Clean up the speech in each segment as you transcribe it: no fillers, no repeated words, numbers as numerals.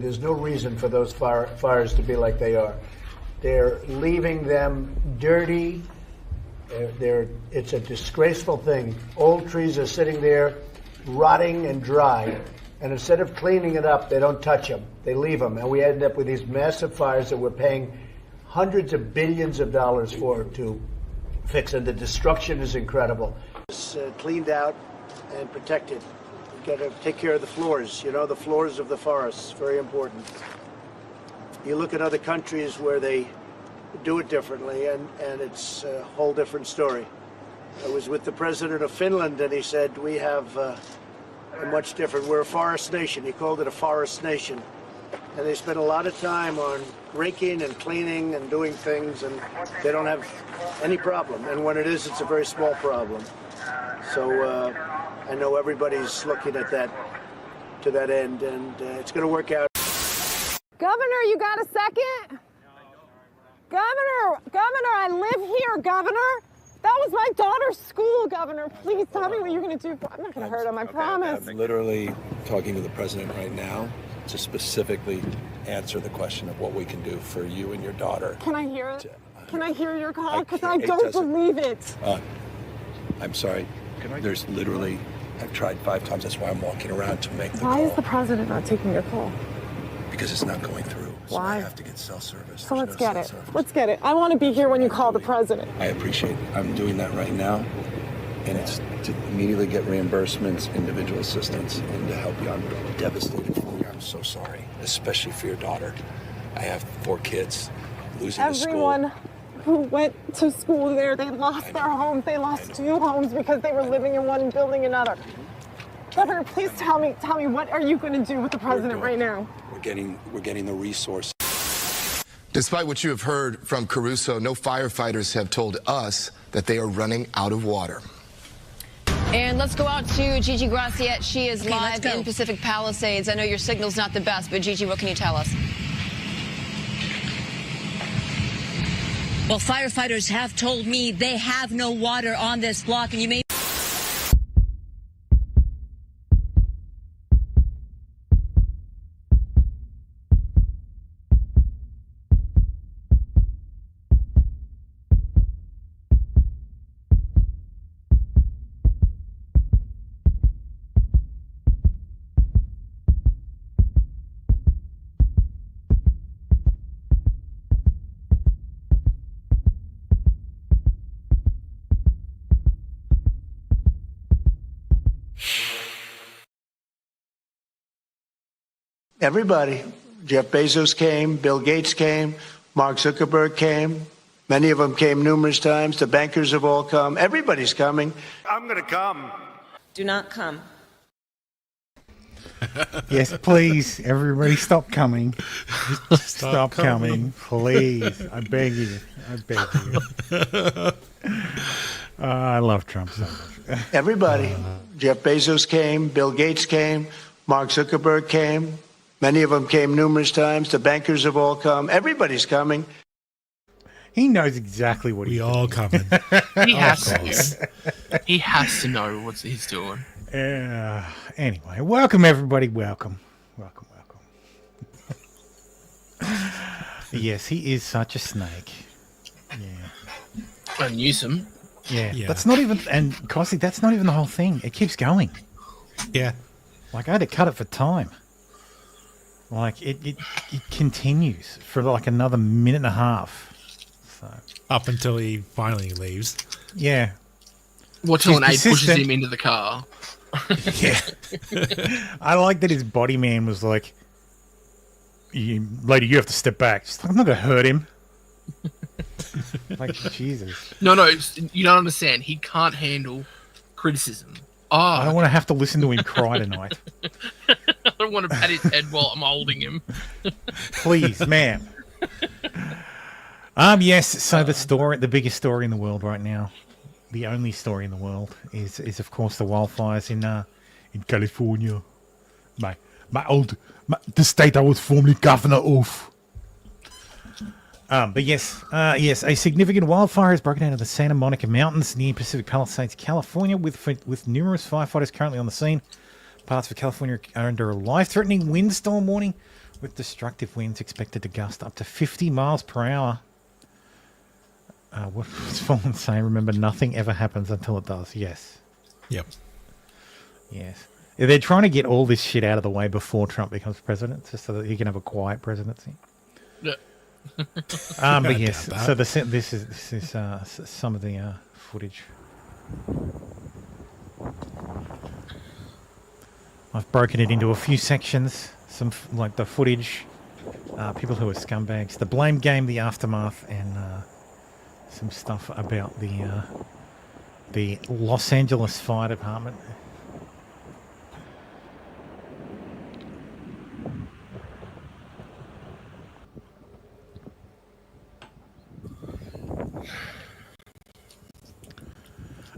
There's no reason for those fires to be like they are. They're leaving them dirty. It's a disgraceful thing. Old trees are sitting there rotting and dry, and instead of cleaning it up, they don't touch them. They leave them, and we end up with these massive fires that we're paying hundreds of billions of dollars to fix, and the destruction is incredible. It's cleaned out and protected. You've got to take care of the floors, the floors of the forests, very important. You look at other countries where they do it differently, and it's a whole different story. I was with the president of Finland, and he said, we have a much different, we're a forest nation. He called it a forest nation. And they spend a lot of time on raking and cleaning and doing things, and they don't have any problem. And when it is, it's a very small problem. So I know everybody's looking at that, to that end, and it's going to work out. Governor, you got a second? Governor, I live here, Governor. That was my daughter's school, Governor. Please tell me what you're going to do. I'm not going to hurt him, I promise. I'm literally talking to the president right now to specifically answer the question of what we can do for you and your daughter. Can I hear it? Can I hear your call? Because I don't believe it. I'm sorry. There's literally, I've tried 5 times. That's why I'm walking around to make the call. Why is the president not taking your call? Because it's not going through. So Why? I have to get cell service. So let's get it. Let's get it. I want to be here when you call the president. I appreciate it. I'm doing that right now. And it's to immediately get reimbursements, individual assistance, and to help you. I'm devastated for you. I'm so sorry, especially for your daughter. I have 4 kids, losing the school. Everyone who went to school there, they lost their homes. They lost 2 homes because they were living in one and building another. Governor, please tell me, what are you going to do with the president right now? We're getting the resources. Despite what you have heard from Caruso, no firefighters have told us that they are running out of water. And let's go out to Gigi Graciette. She is live in Pacific Palisades. I know your signal's not the best, but Gigi, what can you tell us? Well, firefighters have told me they have no water on this block, and you may... Everybody. Jeff Bezos came, Bill Gates came, Mark Zuckerberg came. Many of them came numerous times. The bankers have all come. Everybody's coming. I'm going to come. Do not come. Yes, please, everybody stop coming. Stop coming, please. I beg you. I beg you. I love Trump so much. Everybody. Jeff Bezos came, Bill Gates came, Mark Zuckerberg came. Many of them came numerous times. The bankers have all come. Everybody's coming. He knows exactly what he's doing. We all coming. He has to. He has to know what he's doing. Anyway, welcome everybody. Welcome. Yes, he is such a snake. Yeah. And Newsom. Yeah. That's not even, and Cossie, that's not even the whole thing. It keeps going. Yeah. Like I had to cut it for time. Like it continues for like another minute and a half. So up until he finally leaves. Yeah. What till an aide pushes him into the car. Yeah. I like that his body man was like, lady, you have to step back. Just like, I'm not going to hurt him. Like, Jesus. No, you don't understand. He can't handle criticism. I don't want to have to listen to him cry tonight. I don't want to pat his head while I'm holding him. Please, ma'am. Yes, so the biggest story in the world right now, the only story in the world is of course the wildfires in California. The state I was formerly governor of. But yes, a significant wildfire has broken out of the Santa Monica Mountains near Pacific Palisades, California, with numerous firefighters currently on the scene. Parts of California are under a life-threatening windstorm warning, with destructive winds expected to gust up to 50 miles per hour. What's Fallen saying? Remember, nothing ever happens until it does. Yes. Yep. Yes. They're trying to get all this shit out of the way before Trump becomes president, just so that he can have a quiet presidency. Yeah. But yes, so this is some of the footage. I've broken it into a few sections. Some like the footage, people who are scumbags, the blame game, the aftermath, and some stuff about the Los Angeles Fire Department.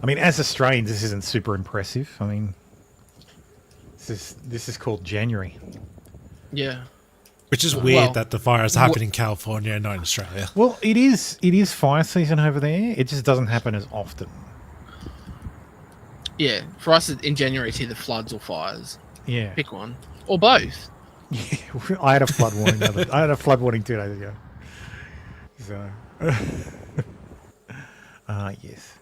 I mean, as Australians, this isn't super impressive. I mean, this is called January. Yeah. Which is weird that the fires happen in California and not in Australia. Well, it is fire season over there. It just doesn't happen as often. Yeah, for us in January, it's either floods or fires. Yeah. Pick one. Or both. Yeah, I had a flood warning. I had a flood warning 2 days ago. So, yes.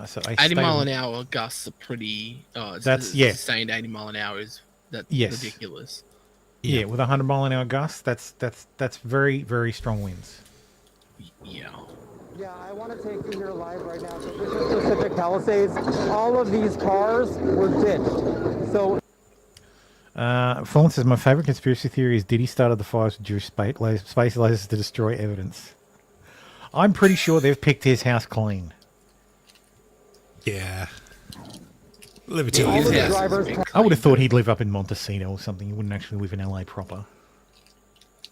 So 80 mile an hour gusts are pretty. Sustained 80 mile an hour is ridiculous. Yeah, with 100 mile an hour gusts, that's very, very strong winds. Yeah. Yeah, I want to take you here live right now. So this is Pacific Palisades. All of these cars were ditched. So. Fallen says, my favorite conspiracy theory is Diddy started the fires with Jewish space lasers to destroy evidence. I'm pretty sure they've picked his house clean. Yeah. I would have thought he'd live up in Montecito or something. He wouldn't actually live in LA proper.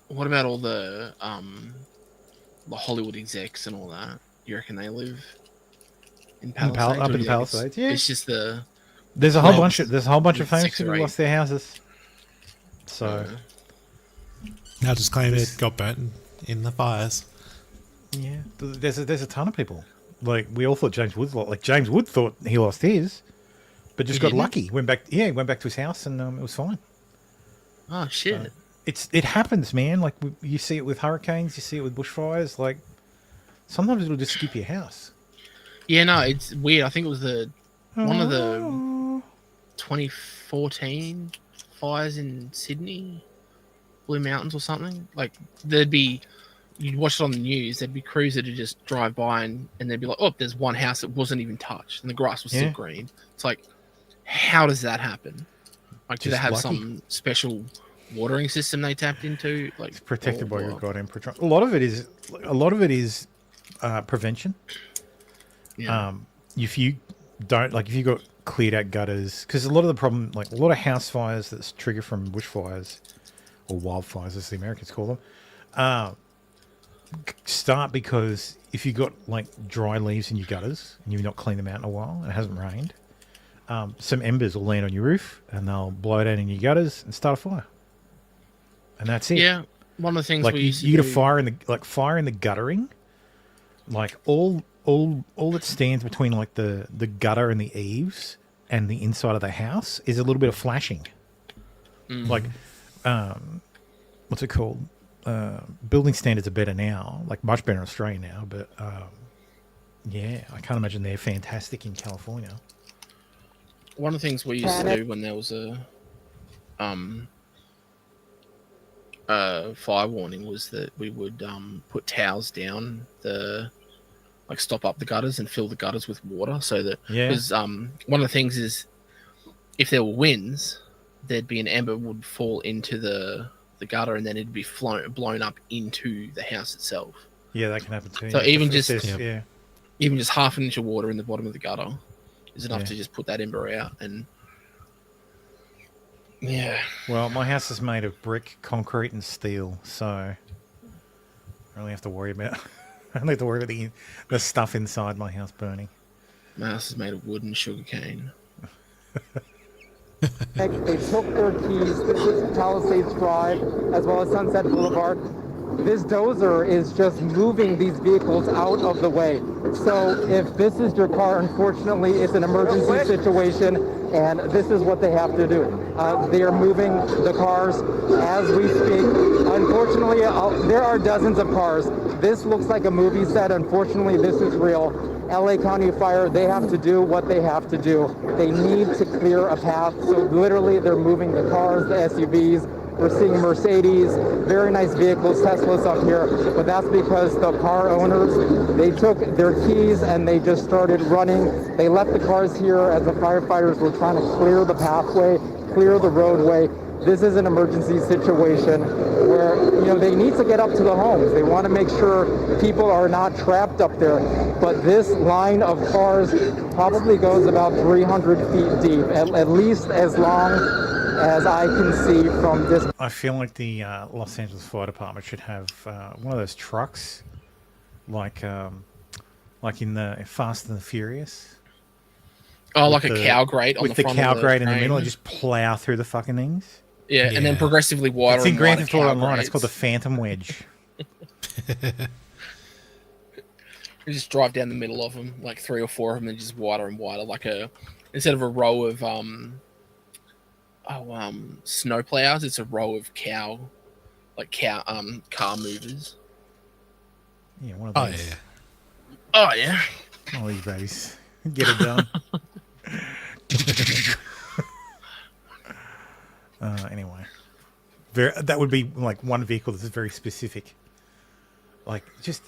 What about all the Hollywood execs and all that? You reckon they live in Palisades? Up in the Palisades, yeah. It's just the. There's a whole bunch of famous people who lost their houses. So. Now just claim it got burnt in the fires. Yeah, there's a ton of people. Like we all thought James Wood James Wood thought he lost his, but just got lucky. Went back to his house and it was fine. Oh shit! So it happens, man. Like you see it with hurricanes, you see it with bushfires. Like sometimes it'll just skip your house. Yeah, no, it's weird. I think it was one of the 2014 fires in Sydney, Blue Mountains or something. Like you'd watch it on the news, there'd be crews that'd just drive by and they'd be like, oh, there's one house that wasn't even touched and the grass was still green. It's like, how does that happen? Like, do they have some special watering system they tapped into? Like, it's protected by your goddamn patrol. A lot of it is prevention. Yeah. If you got cleared out gutters, because a lot of the problem, like a lot of house fires that's triggered from bushfires or wildfires, as the Americans call them, start because if you got like dry leaves in your gutters and you've not cleaned them out in a while and it hasn't rained, some embers will land on your roof and they'll blow down in your gutters and start a fire. And that's it. Yeah, one of the things like we used to you get do... a fire in the guttering, like all that stands between like the gutter and the eaves and the inside of the house is a little bit of flashing. Mm-hmm. Like, what's it called? Building standards are better now, like much better in Australia now, but yeah, I can't imagine they're fantastic in California. One of the things we used to do when there was a fire warning was that we would put towels down stop up the gutters and fill the gutters with water so that because one of the things is if there were winds, there'd be an ember would fall into the gutter and then it'd be blown up into the house itself. Yeah, that can happen too. So even just half an inch of water in the bottom of the gutter is enough to just put that ember out. And well, my house is made of brick, concrete, and steel, so I don't have to worry about. I don't have to worry about the stuff inside my house burning. My house is made of wood and sugarcane. They took their keys. This is Palisades Drive as well as Sunset Boulevard. This dozer is just moving these vehicles out of the way. So if this is your car, unfortunately, it's an emergency situation. and this is what they have to do. They are moving the cars as we speak. Unfortunately, there are dozens of cars. This looks like a movie set. Unfortunately, this is real. LA County Fire, they have to do what they have to do. They need to clear a path. So literally, they're moving the cars, the SUVs. We're seeing Mercedes, very nice vehicles, Teslas up here, but that's because the car owners, they took their keys and they just started running. They left the cars here as the firefighters were trying to clear the pathway, clear the roadway. This is an emergency situation where, you know, they need to get up to the homes. They want to make sure people are not trapped up there. But this line of cars probably goes about 300 feet deep, at least as long as I can see from this. I feel like the Los Angeles Fire Department should have one of those trucks, like in the Fast and the Furious. Oh, like a cow grate on the front with the cow grate in the train. middle, and just plow through the fucking things. Yeah, and then progressively wider. It's in and Grand wider Theft Auto cow Online. It's grates. called the Phantom Wedge. You just drive down the middle of them, like 3 or 4 of them, and just wider and wider, like instead of a row of snow plows, it's a row of car movers. Yeah, one of those. Oh yeah. All these babies. Get it done. Anyway, that would be like one vehicle that's very specific. Like just.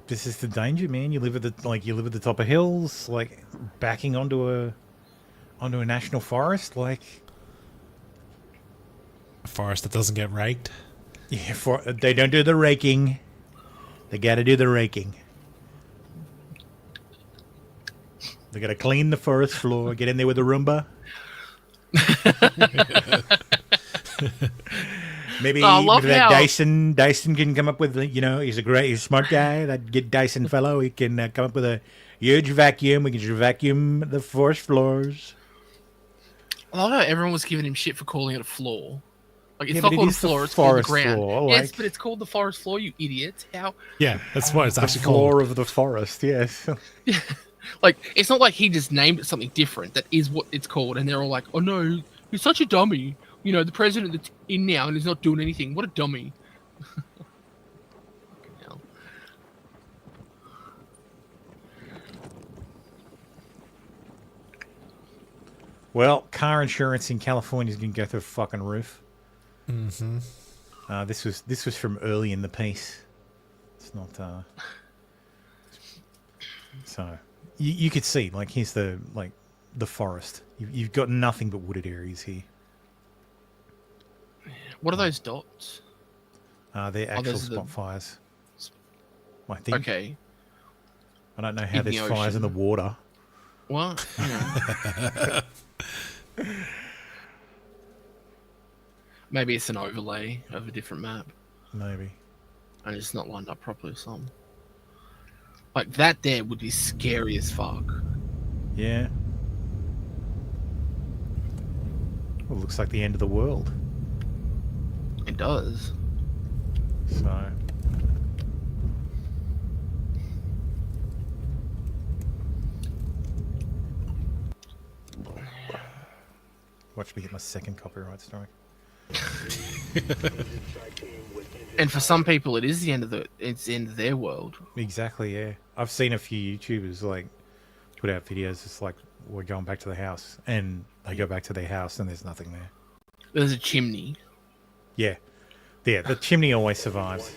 This is the danger, man. You live at the top of hills, like backing onto a national forest, like a forest that doesn't get raked. Yeah, they don't do the raking. They got to do the raking. They got to clean the forest floor. Get in there with a Roomba. Maybe that Dyson can come up with, he's a smart guy. That good Dyson fellow. He can come up with a huge vacuum. We can just vacuum the forest floors. I love how everyone was giving him shit for calling it a floor. Like, it's Yeah, not but it called a is the floor, it's called the forest ground. floor, Yes, like- but it's called the forest floor, you idiots. How? Yeah, that's what it's The actually floor called. of the forest, yes. Like, it's not like he just named it something different. That is what it's called. And they're all like, oh no, he's such a dummy. You know, the president that's in now and is not doing anything. What a dummy. Fucking hell. Well, car insurance in California is going to go through the fucking roof. Mm-hmm. This was from early in the piece. It's not. So you could see, like, here's the forest. You've got nothing but wooded areas here. What are those dots? They're actual those are spot fires. I think. Okay. I don't know how In the there's fires in the ocean. water. What? Yeah. Maybe it's an overlay of a different map. Maybe. And it's not lined up properly or something. Like, that there would be scary as fuck. Yeah. Well, it looks like the end of the world. It does. So. Watch me get my second copyright strike. And for some people, it is the end of the end of their world. Exactly, yeah. I've seen a few YouTubers like put out videos. It's like, we're going back to the house, and they go back to their house, and there's nothing there. There's a chimney. Yeah, the chimney always survives.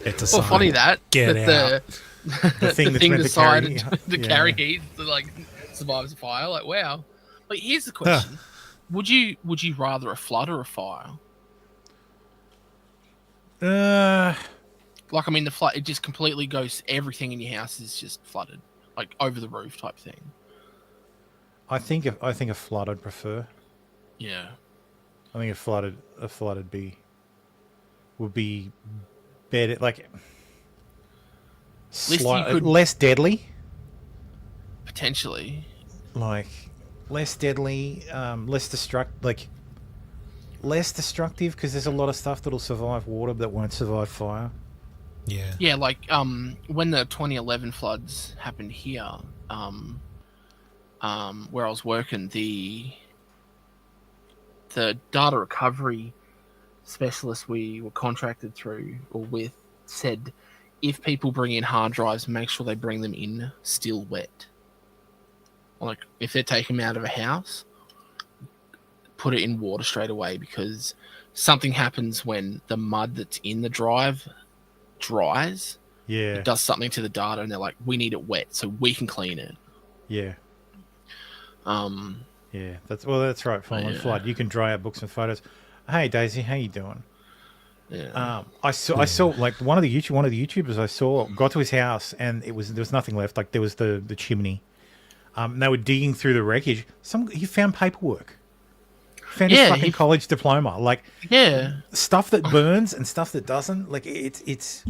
It's a Well, sign. funny that Get The thing that's meant to decided carry- to yeah. carry heat to like survive a fire. Like, wow. Like, here's the question: Would you rather a flood or a fire? Like, I mean, the flood, it just completely goes. Everything in your house is just flooded, like over the roof type thing. I think a flood I'd prefer. Yeah. I think a flooded would be better, like least you could- less deadly. Potentially. Like less deadly, less destructive, because there's a lot of stuff that'll survive water that won't survive fire. Yeah, like when the 2011 floods happened here, where I was working, the data recovery specialist we were contracted through or with said if people bring in hard drives, make sure they bring them in still wet. Like if they're taking them out of a house, put it in water straight away, because something happens when the mud that's in the drive dries. Yeah. It does something to the data, and they're like, we need it wet so we can clean it. Yeah. Yeah, that's right. Following Yeah. flood, you can dry out books and photos. Hey Daisy, how you doing? Yeah. I saw like one of the YouTubers I saw got to his house and there was nothing left. Like there was the chimney. They were digging through the wreckage. He found paperwork. Found his fucking college diploma. Like stuff that burns and stuff that doesn't. Like it's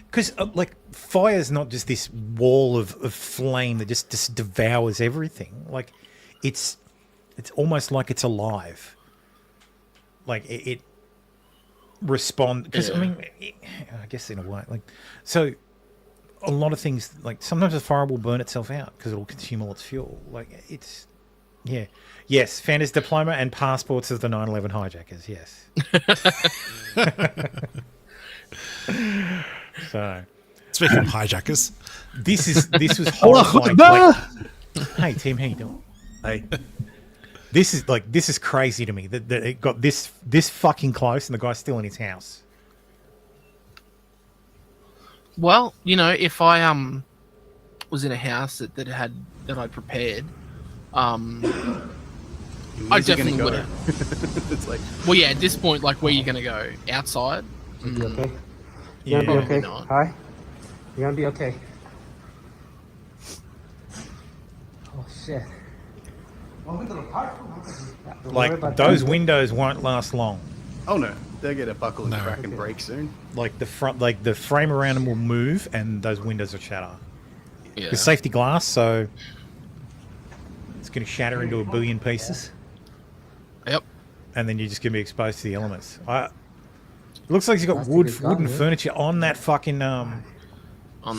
because like fire's not just this wall of flame that just devours everything. Like it's almost like it's alive. Like it respond because I mean I guess in a way like so a lot of things like sometimes the fire will burn itself out because it'll consume all its fuel. Like it's yes, found his diploma and passports of the 9/11 hijackers. Yes. So speaking of hijackers, this was horrifying. Like, hey Tim, how you doing? Hey. This is crazy to me that it got this fucking close and the guy's still in his house. Well, you know, if I was in a house that I'd prepared, I definitely would have. It's like, well, yeah, at this point, like, where are you gonna go? Outside? You okay? Yeah, You're gonna be okay. not. Hi. You're gonna be okay. Oh shit. Like those windows won't last long. oh no, they're gonna buckle and crack and break soon. Like the front, like the frame around them will move, and those windows will shatter. Yeah. It's safety glass, so it's going to shatter into a billion pieces. Yep. And then you're just going to be exposed to the elements. It looks like he's got wooden furniture on that fucking on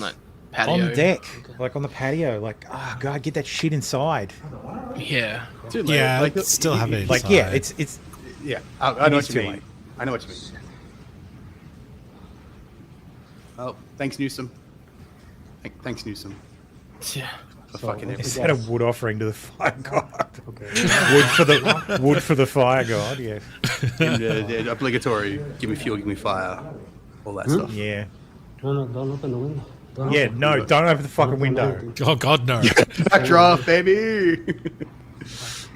that patio. on the deck, like on the patio. Like, oh god, get that shit inside. Yeah. Too late. yeah, like, still have it. Like, inside. yeah, it's yeah. I know is what you too mean. late. I know what you mean. Oh, thanks Newsom. Thanks Newsom. Yeah. For fucking Is everything. that a wood offering to the fire god? wood for the fire god. Yeah. The obligatory. Give me fuel. Give me fire. All that stuff. Yeah. No, don't open the window. Don't Yeah. open No, don't open the fucking window. Oh God, no! Backdraft, baby.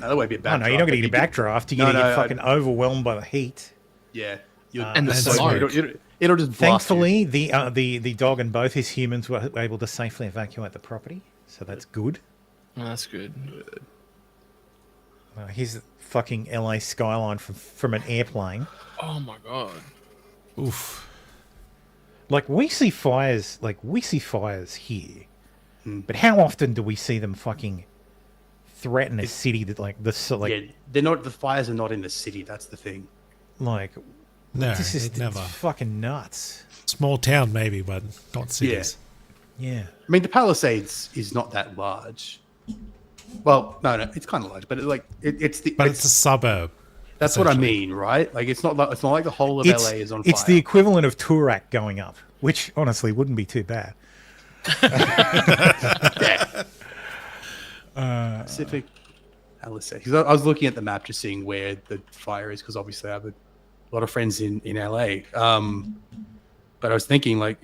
No, that won't be a backdraft. Oh no, you're not going to get a backdraft. You're going to get fucking overwhelmed by the heat. Yeah. And the smoke. It'll just blast Thankfully, you. the dog and both his humans were able to safely evacuate the property, so that's good. Oh, that's good. Here's the fucking LA skyline from an airplane. Oh my god. Oof. Like we see fires here, but how often do we see them fucking threaten a city that Yeah, they're not. The fires are not in the city. That's the thing. like No, this is never. it's fucking nuts. Small town maybe, but not cities. Yeah. I mean, the Palisades is not that large. Well, no, it's kind of large, but it's a suburb. That's what I mean, right? Like it's not like the whole of LA is on fire. It's the equivalent of Turak going up, which honestly wouldn't be too bad. Pacific Palisades. 'Cause I was looking at the map, just seeing where the fire is, because obviously I have a lot of friends in LA. But I was thinking, like,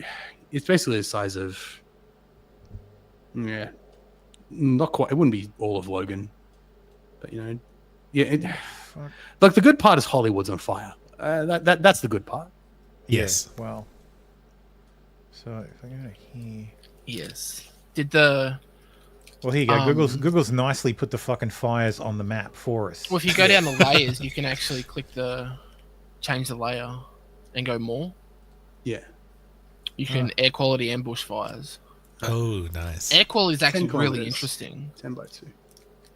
it's basically the size of, not quite. It wouldn't be all of Logan, but like the good part is Hollywood's on fire. That's the good part. Yes. Yeah, well. So if I go to here. Yes. Well, here you go. Google's nicely put the fucking fires on the map for us. Well, if you go down the layers, you can actually change the layer and go more. Yeah. You can air quality and bushfires. Oh, nice. Air quality is actually 10 really kilometers, interesting. 10x2.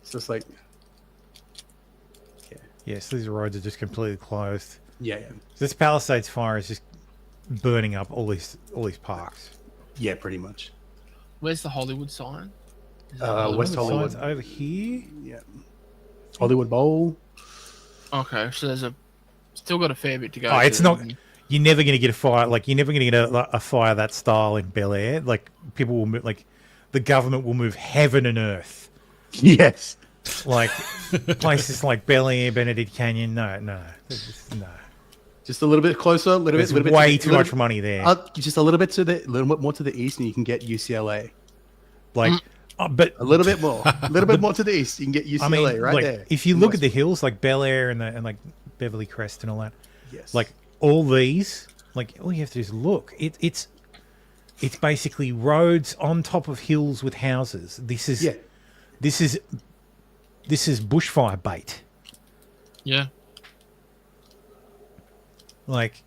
It's just like, Yes, these roads are just completely closed. yeah. This Palisades fire is just burning up all these parks. Yeah, pretty much. Where's the Hollywood sign? West Hollywood. Signs over here. Yeah. Hollywood Bowl. Okay, so there's still got a fair bit to go. Oh, it's not. You're never going to get a fire. Like, you're never going to get a fire that style in Bel Air. Like, people will move. Like, the government will move heaven and earth. Yes. Like places like Bel Air, Benedict Canyon. No. Just a little bit closer. A little There's bit. way too much money there. Just a little bit more to the east, and you can get UCLA. Like, but a little bit more. A little bit more to the east, you can get UCLA right like, there. If you look at the hills, like Bel Air and like Beverly Crest and all that. Yes. Like all these, like all you have to do is look. It's basically roads on top of hills with houses. This is bushfire bait. Yeah. Like,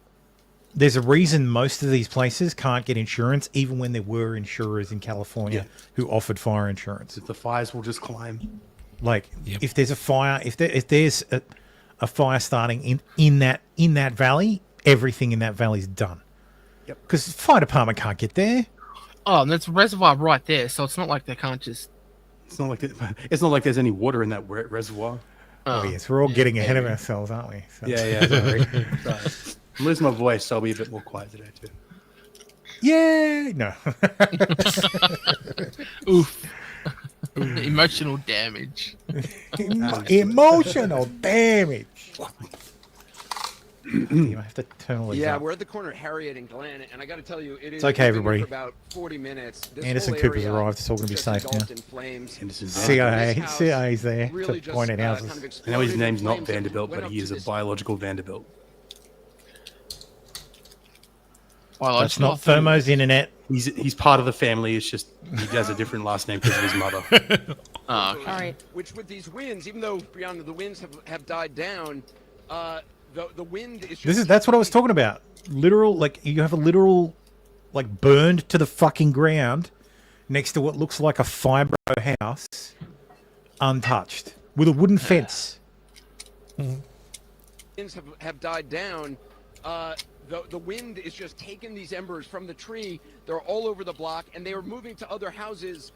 there's a reason most of these places can't get insurance, even when there were insurers in California who offered fire insurance. The fires will just climb. Like, if there's a fire, if there's a fire starting in that valley, everything in that valley is done. Yep. Because the fire department can't get there. Oh, and there's a reservoir right there, so it's not like they can't just. It's not like there's any water in that reservoir. Oh yes, we're all getting ahead of ourselves, aren't we? So. Yeah. Sorry. I'm losing my voice, so I'll be a bit more quiet today too. Yeah. No. Oof. Emotional damage. Emotional damage. You have to turn all these up. we're at the corner of Harriet and Glen, and I got to tell you, It's okay, everybody. For about 40 minutes. Anderson Cooper's arrived. It's all going to be safe now. CIA's there to point out houses. I know his name's not Vanderbilt, but he is a biological Vanderbilt. That's not Thermo's internet. He's part of the family. It's just he has a different last name because of his mother. All right. Which with these winds, even though Brianna, the winds have died down, the wind is. That's what I was talking about. Literal, like you have a literal, like burned to the fucking ground, next to what looks like a fibro house, untouched with a wooden fence. Winds have died down. The wind is just taking these embers from the tree. They're all over the block, and they are moving to other houses.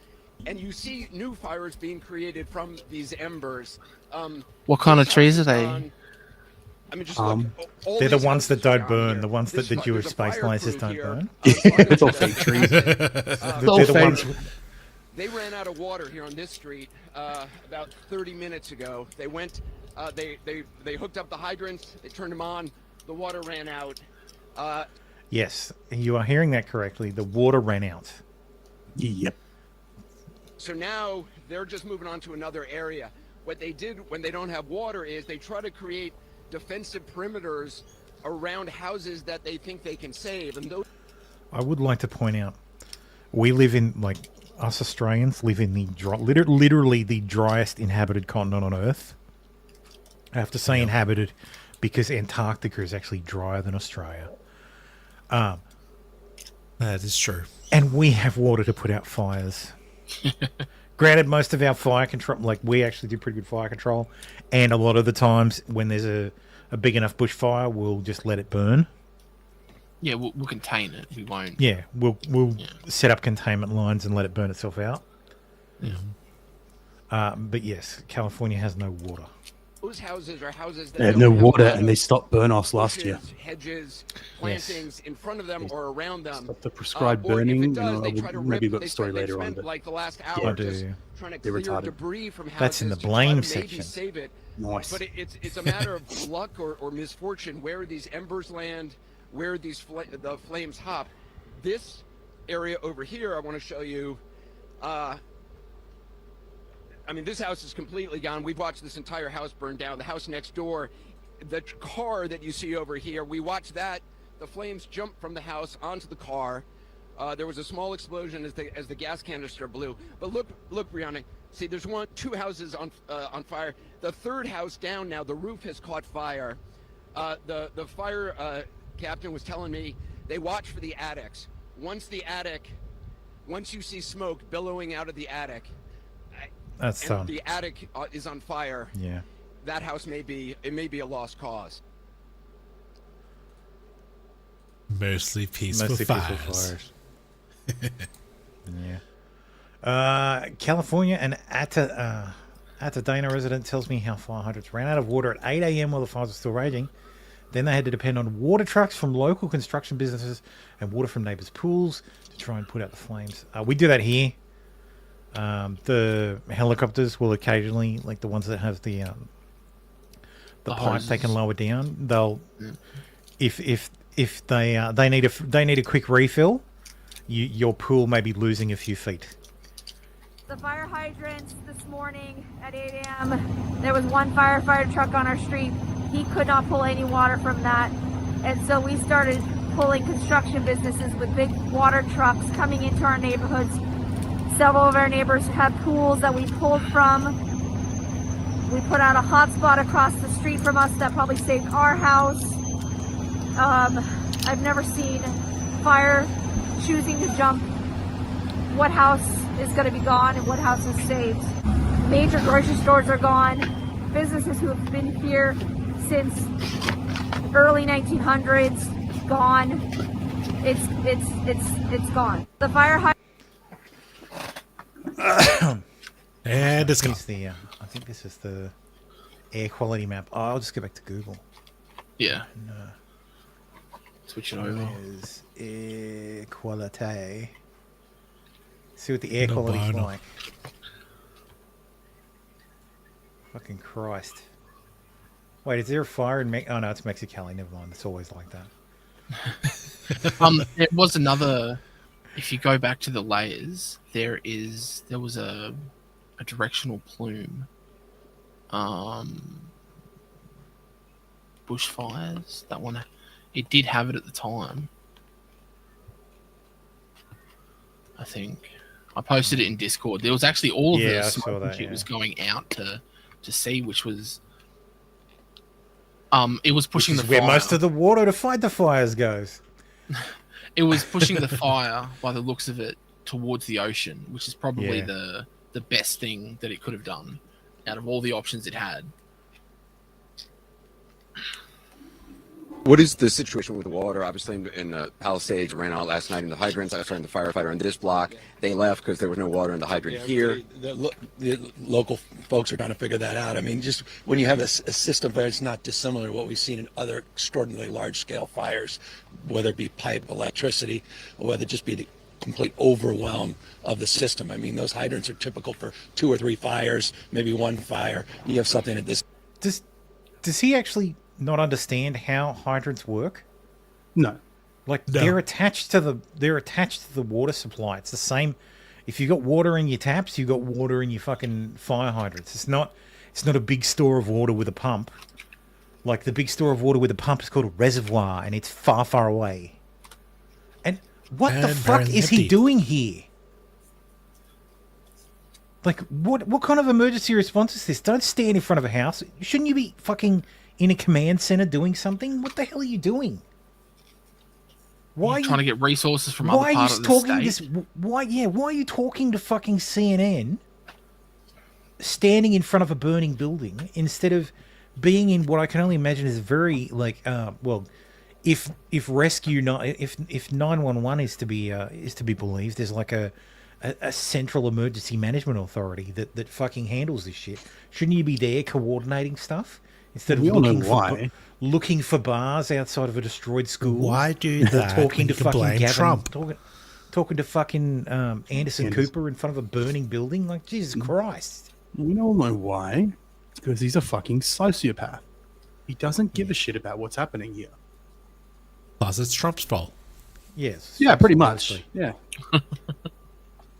And you see new fires being created from these embers. What kind of trees are they? I mean, just look, they're the ones that don't burn, the ones that the Jewish space lasers don't burn. It's all fake trees. They're the ones. They ran out of water here on this street about 30 minutes ago. They went, they hooked up the hydrants, they turned them on, the water ran out. Yes, you are hearing that correctly. The water ran out. Yep. So now they're just moving on to another area. What they did when they don't have water is they try to create defensive perimeters around houses that they think they can save. And those. I would like to point out, we live in, like, us Australians live in the literally the driest inhabited continent on Earth. I have to say inhabited because Antarctica is actually drier than Australia. That is true. And we have water to put out fires. Granted, most of our fire control, like we actually do pretty good fire control, and a lot of the times when there's a big enough bushfire, we'll just let it burn. Yeah, we'll contain it. We won't. Yeah, we'll set up containment lines and let it burn itself out. Yeah. But yes, California has no water. Those houses are houses that They had no water, and they stopped burn offs last year. Hedges, plantings in front of them or around them. Stop the prescribed burning. Maybe about the story later on. But like the last hour, just trying to clear debris from houses. That's in the blame to maybe section. Save it. Nice. But it's a matter of luck or misfortune where these embers land, where these the flames hop. This area over here, I want to show you. I mean, this house is completely gone. We've watched this entire house burn down. The house next door, the car that you see over here, we watched that. The flames jumped from the house onto the car. There was a small explosion as the gas canister blew. But look, Brianna. See, there's two houses on fire. The third house down now, the roof has caught fire. The fire captain was telling me they watch for the attics. Once you see smoke billowing out of the attic, and the attic is on fire. Yeah. That house may be a lost cause. Mostly peaceful Mostly fires. peaceful fires. Yeah. California, an Atadena resident tells me how fire hydrants ran out of water at 8 a.m. while the fires were still raging. Then they had to depend on water trucks from local construction businesses and water from neighbours' pools to try and put out the flames. We do that here. The helicopters will occasionally, like the ones that have the pipe they can lower down. They'll, if they need a quick refill, your pool may be losing a few feet. The fire hydrants this morning at 8 a.m. There was one firefighter truck on our street. He could not pull any water from that, and so we started pulling construction businesses with big water trucks coming into our neighborhoods. Several of our neighbors have pools that we pulled from. We put out a hotspot across the street from us that probably saved our house. I've never seen fire choosing to jump what house is going to be gone and what house is saved. Major grocery stores are gone. Businesses who have been here since early 1900s gone. It's gone. The fire and it's gone. I think this is the air quality map. Oh, I'll just go back to Google. Yeah. And, switch it over. Is air quality. See what the air quality is like. Fucking Christ. Wait, is there a fire in oh no, it's Mexicali, never mind. It's always like that. There was another, if you go back to the layers, there was a directional plume. Bushfires, that one, it did have it at the time. I think. I posted it in Discord. There was actually all of the smoke and shit was going out to see which was it was pushing the fire. Where most of the water to fight the fires goes. It was pushing the fire, by the looks of it, towards the ocean, which is probably the best thing that it could have done out of all the options it had. What is the situation with the water? Obviously, in the Palisades, ran out last night in the hydrants. I was talking to the firefighter on this block. They left because there was no water in the hydrant here. The local folks are trying to figure that out. I mean, just when you have a system that's not dissimilar to what we've seen in other extraordinarily large-scale fires, whether it be pipe, electricity, or whether it just be the complete overwhelm of the system. I mean, those hydrants are typical for 2 or 3 fires, maybe one fire. You have something at this. Does he actually not understand how hydrants work? No. Like they're attached to the water supply. It's the same. If you got water in your taps, you got water in your fucking fire hydrants. It's not a big store of water with a pump. Like the big store of water with a pump is called a reservoir, and it's far, far away. And what the fuck is he doing here? Like what kind of emergency response is this? Don't stand in front of a house. Shouldn't you be fucking in a command center doing something? What the hell are you doing? Why are you trying to get resources from other parts of the state? Why are you talking to fucking CNN standing in front of a burning building instead of being in what I can only imagine is very like if 911 is to be believed, there's like a central emergency management authority that fucking handles this shit. Shouldn't you be there coordinating stuff? Instead of looking for bars outside of a destroyed school. Why do that? Talking to fucking blame Gavin, Trump. talking to fucking Anderson Cooper in front of a burning building. Like, Jesus Christ. We all know why. It's because he's a fucking sociopath. He doesn't give a shit about what's happening here. Plus, it's Trump's fault. Yes. Yeah, pretty much. Yeah.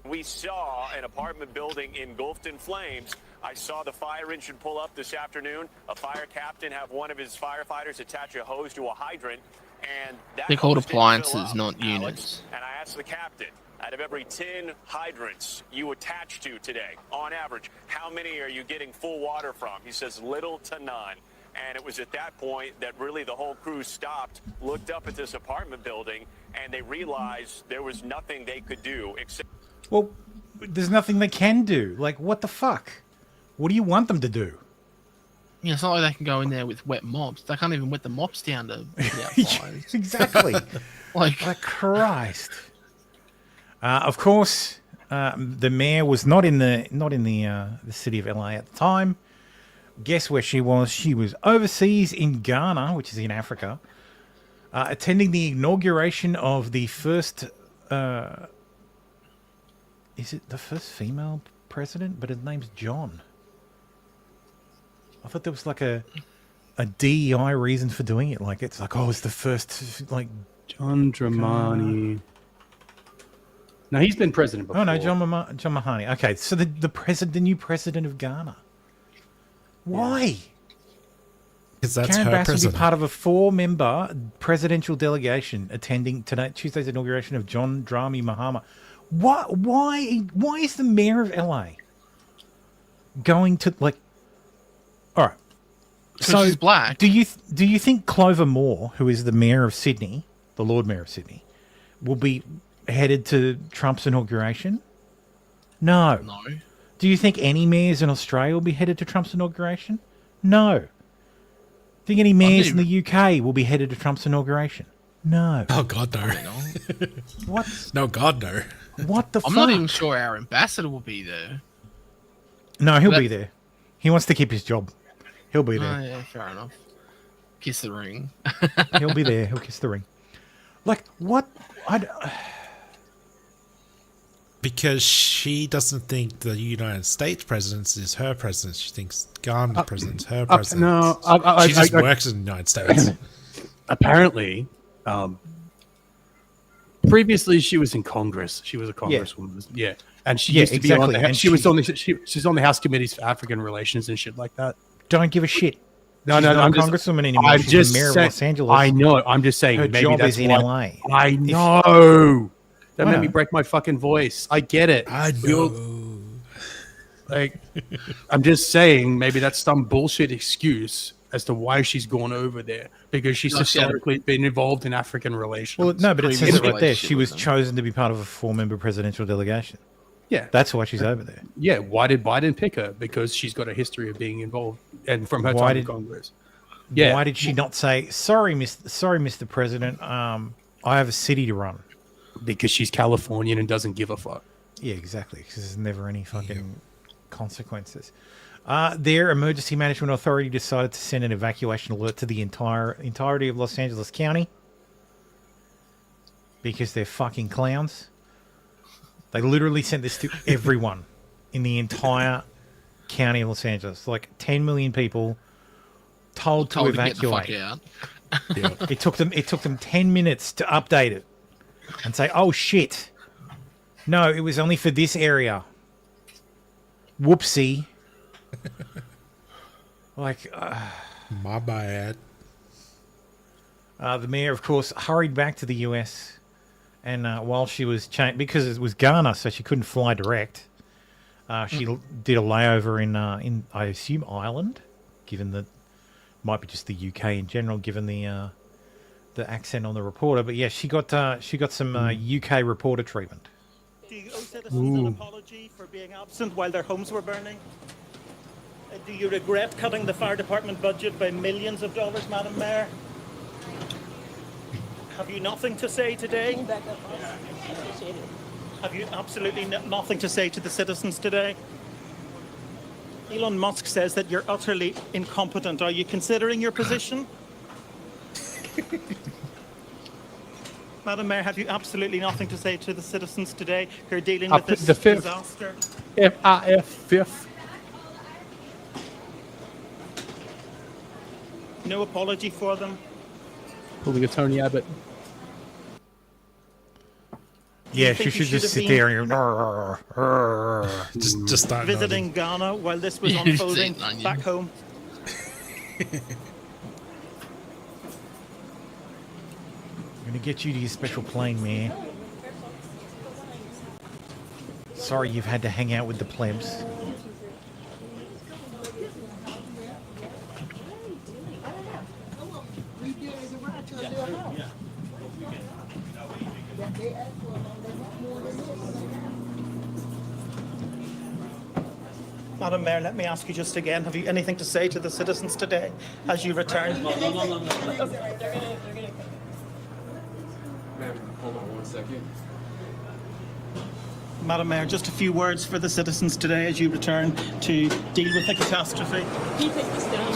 We saw an apartment building engulfed in flames. I saw the fire engine pull up this afternoon. A fire captain have one of his firefighters attach a hose to a hydrant, and that they're called hose didn't appliances, fill not up, units. Alex. And I asked the captain, out of every 10 hydrants you attach to today, on average, how many are you getting full water from? He says little to none. And it was at that point that really the whole crew stopped, looked up at this apartment building, and they realized there was nothing they could do except... Well, there's nothing they can do. Like, what the fuck? What do you want them to do? it's not like they can go in there with wet mops. They can't even wet the mops down to put out fires. Exactly. Like Christ. Of course, the mayor was not in the city of LA at the time. Guess where she was? She was overseas in Ghana, which is in Africa, attending the inauguration of the first. Is it the first female president? But his name's John. I thought there was like a DEI reason for doing it. Like it's like, oh, it's the first like John Dramani. No, he's been president before. Oh no, John Mahoney. Okay, so the new president of Ghana. Why? Because that's Karen her Bass will president. be part of a 4-member presidential delegation attending Tuesday's inauguration of John Dramani Mahama. Why is the mayor of LA going to like? All right. So she's black. Do you think Clover Moore, who is the mayor of Sydney, the Lord Mayor of Sydney, will be headed to Trump's inauguration? No. No. Do you think any mayors in Australia will be headed to Trump's inauguration? No. Think any mayors in the UK will be headed to Trump's inauguration? No. Oh God, no. What? No, God, no. What the fuck? I'm not even sure our ambassador will be there. No, he'll be there. He wants to keep his job. He'll be there. Oh, yeah, fair enough. Kiss the ring. He'll be there. He'll kiss the ring. Like, what? Because she doesn't think the United States president is her president. She thinks Ghana president is her president. No, she just works in the United States. Apparently, previously she was in Congress. She was a congresswoman. Yeah. And she used to be on the and she's on the House committees for African relations and shit like that. Don't give a shit. No, She's no, not I'm a just, congresswoman anymore. I'm She's just the mayor of saying, Los Angeles. I know. I'm just saying. Her maybe job that's is in why, LA. I know. Don't I make know. me break my fucking voice. I get it. I know. Like, I'm just saying, maybe that's some bullshit excuse as to why she's gone over there, because she's historically been involved in African relations. Well, no, but it says it right there. Previously. She was chosen to be part of a 4-member presidential delegation. Yeah. That's why she's over there. Yeah, why did Biden pick her? Because she's got a history of being involved, and from her time in Congress. Yeah. Why did she not say, sorry, Mr. President, I have a city to run? Because she's Californian and doesn't give a fuck. Yeah, exactly. Because there's never any fucking consequences. Their emergency management authority decided to send an evacuation alert to the entirety of Los Angeles County because they're fucking clowns. They literally sent this to everyone in the entire county of Los Angeles. Like 10 million people told to evacuate. To get the fuck out. It took them 10 minutes to update it and say, "Oh shit, no, it was only for this area. Whoopsie." Like, my bad. The mayor, of course, hurried back to the US, and while she was because it was Ghana, so she couldn't fly direct. She did a layover in I assume Ireland, given that might be just the UK in general, given the accent on the reporter. But yeah, she got some UK reporter treatment. Do you owe citizens an apology for being absent while their homes were burning? Do you regret cutting the fire department budget by millions of dollars, Madam Mayor? Have you nothing to say today? Have you absolutely nothing to say to the citizens today? Elon Musk says that you're utterly incompetent. Are you considering your position? Madam Mayor, have you absolutely nothing to say to the citizens today who are dealing with this disaster? Fifth. No apology for them? Pulling a Tony Abbott. Yeah, she should just sit there and just start visiting Ghana while this was unfolding back home. I'm gonna get you to your special plane, man. Sorry you've had to hang out with the plebs. Madam Mayor, let me ask you just again, have you anything to say to the citizens today as you return? No. Ma'am, hold on 1 second. Madam Mayor, just a few words for the citizens today as you return to deal with the catastrophe. Can you take this down?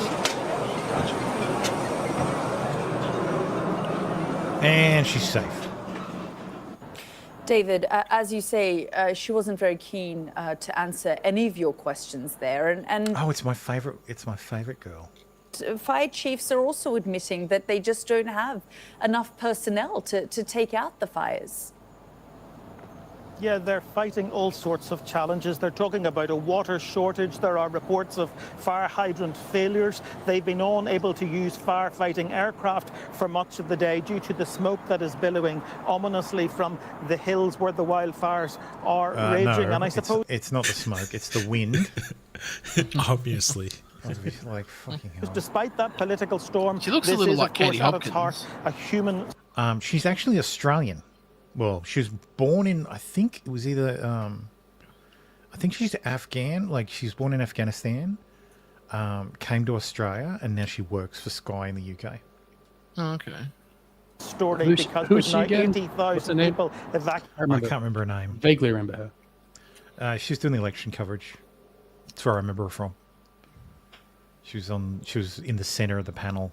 And she's safe. David, as you say, she wasn't very keen to answer any of your questions there, and Oh, it's my favorite. It's my favorite girl. fire chiefs are also admitting that they just don't have enough personnel to take out the fires. Yeah, they're fighting all sorts of challenges. They're talking about a water shortage. There are reports of fire hydrant failures. They've been unable to use firefighting aircraft for much of the day due to the smoke that is billowing ominously from the hills where the wildfires are raging. No, And I suppose it's not the smoke, it's the wind. Obviously. Like fucking hell. despite that political storm, She looks this a little is, like of course, Katie at its Hopkins. heart a human. She's actually Australian. Well, she was born in, I think it was either, I think she's Afghan, like she's born in Afghanistan, came to Australia, and now she works for Sky in the UK. Oh, okay. Story Who's- because who's with she now again? What's her 80,000 name? people evacuated. I can't remember her name. Vaguely remember her. She was doing the election coverage. That's where I remember her from. She was in the centre of the panel,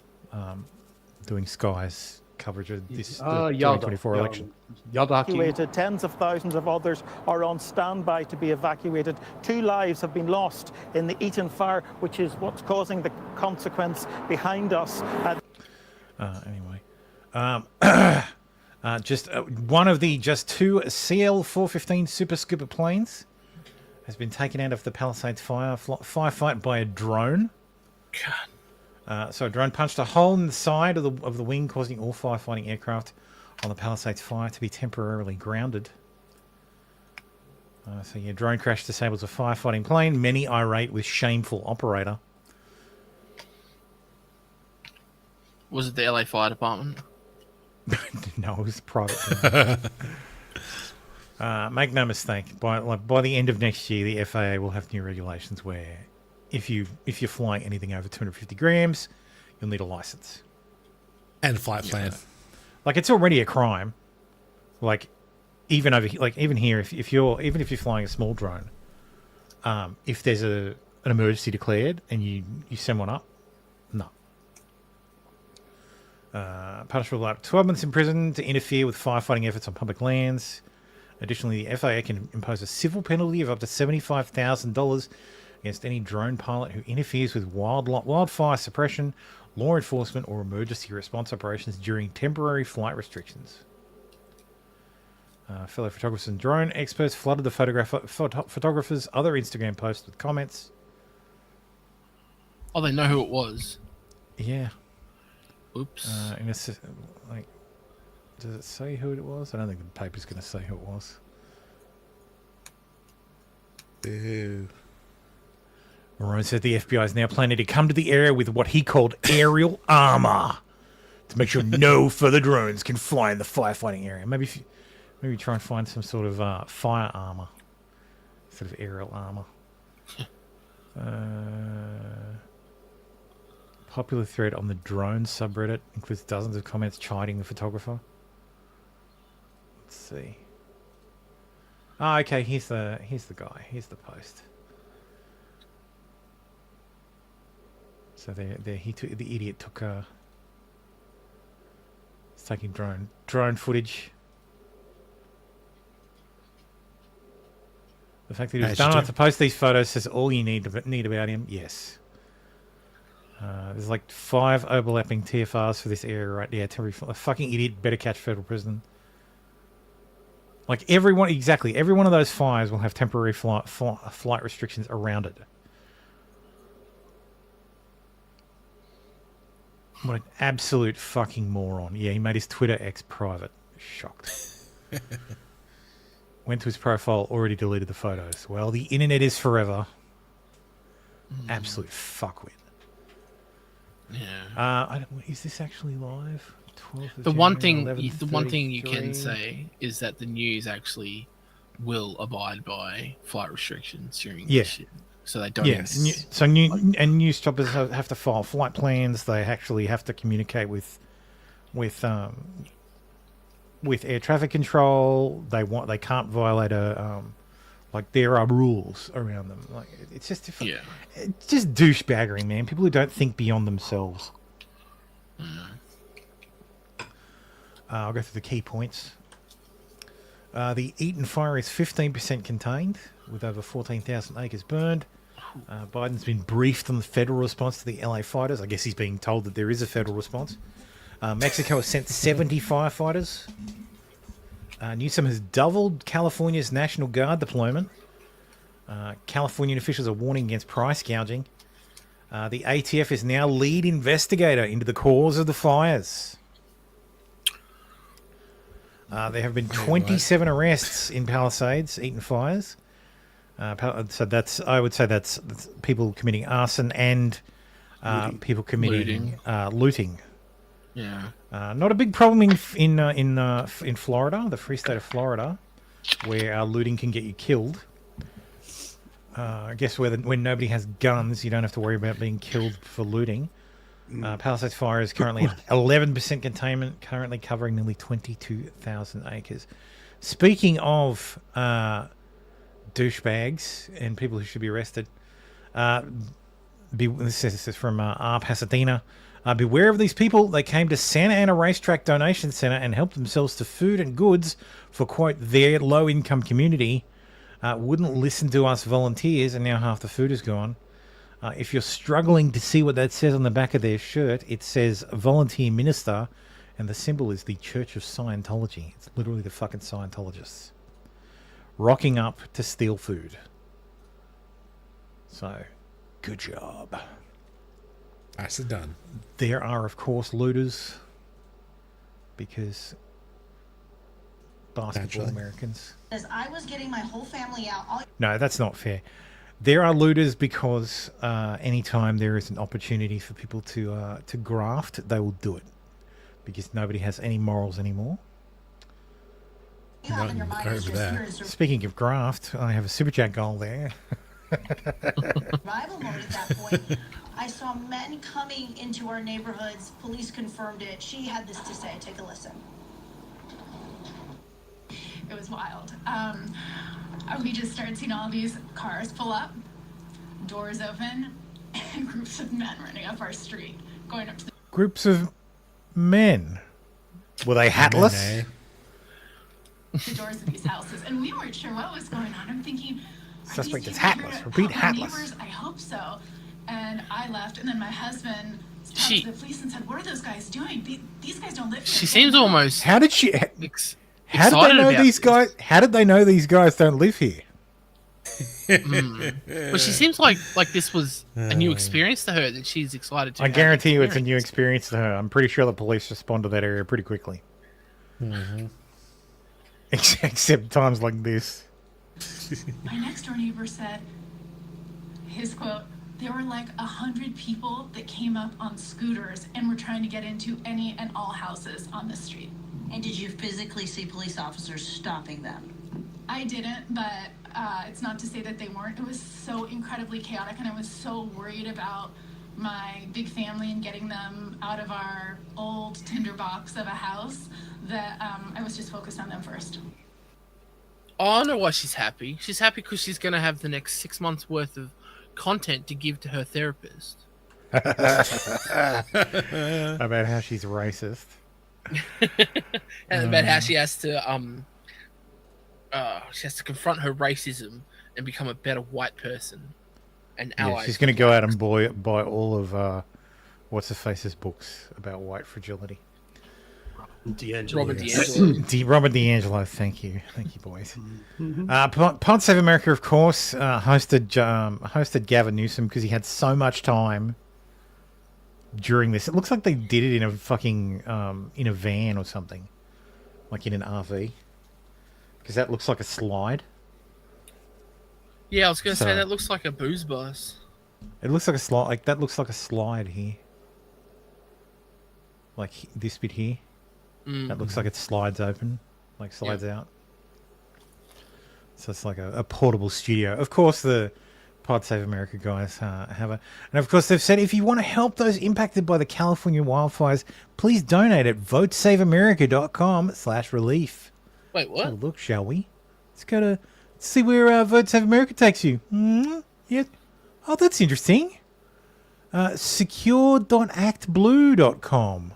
doing Sky's coverage of this the 2024 election. Evacuated. Tens of thousands of others are on standby to be evacuated. 2 lives have been lost in the Eaton fire, which is what's causing the consequence behind us. Anyway, just one of the just 2 CL-415 Super Scooper planes has been taken out of the Palisades firefight by a drone. God. So a drone punched a hole in the side of the wing, causing all firefighting aircraft on the Palisades fire to be temporarily grounded. So yeah, drone crash disables a firefighting plane. Many irate with shameful operator. Was it the LA Fire Department? No, it was private. Make no mistake. By the end of next year, the FAA will have new regulations where if you're flying anything over 250 grams, you'll need a license and flight plan. Like it's already a crime. Like even here, if you're flying a small drone, if there's an emergency declared and you send one up, no. Punishable up 12 months in prison to interfere with firefighting efforts on public lands. Additionally, the FAA can impose a civil penalty of up to $75,000 against any drone pilot who interferes with wildfire suppression, law enforcement, or emergency response operations during temporary flight restrictions. Fellow photographers and drone experts flooded the photographer's other Instagram posts with comments. Oh, they know who it was. Yeah. Oops. Does it say who it was? I don't think the paper's going to say who it was. Boo. Marone said the FBI is now planning to come to the area with what he called aerial armor to make sure no further drones can fly in the firefighting area. Maybe try and find some sort of fire armor instead of aerial armor. Popular thread on the drone subreddit includes dozens of comments chiding the photographer. Let's see. Ah, okay. Here's the guy. Here's the post. So the idiot took he's taking drone footage. The fact that he was dumb enough to post these photos says all you need about him. Yes. There's like 5 overlapping TFRs for this area, right? Yeah, a fucking idiot better catch federal prison. Like every one of those fires will have temporary flight restrictions around it. What an absolute fucking moron. Yeah, he made his Twitter X private. Shocked. Went to his profile, already deleted the photos. Well, the internet is forever. Absolute fuckwit. Yeah. Is this actually live? The one thing you can say is that the news actually will abide by flight restrictions during this shit. so they don't. News choppers have to file flight plans. They actually have to communicate with air traffic control. They can't violate like there are rules around them. Like it's just it's just douchebaggery, man. People who don't think beyond themselves. I'll go through the key points. The Eaton fire is 15% contained, with over 14,000 acres burned. Biden's been briefed on the federal response to the LA fighters. I guess he's being told that there is a federal response. Mexico has sent 70 firefighters. Newsom has doubled California's National Guard deployment. Californian officials are warning against price gouging. The ATF is now lead investigator into the cause of the fires. There have been 27 arrests in Palisades, Eaton fires. So I would say that's people committing arson and people committing looting. Yeah. Not a big problem in Florida, the free state of Florida, where looting can get you killed. I guess when nobody has guns, you don't have to worry about being killed for looting. Palisades fire is currently at 11% containment, currently covering nearly 22,000 acres. Speaking of douchebags and people who should be arrested, this is from Pasadena. Beware of these people. They came to Santa Ana Racetrack Donation Center and helped themselves to food and goods for, quote, their low-income community. Wouldn't listen to us volunteers, and now half the food is gone. If you're struggling to see what that says on the back of their shirt, it says volunteer minister, and the symbol is the Church of Scientology. It's literally the fucking Scientologists rocking up to steal food. So, good job. Nicely done. There are, of course, looters, because basketball Americans. As I was getting my whole family out. No, that's not fair. There are looters because anytime there is an opportunity for people to graft, they will do it, because nobody has any morals anymore. Speaking of graft, I have a super chat goal there. Survival mode at that point. I saw men coming into our neighborhoods. Police confirmed it. She had this to say. Take a listen. It was wild. We just started seeing all these cars pull up, doors open, and groups of men running up our street, going up to the Groups of men. Were they hatless? doors of these houses, and we weren't sure what was going on. I'm thinking, Suspect is hatless. Repeat, hatless. neighbors? I hope so. And I left, and then my husband talked to the police and said, "What are those guys doing? These guys don't live here." She seems almost. How did she? How did they know these guys? How did they know these guys don't live here? But she seems like this was a new experience to her that she's excited to. I guarantee you, it's a new experience to her. I'm pretty sure the police respond to that area pretty quickly. Mm-hmm. Except times like this. My next door neighbor said, his quote, "There were like 100 people that came up on scooters and were trying to get into any and all houses on the street." And did you physically see police officers stopping them? I didn't, but it's not to say that they weren't. It was so incredibly chaotic, and I was so worried about my big family and getting them out of our old tinderbox of a house that I was just focused on them first. Oh, I know why she's happy. She's happy because she's going to have the next 6 months worth of content to give to her therapist. About how she's racist. And about how she has to confront her racism and become a better white person and ally. Yeah, she's going to go out and buy all of what's her face's books about white fragility. Robert D'Angelo, thank you, boys. Pod Save America, of course, hosted Gavin Newsom because he had so much time during this. It looks like they did it in a fucking in a van or something, like in an RV, because that looks like a slide. Yeah, I was going to say that looks like a booze bus. It looks like a slide. Like that looks like a slide here. Like this bit here. That looks like it slides open, like slides out. So it's like a portable studio. Of course, the Pod Save America guys have a... And of course, they've said if you want to help those impacted by the California wildfires, please donate at votesaveamerica.com/relief. Wait, what? So look, shall we? Let's go to... see where Vote Save America takes you. Yeah. Oh, that's interesting. Secure.actblue.com.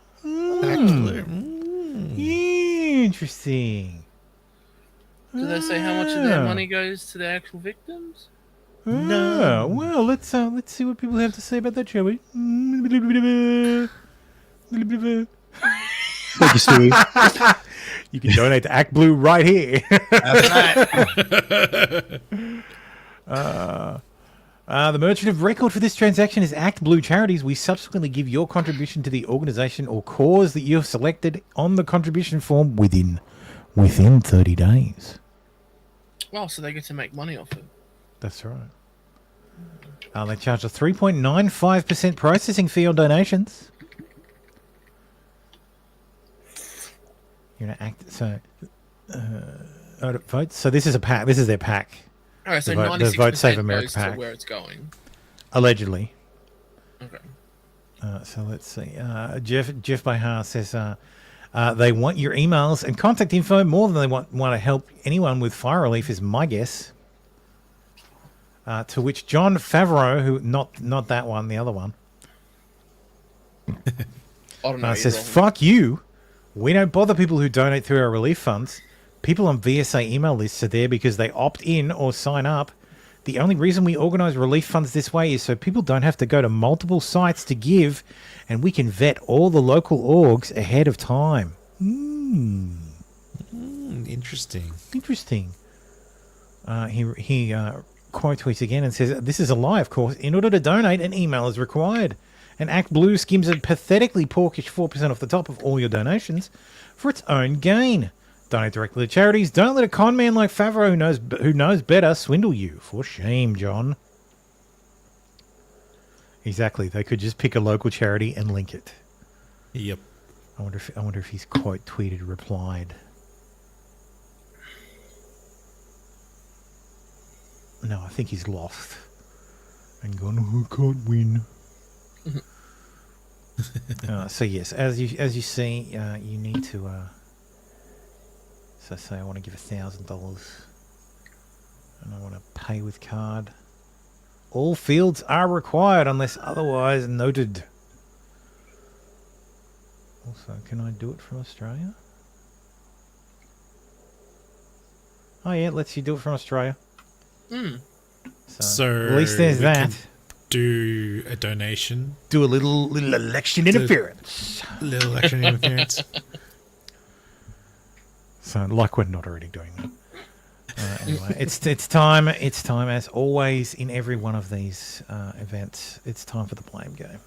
Interesting. Do they say how much of their money goes to the actual victims? No. Well, let's see what people have to say about that, shall we? Thank you, Steve. You can donate to Act Blue right here. The merchant of record for this transaction is Act Blue Charities. We subsequently give your contribution to the organization or cause that you have selected on the contribution form within 30 days. Well, so they get to make money off it. That's right. They charge a 3.95% processing fee on donations. You're gonna act so. Vote. So this is a pack. This is their pack. All right, so the Vote Save 96% America goes pack. to where it's going. Allegedly. Okay. So let's see. Jeff Behar says they want your emails and contact info more than they want to help anyone with fire relief is my guess. To which John Favreau, who not that one, the other one, says, "Fuck you. We don't bother people who donate through our relief funds. People on VSA email lists are there because they opt in or sign up. The only reason we organise relief funds this way is so people don't have to go to multiple sites to give, and we can vet all the local orgs ahead of time." Interesting. Interesting. He quote tweets again and says, "This is a lie, of course. In order to donate, an email is required. And Act Blue skims a pathetically porkish 4% off the top of all your donations for its own gain. Donate directly to charities. Don't let a con man like Favreau who knows better swindle you. For shame, John." Exactly. They could just pick a local charity and link it. Yep. I wonder if he's quote tweeted replied. No, I think he's lost and gone, "Oh, I can't win." So yes, as you see, you need to. So say I want to give $1,000, and I want to pay with card. All fields are required unless otherwise noted. Also, can I do it from Australia? Oh yeah, it lets you do it from Australia. So at least there's that. Do a donation. Do a little election interference. Little election interference. So, like we're not already doing that. Anyway, it's time. It's time, as always, in every one of these events. It's time for the blame game.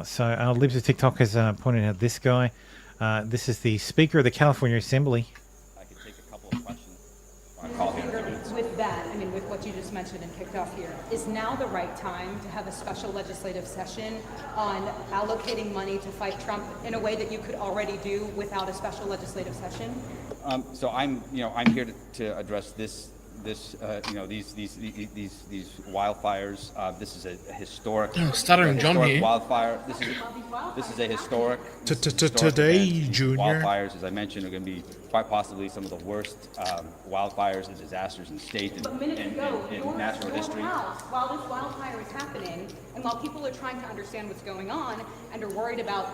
So, our Libs of TikTok has pointed out this guy. This is the Speaker of the California Assembly. I could take a couple of questions. With that, I mean, with what you just mentioned and kicked off here, is now the right time to have a special legislative session on allocating money to fight Trump in a way that you could already do without a special legislative session? So I'm here to address these wildfires. This is a historic, stuttering John here. Wildfire. This is a historic. Today, Junior. Wildfires, as I mentioned, are going to be quite possibly some of the worst wildfires and disasters in state and in national history. While this wildfire is happening, and while people are trying to understand what's going on and are worried about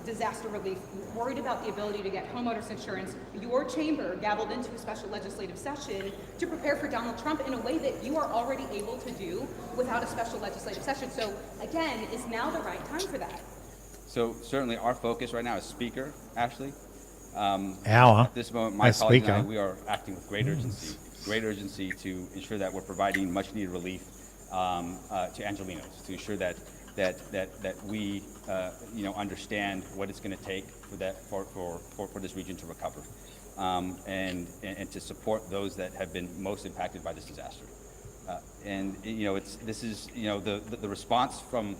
disaster relief, worried about the ability to get homeowners insurance, your chamber gavelled into a special legislative session to prepare for Donald Trump in a way that you are already able to do without a special legislative session. So again, is now the right time for that? So certainly our focus right now is Speaker Ashley. At this moment, my colleagues and I, we are acting with great urgency to ensure that we're providing much needed relief to Angelenos, to ensure that we understand what it's going to take for this region to recover, and to support those that have been most impacted by this disaster. The response from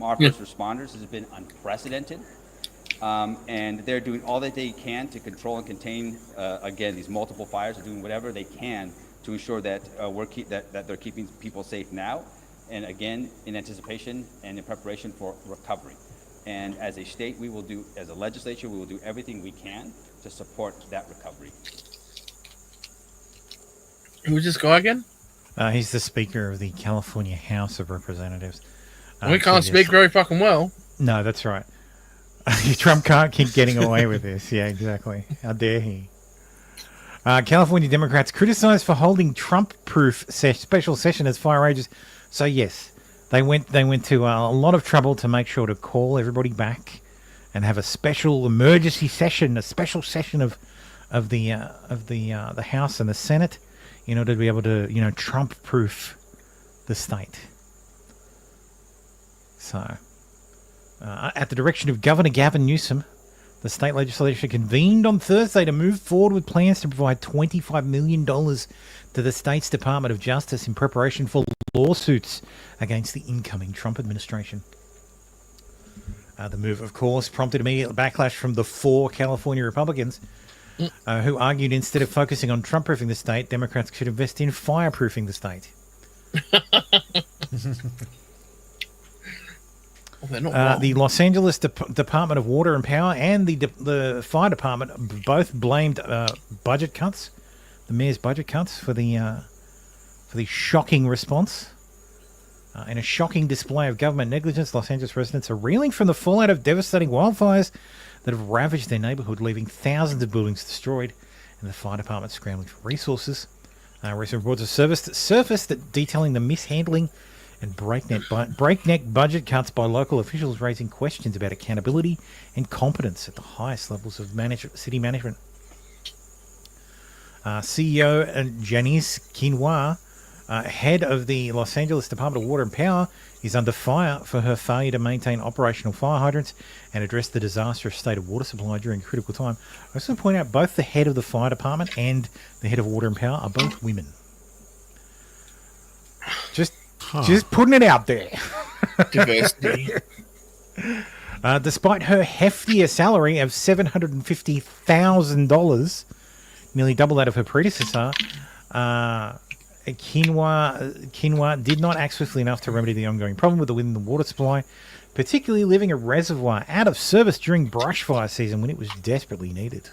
our first responders has been unprecedented, and they're doing all that they can to control and contain again these multiple fires. They're doing whatever they can to ensure that that they're keeping people safe now, and again, in anticipation and in preparation for recovery. And as a state, as a legislature, we will do everything we can to support that recovery. Who's this guy again? He's the Speaker of the California House of Representatives. We can't speak very fucking well. No, that's right. Trump can't keep getting away with this. Yeah, exactly. How dare he? California Democrats criticized for holding Trump-proof special session as fire rages. So yes, they went to a lot of trouble to make sure to call everybody back and have a special emergency session, a special session of the House and the Senate, in order to be able to Trump-proof the state. So, at the direction of Governor Gavin Newsom, the state legislature convened on Thursday to move forward with plans to provide $25 million to the state's Department of Justice in preparation for lawsuits against the incoming Trump administration. The move, of course, prompted immediate backlash from the 4 California Republicans who argued instead of focusing on Trump-proofing the state, Democrats should invest in fireproofing the state. The Los Angeles Department of Water and Power and the Fire Department both blamed budget cuts, the mayor's budget cuts, for the shocking response. In a shocking display of government negligence, Los Angeles residents are reeling from the fallout of devastating wildfires that have ravaged their neighborhood, leaving thousands of buildings destroyed, and the fire department scrambling for resources. Recent reports have surfaced that detailing the mishandling and breakneck budget cuts by local officials, raising questions about accountability and competence at the highest levels of city management. CEO Janice Quinoa, head of the Los Angeles Department of Water and Power, is under fire for her failure to maintain operational fire hydrants and address the disastrous state of water supply during a critical time. I just want to point out both the head of the fire department and the head of water and power are both women. Just putting it out there. Diversity. Despite her heftier salary of $750,000, nearly double that of her predecessor, Quinoa did not act swiftly enough to remedy the ongoing problem within the water supply, particularly leaving a reservoir out of service during brush fire season when it was desperately needed.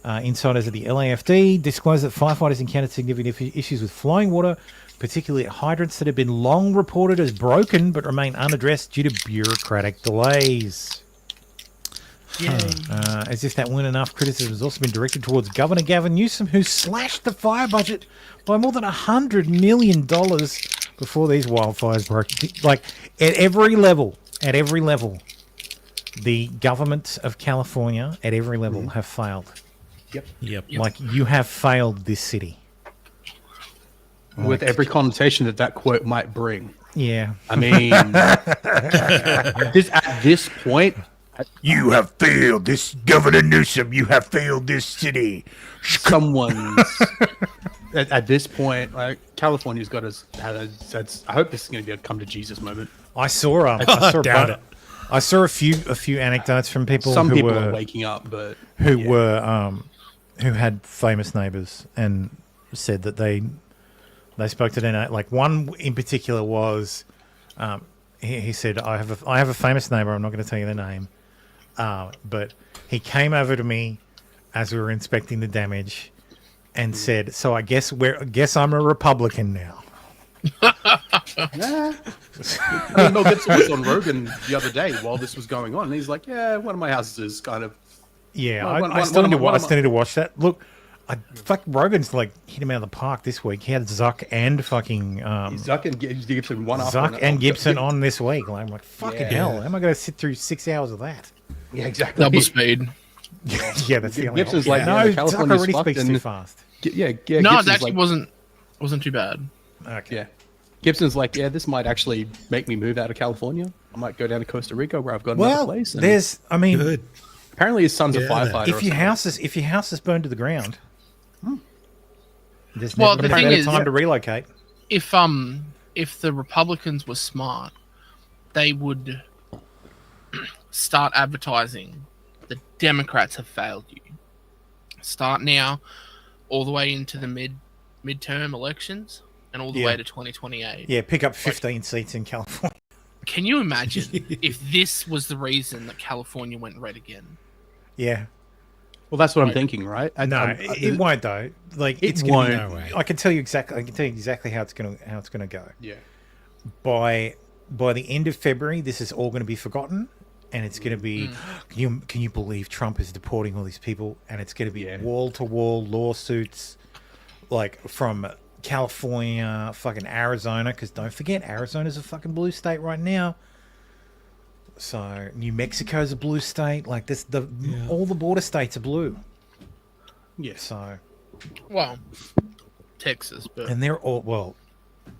Insiders at the LAFD disclosed that firefighters encountered significant issues with flowing water, particularly at hydrants that have been long reported as broken but remain unaddressed due to bureaucratic delays. As if that weren't enough, criticism has also been directed towards Governor Gavin Newsom, who slashed the fire budget by more than $100 million before these wildfires broke. Like, at every level, the government of California, at every level, have failed. Yep. Like, you have failed this city. With every connotation that quote might bring. Yeah. I mean, at this point, you have failed this, Governor Newsom. You have failed this city. At this point, like, California's got us. I hope this is going to be a come to Jesus moment. I saw a few anecdotes from people. Some who people were are waking up, but who had famous neighbors and said that they spoke to their like one in particular was he said, I have a famous neighbor. I'm not going to tell you the name, but he came over to me as we were inspecting the damage and said, "So I guess I'm a Republican now." I mean, Mel Gibson was on Rogan the other day while this was going on, and he's like, "Yeah, one of my houses is kind of." Yeah, I still need to watch that. Look, Rogan's like hit him out of the park this week. He had Zuck and fucking Zuck and Gibson Gibson on this week. Like, I'm like, fucking hell, how am I going to sit through 6 hours of that? Yeah, exactly. Double speed. Yeah, that's the only Gibson's option. like, no, Zuck already speaks too fast. Yeah, no, Gibson's it actually wasn't too bad. Okay. Yeah. Gibson's like, yeah, this might actually make me move out of California. I might go down to Costa Rica where I've got another place. Good. Apparently his son's a firefighter. If your house is burned to the ground, there's Well, never the been a thing better is, time to relocate. If the Republicans were smart, they would start advertising the Democrats have failed you. Start now. all the way into the midterm elections and all the way to 2028. Yeah, pick up 15 seats in California. Can you imagine if this was the reason that California went red again? Yeah. Well, that's what I'm thinking, right? No, it won't though. Like It it's won't. gonna be, No way. I can tell you exactly how it's gonna go. Yeah. By the end of February, this is all going to be forgotten, and it's going to be. Can you believe Trump is deporting all these people? And it's going to be wall to wall lawsuits, like from California, fucking Arizona. Because don't forget, Arizona's a fucking blue state right now. So New Mexico's a blue state. Like this, all the border states are blue. Yeah. So. Well, Texas, but And they're all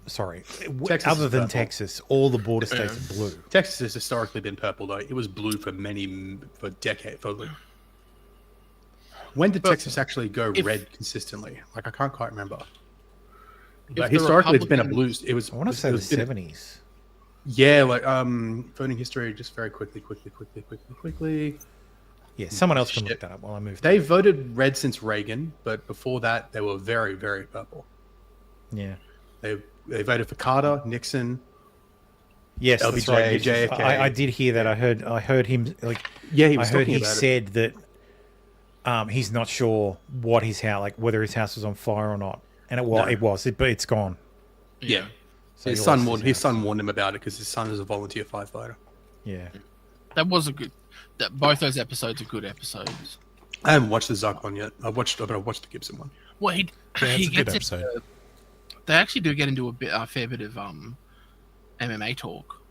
sorry. Texas Other is than purple. Texas, all the border states are blue. Texas has historically been purple, though. It was blue for decades. When did Texas actually go red consistently? Like I can't quite remember. But historically, it's been a blue. It was. I want to say the it's been a- 70s. Yeah, like voting history. Just very quickly. Yeah, someone else can look that up while I move. They voted red since Reagan, but before that, they were very, very purple. Yeah. They voted for Carter, Nixon. Yes, LBJ, that's right. JFK. I did hear that. I heard him like. Yeah, he was I heard talking he about it. said that he's not sure what his house, like whether his house was on fire or not, and it was. But it's gone. Yeah. So his he son lost his son warned him about it because his son is a volunteer firefighter. Yeah. that was a good. Both those episodes are good episodes. I haven't watched the Zuck one yet. I've watched the Gibson one. Well, he it's a good gets episode. they actually do get into a fair bit of MMA talk.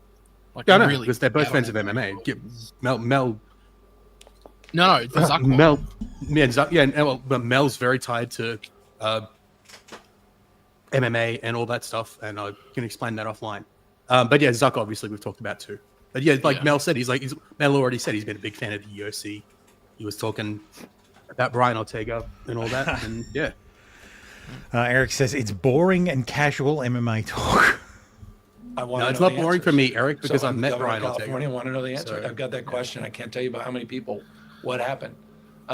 Like Yeah, I know, really because they're both get fans on of it. MMA. Mel. No, the Zuck one. Mel. Yeah, Zuck, yeah, but Mel's very tied to MMA and all that stuff, and I can explain that offline. But yeah, Zuck obviously we've talked about too. But yeah, like Mel said, Mel already said he's been a big fan of the UFC. He was talking about Brian Ortega and all that, and yeah. Eric says it's boring and casual MMA talk. No, it's not boring for me, Eric, because I met Brian Ortega. California. Want to know the answer? So- I've got that question. I can't tell you about how many people, what happened.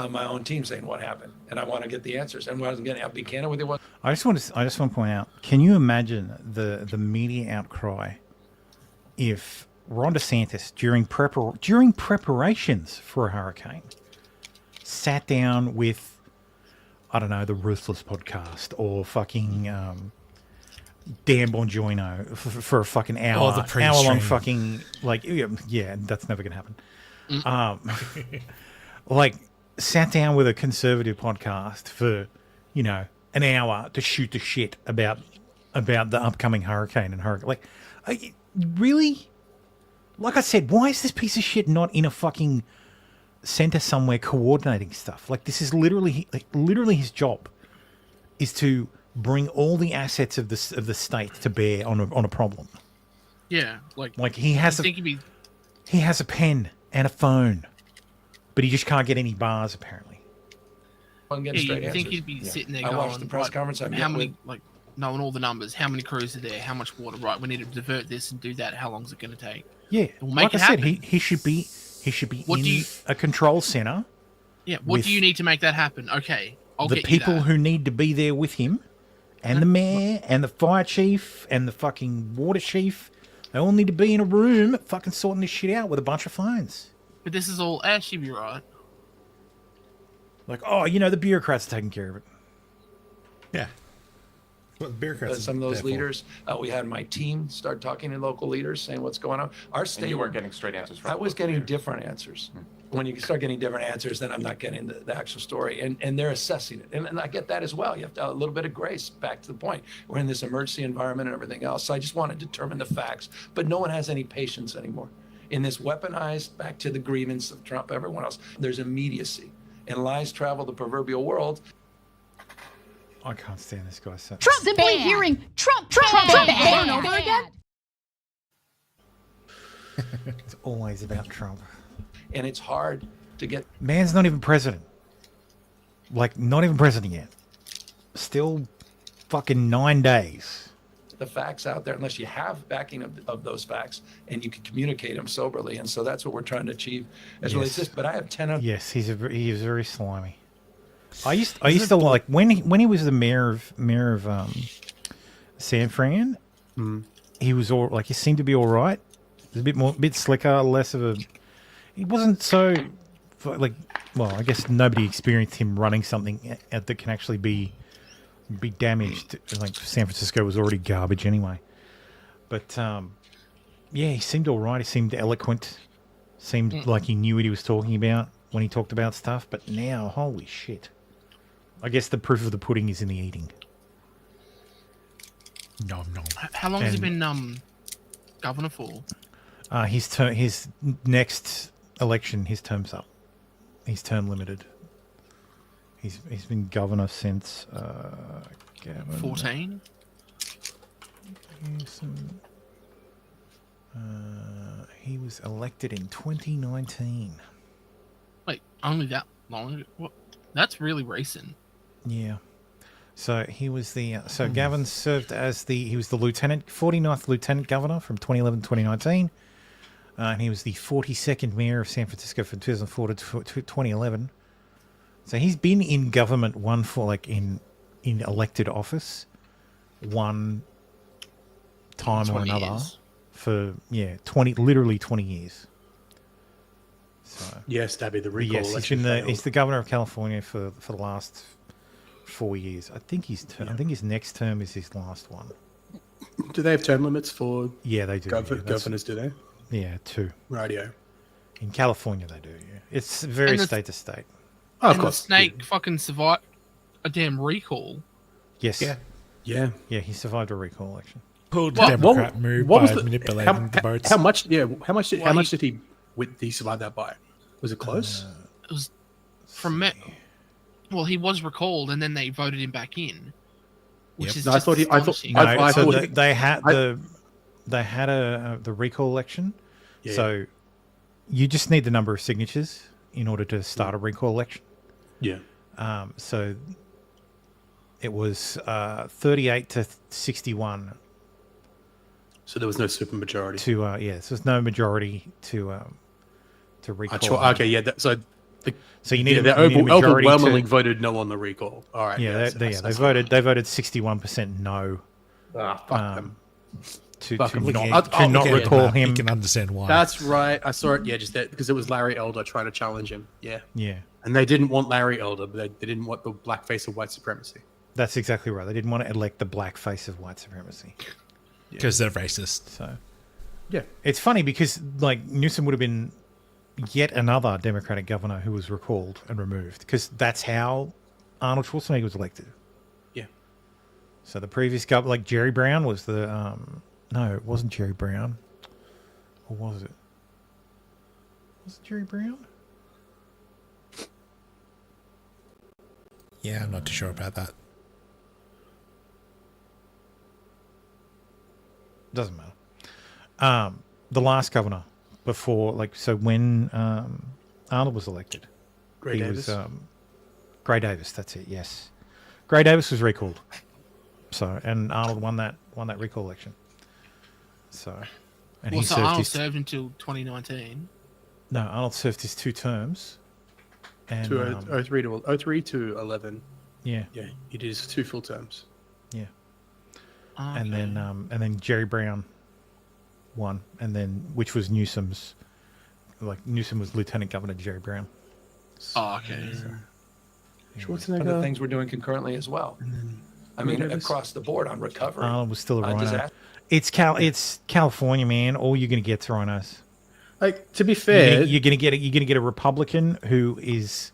My own team saying what happened, and I want to get the answers. And what I was getting, I'll be candid with you. I just want to point out. Can you imagine the media outcry if Ron DeSantis during preparations for a hurricane sat down with, I don't know, the Ruthless podcast or fucking Dan Bongino for a fucking hour, the pre-stream. hour-long fucking yeah, that's never gonna happen. Like sat down with a conservative podcast for an hour to shoot the shit about the upcoming hurricane and hurricane. Like, really? Like I said, why is this piece of shit not in a fucking center somewhere coordinating stuff? Like, this is literally his job is to bring all the assets of the state to bear on a problem. Yeah, Like he has a pen and a phone, but he just can't get any bars apparently. I'm Yeah, getting straight you think answers. he'd be sitting there I going, watched the press right, conference. I how met many, with- like, knowing all the numbers, how many crews are there, how much water, right, we need to divert this and do that, how long is it going to take? Yeah, We'll make like I it said, happen. he should be What in do you- a control center. Yeah, what with do you need to make that happen? Okay, I'll the get people you that. who need to be there with him, and the mayor, and the fire chief, and the fucking water chief. They all need to be in a room fucking sorting this shit out with a bunch of phones. But this is all actually be right. Like, oh, the bureaucrats are taking care of it. Yeah. Well, bureaucrats. Some of those there for. leaders, we had my team start talking to local leaders, saying what's going on. Our state, And you weren't getting straight answers from I was local getting leaders. different answers. When you start getting different answers, then I'm not getting the actual story, and they're assessing it, and I get that as well. You have to have a little bit of grace. Back to the point, we're in this emergency environment and everything else. So I just want to determine the facts, but no one has any patience anymore. In this weaponized, back to the grievance of Trump, everyone else, there's immediacy, and lies travel the proverbial world. I can't stand this guy. So Trump simply hearing Trump over and over again. it's always about Trump. And it's hard to get. Man's not even president. Like, not even president yet. Still fucking 9 days. The facts out there unless you have backing of those facts and you can communicate them soberly. And so that's what we're trying to achieve as relates to this. But I have 10 of Yes, he is very slimy. I used to like when he was the mayor of San Fran. He was he seemed to be all right. He was a bit slicker, less of a. He wasn't so like. Well, I guess nobody experienced him running something that can actually be damaged. Like San Francisco was already garbage anyway. But yeah, he seemed all right. He seemed eloquent. Seemed like he knew what he was talking about when he talked about stuff. But now, holy shit! I guess the proof of the pudding is in the eating. No. How long has he been governor for? His next election, his term's up. He's term limited. He's been governor since 14. He was elected in 2019. Wait, only that long? What? That's really recent. Yeah. So he was the Gavin served as he was the 49th lieutenant governor from 2011 to 2019. And he was the 42nd mayor of San Francisco from 2004 to 2011. So he's been in government in elected office one time or another for literally 20 years. So yes, Stabby, the recall. Yes, he's the governor of California for the last 4 years. I think his next term is his last one. Do they have term limits for? Yeah, they do. Governors, do they? Yeah, 2. Radio. In California, they do. Yeah, it's very state to state. Oh, of course. The snake fucking survived a damn recall. Yes. Yeah. He survived a recall election. Pulled the Democrat move by manipulating the votes. How much did he survive that by? Was it close? It was from Well, he was recalled, and then they voted him back in. Which is just astonishing. They had the recall election. Yeah. So you just need the number of signatures in order to start a recall election. Yeah. So it was 38 to 61. So there was no supermajority. So there's no majority to recall. Okay, yeah. So you need the a majority overwhelmingly voted no on the recall. All right. Yeah, they voted 61% no. Fuck them. To not recall him. You can understand why. That's right. I saw it. Yeah, just that because it was Larry Elder trying to challenge him. Yeah. Yeah. And they didn't want Larry Elder, but they didn't want the blackface of white supremacy. That's exactly right. They didn't want to elect the blackface of white supremacy because they're racist. So, yeah, it's funny because Newsom would have been yet another Democratic governor who was recalled and removed because that's how Arnold Schwarzenegger was elected. Yeah. So the previous governor, Jerry Brown, was the no, it wasn't Jerry Brown, or was it? Was it Jerry Brown? Yeah, I'm not too sure about that. Doesn't matter. The last governor before, when Arnold was elected, Gray Davis. Gray Davis. That's it. Yes, Gray Davis was recalled. So and Arnold won that recall election. So, and Arnold served until 2019. No, Arnold served his 2 terms. And 03 to 11. Yeah. Yeah, he did his 2 full terms. Yeah. Okay. And then Jerry Brown won, and then which was Newsom's. Newsom was Lieutenant Governor Jerry Brown. Oh, okay. Schwarzenegger. Other things we're doing concurrently as well. I mean, across the board on recovery. Arnold was still a rhino. It's California, man. All you're going to get thrown us. To be fair, you're going to get a Republican who is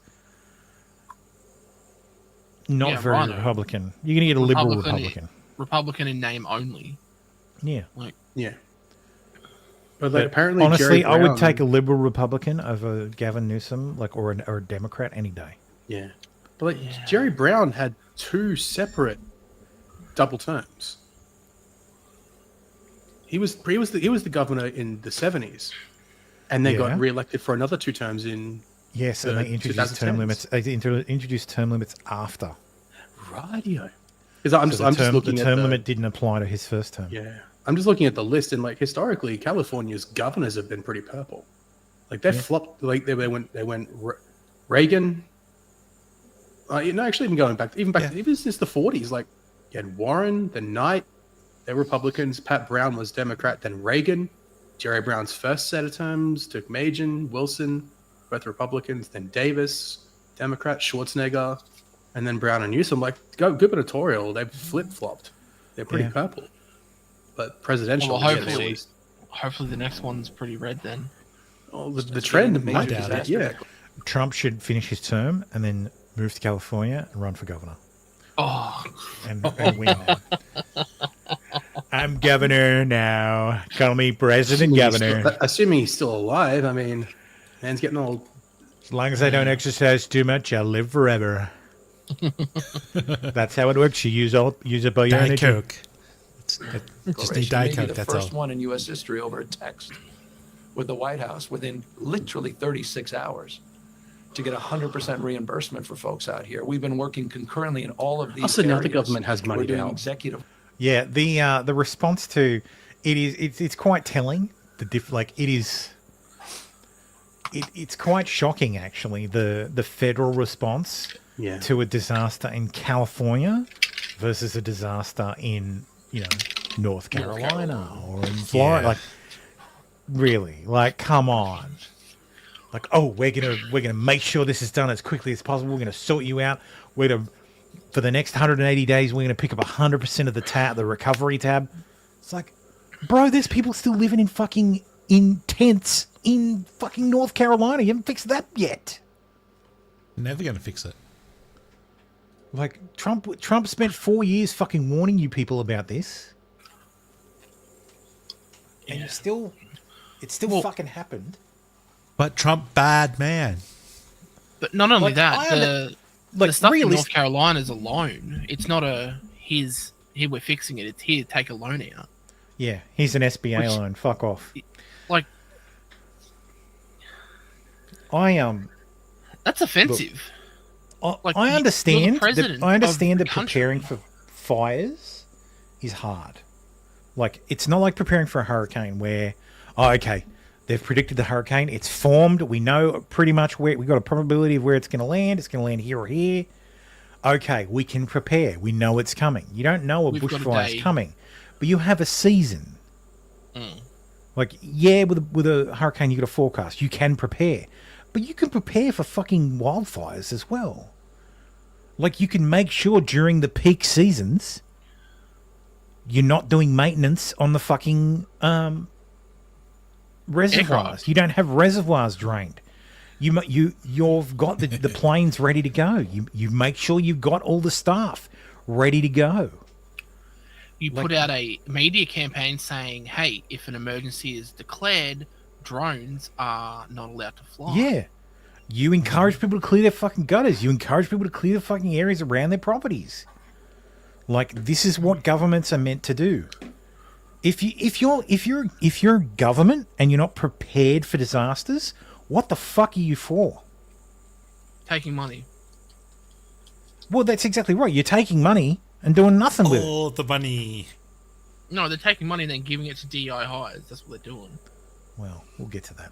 not very rhino. Republican. You're going to get a liberal Republican. Republican in name only. Yeah. Yeah. But apparently, honestly, Jerry Brown, I would take a liberal Republican over Gavin Newsom, or a Democrat any day. Yeah. But Jerry Brown had 2 separate double terms. He was the governor in the 70s, and they got reelected for another 2 terms in. Yes, and they introduced term limits. They introduced term limits after. Radio. Because I'm just looking at the term limit didn't apply to his first term. Yeah, I'm just looking at the list, and historically, California's governors have been pretty purple. They flopped. They went Reagan, Actually, even back even since the 40s, like you had Warren, then Knight, they're Republicans. Pat Brown was Democrat, then Reagan. Jerry Brown's first set of terms took Majan, Wilson, both Republicans, then Davis, Democrat, Schwarzenegger, and then Brown and Newsom. Like, gubernatorial, they've flip-flopped. They're pretty purple. But presidential, hopefully the next one's pretty red then. Oh, the trend might be that, yeah. Trump should finish his term and then move to California and run for governor. Oh. And win that. I'm governor now. Call me president governor. Assuming he's still alive. I mean, man's getting old. As long as I don't exercise too much, I'll live forever. That's how it works. You use up all your energy. Coke. Just need Diet Coke, the that's first all. one in U.S. history over a text with the White House within literally 36 hours to get 100% reimbursement for folks out here. We've been working concurrently in all of these Also, now the areas. government has money We're to doing help. executive. Yeah, the response to it's quite telling. It's quite shocking actually the federal response to a disaster in California versus a disaster in North Carolina or in Florida. Yeah. Like really, like come on. Like, oh, we're gonna make sure this is done as quickly as possible. We're gonna sort you out. For the next 180 days, we're gonna pick up 100% of the recovery tab. It's like, bro, there's people still living in tents in fucking North Carolina. You haven't fixed that yet. Never gonna fix it. Like Trump spent 4 years fucking warning you people about this, and it still fucking happened. But Trump, bad man. But not only that, the stuff in really, North Carolina is a loan. It's not here we're fixing it. It's here, take a loan out. Yeah, he's an SBA loan. Fuck off. Like, that's offensive. Look, I understand. I understand that country. preparing for fires is hard. Like, it's not like preparing for a hurricane where, okay, they've predicted the hurricane. It's formed. We know pretty much where we got a probability of where it's going to land. It's going to land here or here. Okay, we can prepare. We know it's coming. You don't know a bushfire is coming, but you have a season. Like, yeah, with a hurricane, you got a forecast. You can prepare, but you can prepare for fucking wildfires as well. Like, you can make sure during the peak seasons, you're not doing maintenance on the fucking reservoirs. Aircraft. You don't have reservoirs drained. You've got the planes ready to go. You make sure you've got all the staff ready to go. You put out a media campaign saying, hey, if an emergency is declared, drones are not allowed to fly. Yeah. You encourage people to clear their fucking gutters. You encourage people to clear the fucking areas around their properties. Like, this is what governments are meant to do. If you're government and you're not prepared for disasters, what the fuck are you for? Taking money. Well, that's exactly right. You're taking money and doing nothing with it. All the money. No, they're taking money and then giving it to DI hires. That's what they're doing. Well, we'll get to that.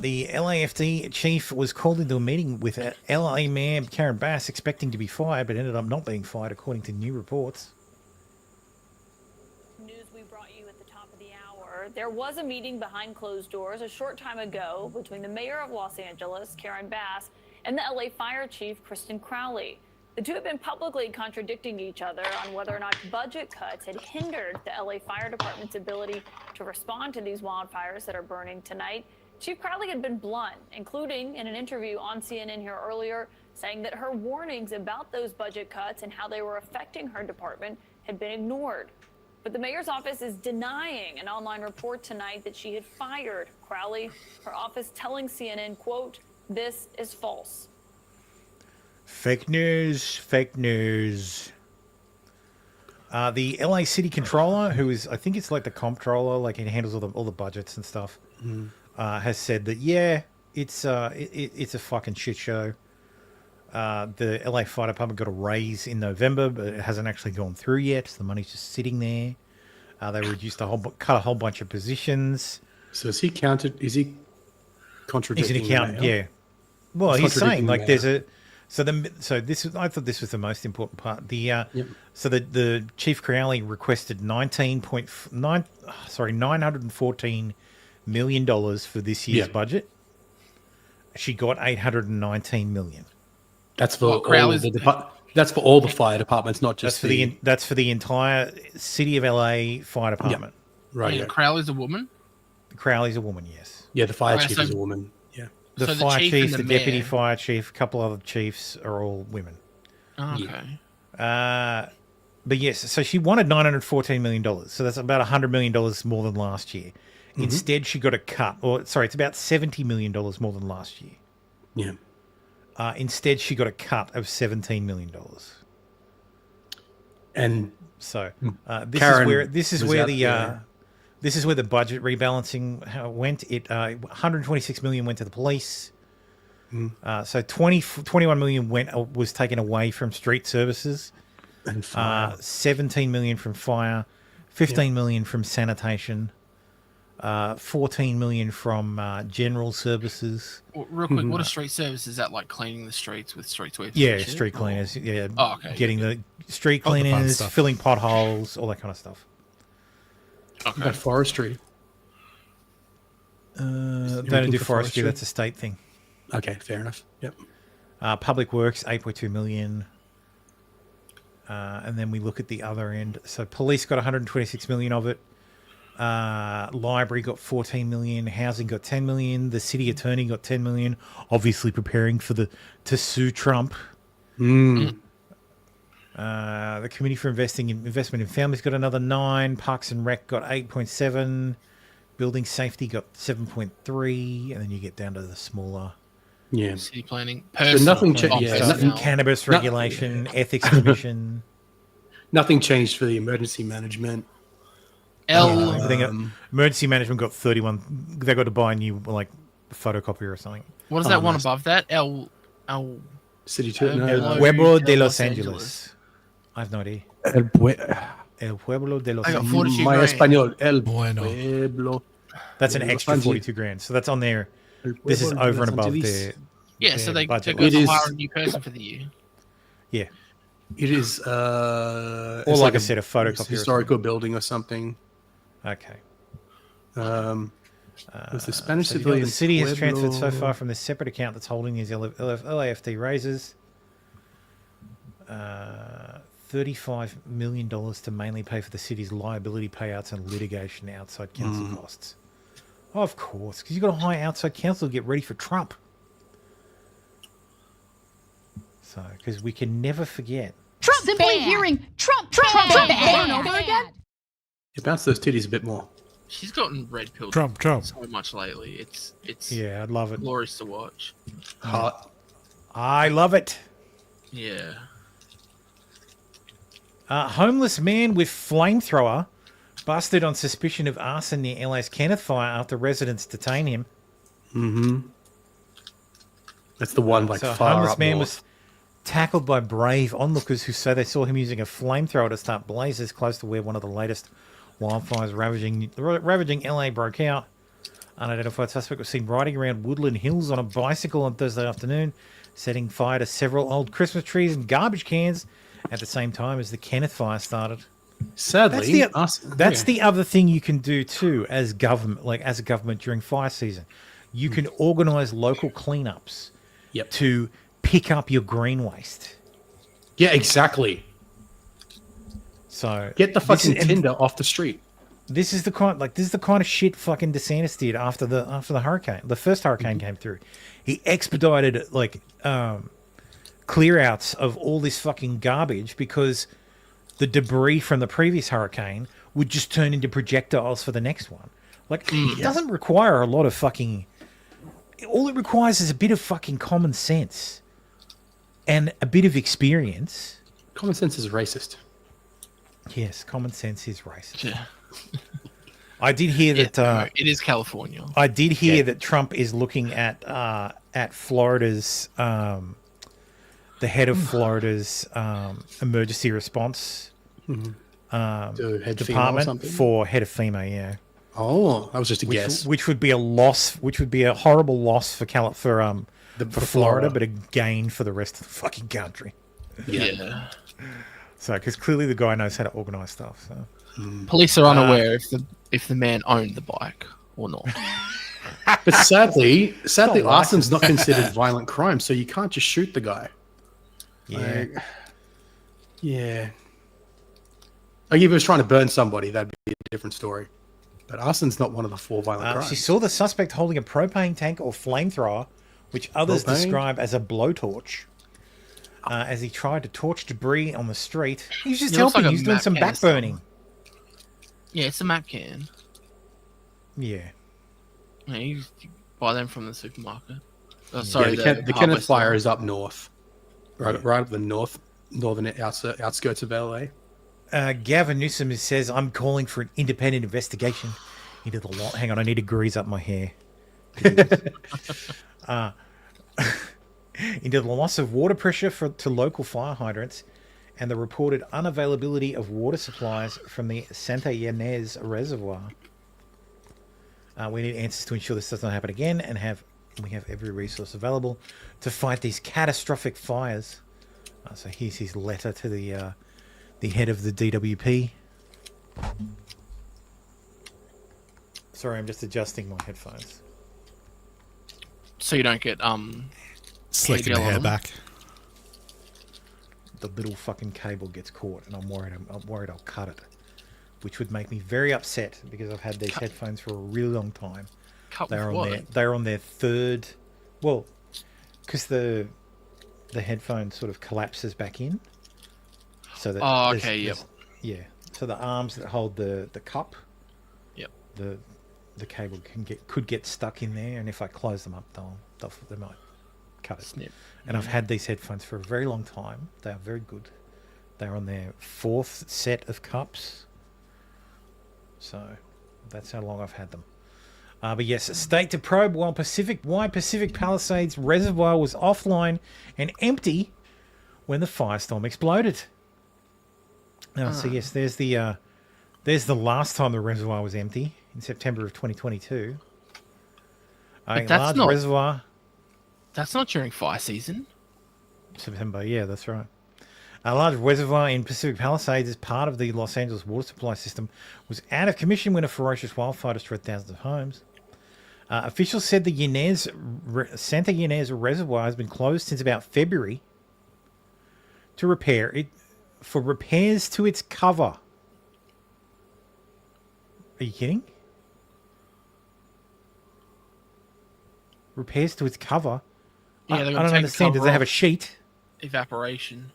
The LAFD chief was called into a meeting with LA Mayor Karen Bass, expecting to be fired, but ended up not being fired, according to new reports. News we brought you at the top of the hour. There was a meeting behind closed doors a short time ago between the mayor of Los Angeles, Karen Bass, and the LA Fire Chief, Kristen Crowley. The two have been publicly contradicting each other on whether or not budget cuts had hindered the LA Fire Department's ability to respond to these wildfires that are burning tonight. Chief Crowley had been blunt, including in an interview on CNN here earlier, saying that her warnings about those budget cuts and how they were affecting her department had been ignored. But the mayor's office is denying an online report tonight that she had fired Crowley, her office telling CNN, quote, "This is false." Fake news, fake news. The LA City Controller, who is, I think it's like the comptroller, like he handles all the budgets and stuff, has said that, yeah, it's a fucking shit show. The LA Fire Department got a raise in November, but it hasn't actually gone through yet. So the money's just sitting there. They reduced cut a whole bunch of positions. So is he contradicting? He's an accountant, yeah. Well, he's saying contradicting like the there's mayor. I thought this was the most important part. So the Chief Crowley requested $914 million for this year's budget. She got $819 million. That's for that's for all the fire departments, not just that's for the entire city of LA fire department. Right. And Crowley's a woman. Crowley's a woman, yes. Yeah, the fire chief is a woman. Yeah. The So the fire chief chief, and the the deputy mayor. fire chief, a couple other chiefs are all women. Oh, okay. But yes, so she wanted $914 million. So that's about $100 million more than last year. Mhm. Instead, she got a cut. It's about $70 million more than last year. Yeah. Instead, she got a cut of $17 million. And so Karen this is was where out the there. this is where the budget rebalancing went. It 126 million went to the police. So 21 million was taken away from street services, and fire. 17 million from fire, 15 million from sanitation, 14 million from general services. Well, real quick, what are street services? Is that like cleaning the streets with street sweepers? Yeah, and shit? street cleaners. Yeah, Oh, okay. getting the street All the fun cleaners, stuff. filling potholes, all that kind of stuff. What about forestry? They looking don't do for forestry. That's a state thing. Okay, fair enough. Yep. Public Works, 8.2 million. And then we look at the other end. So police got 126 million of it. Library got 14 million. Housing got 10 million. The city attorney got 10 million. Obviously preparing to sue Trump. The Committee for Investment in Families got another 9. Parks and Rec got 8.7. Building Safety got 7.3. And then you get down to the smaller. Yeah. City planning. So nothing Cannabis regulation, ethics commission. Nothing changed for the emergency management. Emergency management got 31. They got to buy a new photocopier or something. What is that one above that? El City Tour. El Pueblo de Los Angeles. I have no idea. El Pueblo de Los I got Angeles. 42 My grand. español. El Pueblo. That's an de Los extra Angeles. 42 grand. So that's on there. This is Pueblo de over and Los above Angeles. their Yeah, so they budget. got to is- hire a new person for the year. Yeah. It is Or it's like I said, a photocopier or historical building or something. Okay. Was the Spanish So you know, civilian the city has Pueblo- transferred so far from this separate account that's holding these LAFD raises $35 million to mainly pay for the city's liability payouts and litigation outside council costs. Of course, because you've got to hire outside counsel to get ready for Trump. So, because we can never forget. Simply hearing Trump over and over again. Yeah, bounce those titties a bit more. She's gotten red pilled Trump. so much lately. It's Yeah, I'd love it. glorious to watch. Hot. I love it. Yeah. Homeless man with flamethrower busted on suspicion of arson near LA's Kenneth fire after residents detain him. That's the one So a far homeless up man north. was tackled by brave onlookers who say they saw him using a flamethrower to start blazes close to where one of the latest wildfires ravaging LA broke out. Unidentified suspect was seen riding around Woodland Hills on a bicycle on Thursday afternoon, setting fire to several old Christmas trees and garbage cans at the same time as the Kenneth fire started. Sadly, that's the other thing you can do too as government, as a government during fire season. You can organise local cleanups to pick up your green waste. Yeah, exactly. So Get the fucking tinder off the street. This is the kind of shit fucking DeSantis did after the hurricane. The first hurricane came through. He expedited clear outs of all this fucking garbage because the debris from the previous hurricane would just turn into projectiles for the next one. It doesn't require a lot of fucking. All it requires is a bit of fucking common sense and a bit of experience. Common sense is racist. Yes, common sense is racist. Yeah. I did hear that it is California. I did hear that Trump is looking at Florida's the head of Florida's emergency response department for head of FEMA. Yeah. Oh, that was just a guess. Which would be a loss. Which would be a horrible loss for for Florida, but a gain for the rest of the fucking country. Yeah. So, because clearly the guy knows how to organise stuff. So, Police are unaware if the man owned the bike or not. But sadly, arson's not considered violent crime, so you can't just shoot the guy. Yeah. Yeah. Like if he was trying to burn somebody, that'd be a different story. But arson's not one of the 4 violent crimes. She saw the suspect holding a propane tank or flamethrower, which others describe as a blowtorch, as he tried to torch debris on the street. He's just helping. He's doing some backburning. Yeah, it's a map can. Yeah. Yeah, you buy them from the supermarket. The Kenneth fire is up north, right up the northern outskirts of LA. Gavin Newsom says, "I'm calling for an independent investigation into the lot." Hang on, I need to grease up my hair. Into the loss of water pressure to local fire hydrants, and the reported unavailability of water supplies from the Santa Ynez Reservoir. We need answers to ensure this does not happen again, and we have every resource available to fight these catastrophic fires. So here's his letter to the head of the DWP. Sorry, I'm just adjusting my headphones. So you don't get slicking the hair back. The little fucking cable gets caught, and I'm worried I'll cut it, which would make me very upset because I've had these headphones for a really long time. They're on their third. Well, because the headphone sort of collapses back in. So that yeah. So the arms that hold the cup. Yep. The cable could get stuck in there, and if I close them up, they might cut it. Snip. And I've had these headphones for a very long time. They are very good. They're on their 4th set of cups. So that's how long I've had them. But yes, a state to probe why Pacific Palisades Reservoir was offline and empty when the firestorm exploded. So yes, there's the last time the reservoir was empty in September of 2022. But Large reservoir. That's not during fire season. September, yeah, that's right. A large reservoir in Pacific Palisades as part of the Los Angeles water supply system was out of commission when a ferocious wildfire destroyed thousands of homes. Officials said the Santa Ynez Reservoir has been closed since about February for repairs to its cover. Are you kidding? Repairs to its cover? Yeah, I don't understand. Do they have a sheet? Evaporation.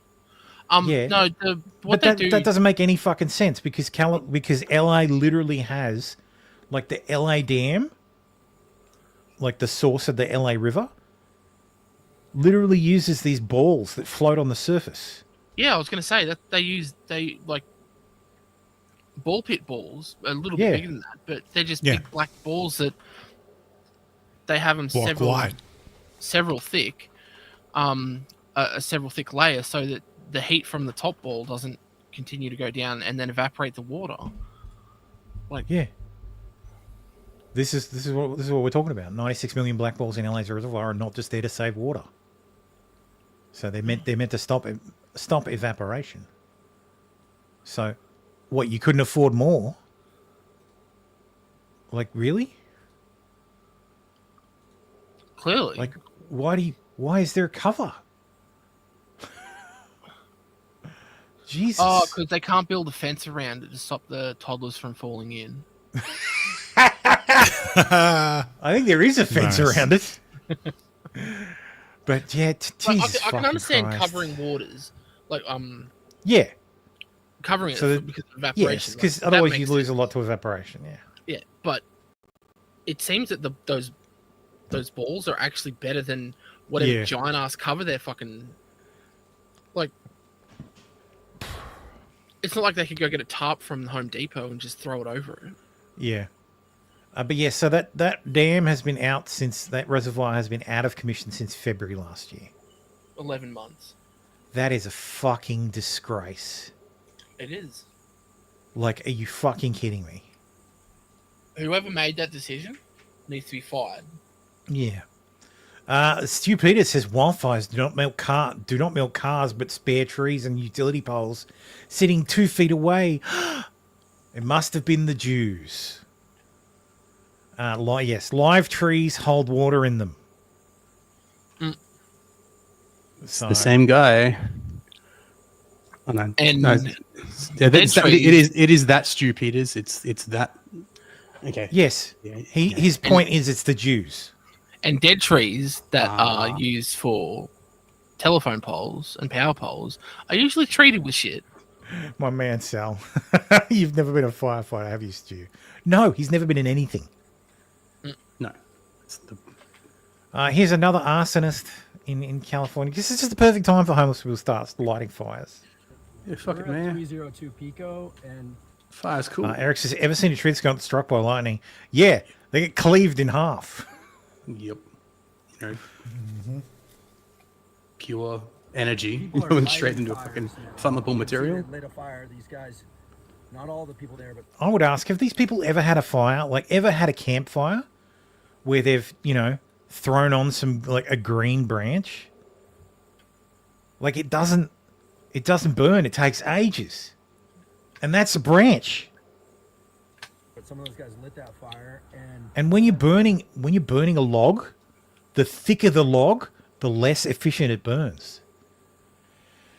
Yeah. No, that doesn't make any fucking sense because LA literally has, like, the LA Dam, like the source of the LA River, literally uses these balls that float on the surface. Yeah, I was going to say that they like ball pit balls, a little bit bigger than that, but they're just big black balls that they have them several thick, a several thick layer, so that the heat from the top ball doesn't continue to go down and then evaporate the water. This is what we're talking about. 96 million black balls in LA's reservoir are not just there to save water. So they're meant to stop evaporation. So, what, you couldn't afford more? Like, really? Clearly. Like, why is there a cover? Jesus. Oh, because they can't build a fence around it to stop the toddlers from falling in. I think there is a fence around it. But yeah, Jesus, I can understand Christ. covering waters, like yeah, covering it because of evaporation. Yes, because otherwise you lose a lot to evaporation. Yeah, but it seems that those balls are actually better than whatever giant ass cover they're fucking like. It's not like they could go get a tarp from Home Depot and just throw it over it. Yeah. But yeah, so that dam has been out since, that reservoir has been out of commission since February last year. 11 months. That is a fucking disgrace. It is. Like, are you fucking kidding me? Whoever made that decision needs to be fired. Yeah. Stu Peters says wildfires do not melt cars, but spare trees and utility poles sitting 2 feet away. It must have been the Jews. Yes, live trees hold water in them. It's the same guy. Oh, no. And no, yeah, it is that Stu Peters. It's that. Okay. Yes. Yeah. His point is it's the Jews. And dead trees that are used for telephone poles and power poles are usually treated with shit. My man, Sal. You've never been a firefighter, have you, Stu? No, he's never been in anything. No. Here's another arsonist in California. This is just the perfect time for homeless people to start lighting fires. Yeah, fuck it, man. 302 Pico and fire's cool. Eric says, ever seen a tree that's got struck by lightning? Yeah, they get cleaved in half. Yep. Pure energy going straight into a fucking flammable material. lit a fire. These guys, not all the people there, but I would ask, have these people ever had a fire, ever had a campfire where they've, thrown on some, a green branch? It doesn't burn. It takes ages. And that's a branch. but some of those guys lit that fire, and And when you're burning a log, the thicker the log, the less efficient it burns.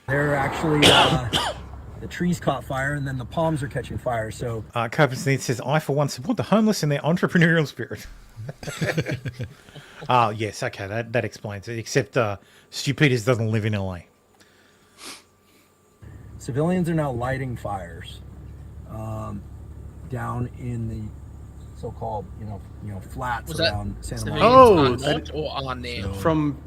they're actually the trees caught fire, and then the palms are catching fire. So Copenhagen says, I for one support the homeless and their entrepreneurial spirit. Oh, yes, okay, that explains it. Except Stu Peters doesn't live in LA. civilians are now lighting fires down in the so-called flats Was that around Santa civilians Monica. or on there? From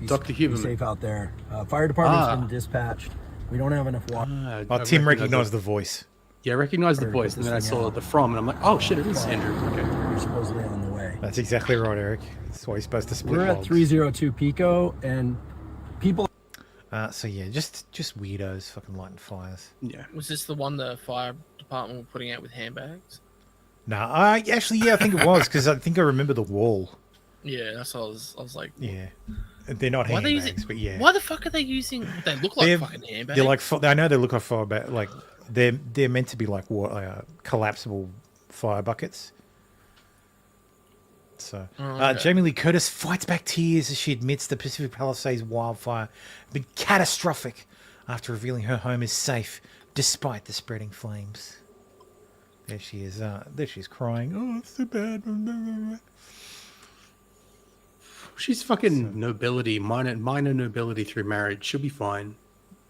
Dr. Be Huberman. safe out there. Fire department's been dispatched. We don't have enough water. Tim recognized the voice. Yeah, I recognized the voice, and then I saw the from, and I'm like, oh shit, it is Andrew. Okay. You're supposedly on the way. That's exactly right, Eric. That's why he's supposed to split We're at logs. 302 Pico, and people. So yeah, just weirdos fucking lighting fires. Yeah. Was this the one the fire department were putting out with handbags? No, I think it was, because I think I remember the wall. Yeah, that's what I was like. Yeah. They're not Why are they handbags, using, but yeah. Why the fuck are they using? They look like fucking handbags. They're like, I know they look like fire, but they're meant to be like collapsible fire buckets. So, okay. Jamie Lee Curtis fights back tears as she admits the Pacific Palisades wildfire has been catastrophic after revealing her home is safe despite the spreading flames. There she is. There she's crying. Oh, it's so bad. She's fucking nobility, minor nobility through marriage. She'll be fine.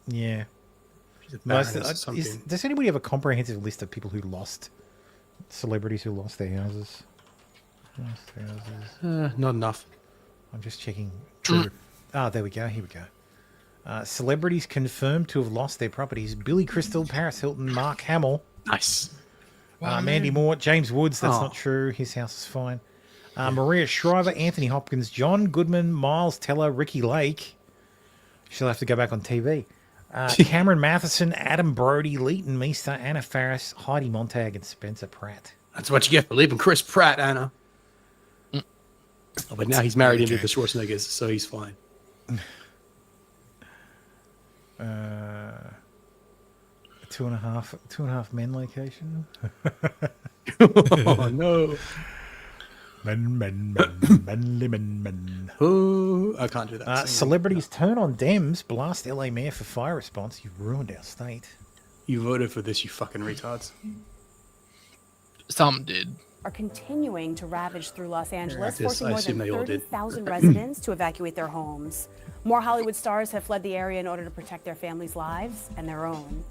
Yeah. She's a baroness or something. Does anybody have a comprehensive list of people who lost, celebrities who lost their houses? Not enough. I'm just checking. True. There we go. Here we go. Celebrities confirmed to have lost their properties: Billy Crystal, Paris Hilton, Mark Hamill. Nice. Mandy Moore, James Woods. That's Oh. not true. His house is fine. Maria Shriver, Anthony Hopkins, John Goodman, Miles Teller, Ricky Lake. She'll have to go back on TV. Cameron Matheson, Adam Brody, Leighton Meester, Anna Faris, Heidi Montag, and Spencer Pratt. That's what you get for leaving Chris Pratt, Anna. Oh, but now he's married into the Schwarzeneggers, so he's fine. 2.5 men location. Oh no. Men. Oh, I can't do that. Celebrities turn on Dems, blast LA mayor for fire response. You've ruined our state. You voted for this, you fucking retards. Some did. Are continuing to ravage through Los Angeles, Yes, forcing I more assume than they all did. 30,000 residents to evacuate their homes. More Hollywood stars have fled the area in order to protect their families' lives and their own.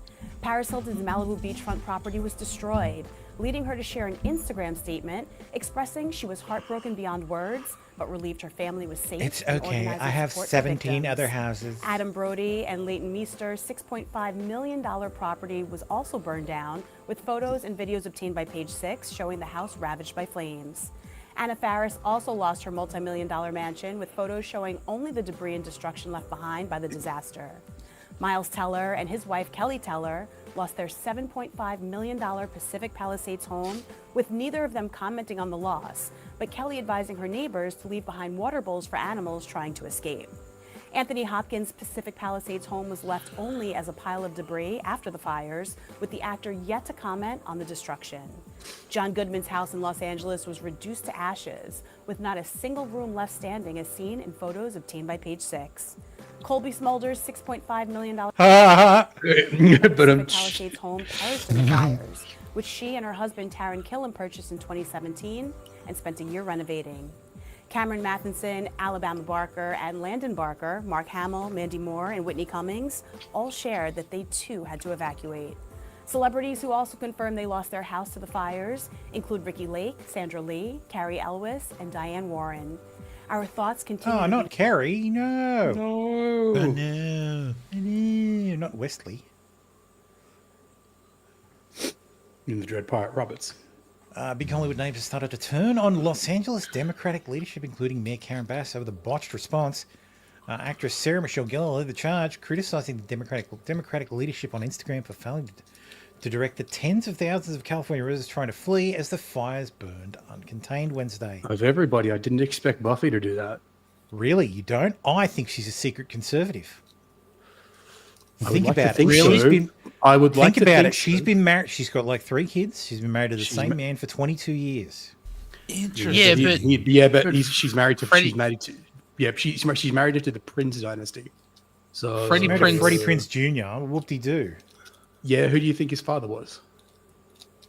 Paris Hilton's Malibu beachfront property was destroyed, leading her to share an Instagram statement expressing she was heartbroken beyond words, but relieved her family was safe. It's and okay. organizing I have support for 17 victims. other houses. Adam Brody and Leighton Meester's $6.5 million property was also burned down, with photos and videos obtained by Page Six showing the house ravaged by flames. Anna Faris also lost her multi-million-dollar mansion, with photos showing only the debris and destruction left behind by the disaster. Miles Teller and his wife Kelly Teller lost their $7.5 million Pacific Palisades home, with neither of them commenting on the loss, but Kelly advising her neighbors to leave behind water bowls for animals trying to escape. Anthony Hopkins' Pacific Palisades home was left only as a pile of debris after the fires, with the actor yet to comment on the destruction. John Goodman's house in Los Angeles was reduced to ashes, with not a single room left standing, as seen in photos obtained by Page Six. Colby Smolder's $6.5 million Pacific Palisades home perished in the fires, which she and her husband Taryn Killam purchased in 2017 and spent a year renovating. Cameron Matheson, Alabama Barker, and Landon Barker, Mark Hamill, Mandy Moore, and Whitney Cummings all shared that they too had to evacuate. Celebrities who also confirmed they lost their house to the fires include Ricky Lake, Sandra Lee, Carrie Elwes, and Diane Warren. Our thoughts continue. Oh, not Carrie. No. Oh, no. No, not Wesley. In the Dread Pirate Roberts. Big Hollywood names have started to turn on Los Angeles Democratic leadership, including Mayor Karen Bass, over the botched response. Actress Sarah Michelle Gellar led the charge, criticizing the Democratic leadership on Instagram for failing to direct the tens of thousands of California residents trying to flee as the fires burned uncontained Wednesday. Of everybody, I didn't expect Buffy to do that. Really? You don't? I think she's a secret conservative. Think about it. I would like to think about think it. She's been married. She's got like 3 kids. She's been married to the same man for 22 years. Interesting. She's married to. She's married to. Yeah, she's married to the Prince dynasty. So Freddie Prinze Jr. Whoop-de-doo. Yeah, who do you think his father was?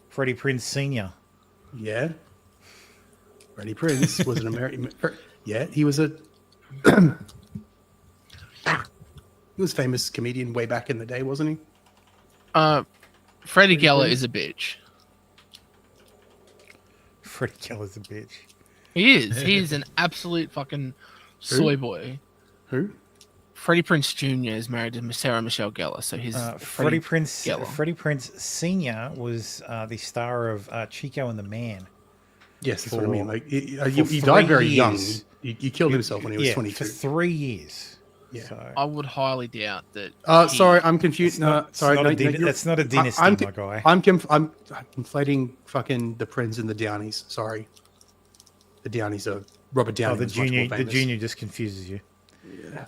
Freddie Prinze Sr. Yeah. Freddie Prinze was an American. Yeah, he was a. He was a famous comedian way back in the day, wasn't he? Freddie Geller is a bitch. Freddie Geller's a bitch. He is. He is an absolute fucking soy boy. Who? Freddie Prinze Jr. is married to Sarah Michelle Gellar, so he's Freddie Prinze Sr. was the star of Chico and the Man. Yes, that's what I mean. Like he died very young. He killed himself when he was 22. For 3 years. Yeah. So. I would highly doubt that. Sorry, I'm confused. That's not a dynasty, my guy. I'm conflating fucking the Prince and the Downies. Sorry, the Downies are Robert Downey. The junior just confuses you. Yeah.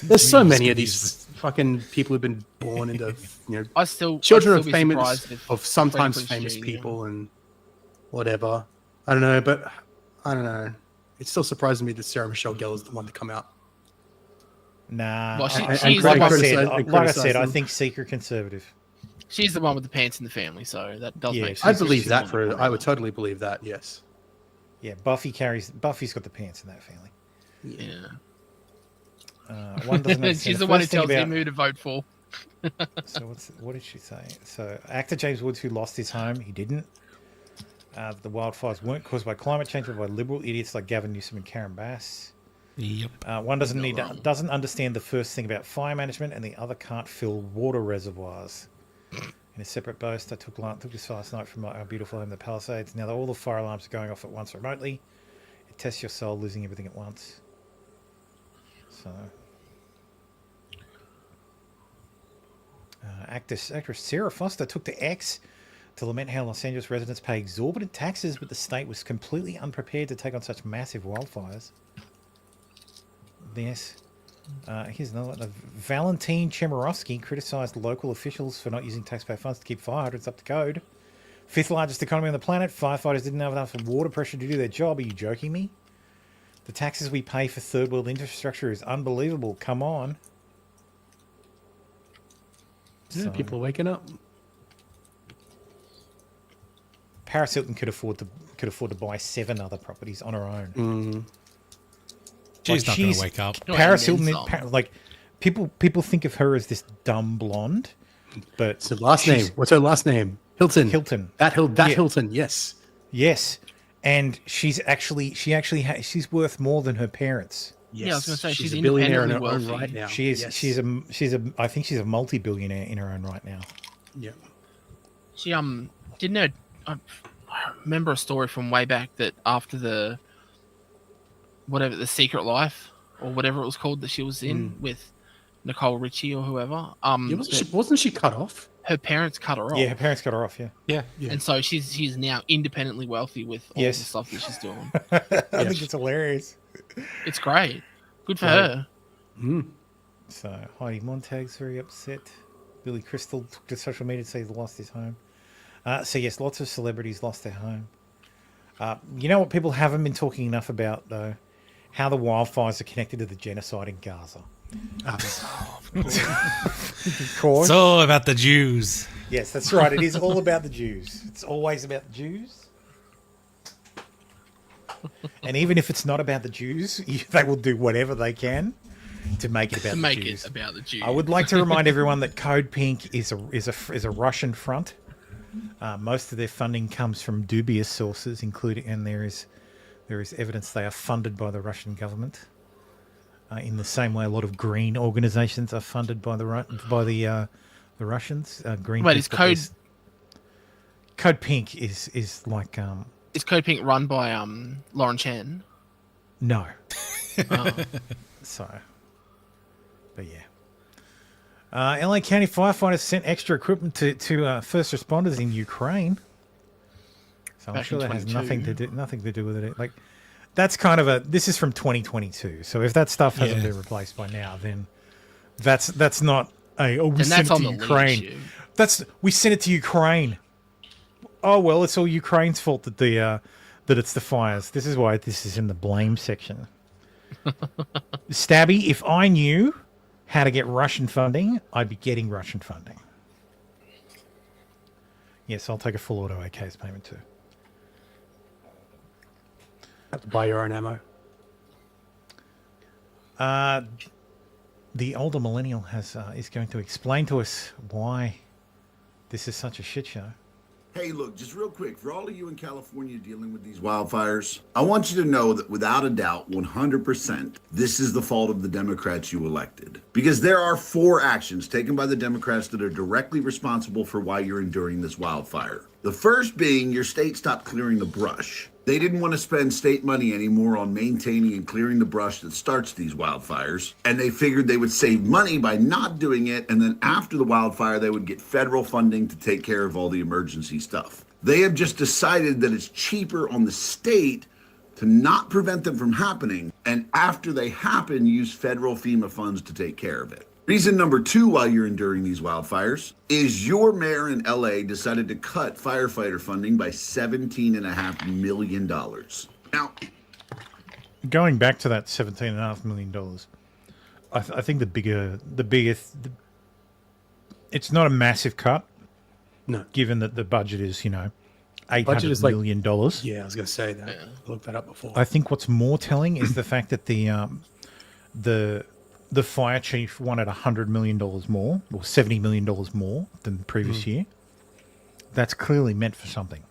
There's so many of these fucking people who've been born into children of famous of sometimes famous people and whatever. I don't know, but I don't know. It still surprises me that Sarah Michelle Gellar is the one to come out. Nah, well, like I said, I think secret conservative. She's the one with the pants in the family, so that does make sense. I believe that I would totally believe that. Yes. Yeah, Buffy's got the pants in that family. Yeah. One doesn't She's the one who tells him who to vote for. So what did she say? So actor James Woods, who lost his home, he didn't. The wildfires weren't caused by climate change, but by liberal idiots like Gavin Newsom and Karen Bass. Yep. One doesn't understand the first thing about fire management, and the other can't fill water reservoirs. In a separate boast, I took this last night from our beautiful home, the Palisades. Now that all the fire alarms are going off at once remotely, it tests your soul, losing everything at once. So, actress Sarah Foster took to X to lament how Los Angeles residents pay exorbitant taxes, but the state was completely unprepared to take on such massive wildfires. Yes. Here's another one. Valentine Chemorowski criticized local officials for not using taxpayer funds to keep fire hydrants up to code. 5th largest economy on the planet. Firefighters didn't have enough water pressure to do their job. Are you joking me? The taxes we pay for third world infrastructure is unbelievable. Come on. Yeah, people are waking up. Paris Hilton could afford to buy 7 other properties on her own. She's not going to wake up. Paris Hilton, people think of her as this dumb blonde, but it's her last name. What's her last name? Hilton. Hilton. Hilton. Yes. Yes, and she's worth more than her parents. Yes. Yeah, I was going to say she's a billionaire in her own right now. She is. Yes. I think she's a multi-billionaire in her own right now. Yeah. She didn't I remember a story from way back that after the Secret Life or whatever it was called that she was in with Nicole Richie or whoever. Wasn't she cut off? Her parents cut her off. Yeah, her parents cut her off. Yeah. And so she's now independently wealthy with all the stuff that she's doing. I think it's hilarious. It's great. Good for her. So Heidi Montag's very upset. Billy Crystal took to social media to say he lost his home. So yes, lots of celebrities lost their home. You know what people haven't been talking enough about, though? How the wildfires are connected to the genocide in Gaza. Of course. It's all about the Jews. Yes, that's right. It is all about the Jews. It's always about the Jews. And even if it's not about the Jews, they will do whatever they can to make it about the Jews. I would like to remind everyone that Code Pink is a Russian front. Most of their funding comes from dubious sources, and there is evidence they are funded by the Russian government. In the same way, a lot of green organizations are funded by the Russians. Green. Wait, is Code Pink is like Is Code Pink run by Lauren Chen? No. So, but yeah. LA County firefighters sent extra equipment to first responders in Ukraine. So I'm sure that has nothing to do with it. Like, that's kind of this is from 2022. So if that stuff hasn't been replaced by now, then that's not we sent it to Ukraine. We sent it to Ukraine. Oh well, it's all Ukraine's fault that that it's the fires. This is why this is in the blame section. Stabby, if I knew how to get Russian funding, I'd be getting Russian funding. Yes, I'll take a full auto AK's payment too. Have to buy your own ammo. The older millennial is going to explain to us why this is such a shit show. Hey, look, just real quick, for all of you in California dealing with these wildfires, I want you to know that without a doubt, 100%, this is the fault of the Democrats you elected. Because there are 4 actions taken by the Democrats that are directly responsible for why you're enduring this wildfire. The first being your state stopped clearing the brush. They didn't want to spend state money anymore on maintaining and clearing the brush that starts these wildfires. And they figured they would save money by not doing it. And then after the wildfire, they would get federal funding to take care of all the emergency stuff. They have just decided that it's cheaper on the state to not prevent them from happening. And after they happen, use federal FEMA funds to take care of it. Reason number 2 while you're enduring these wildfires is your mayor in LA decided to cut firefighter funding by $17.5 million. Now, going back to that $17.5 million, I think the biggest, it's not a massive cut. No. Given that the budget is, $800 million. Yeah, I was going to say that. I looked that up before. I think what's more telling is the fact that the fire chief wanted $100 million more, or $70 million more than the previous year. That's clearly meant for something.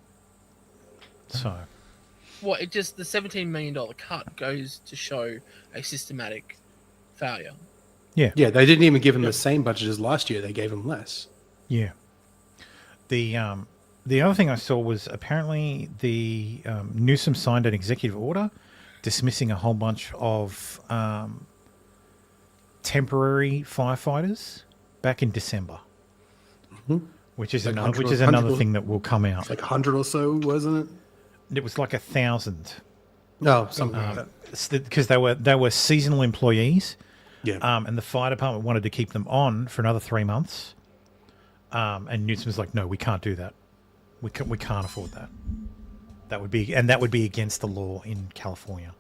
So, Well, the $17 million cut goes to show a systematic failure. Yeah. Yeah, they didn't even give him the same budget as last year. They gave him less. Yeah. The other thing I saw was apparently the Newsom signed an executive order dismissing a whole bunch of temporary firefighters back in December, which is another thing that will come out. It's like 100 or so, wasn't it? It was like 1,000. No, something like that. Because they were seasonal employees. Yeah. And the fire department wanted to keep them on for another 3 months. And Newsom's like, no, we can't do that. We can't afford that. That would be against the law in California.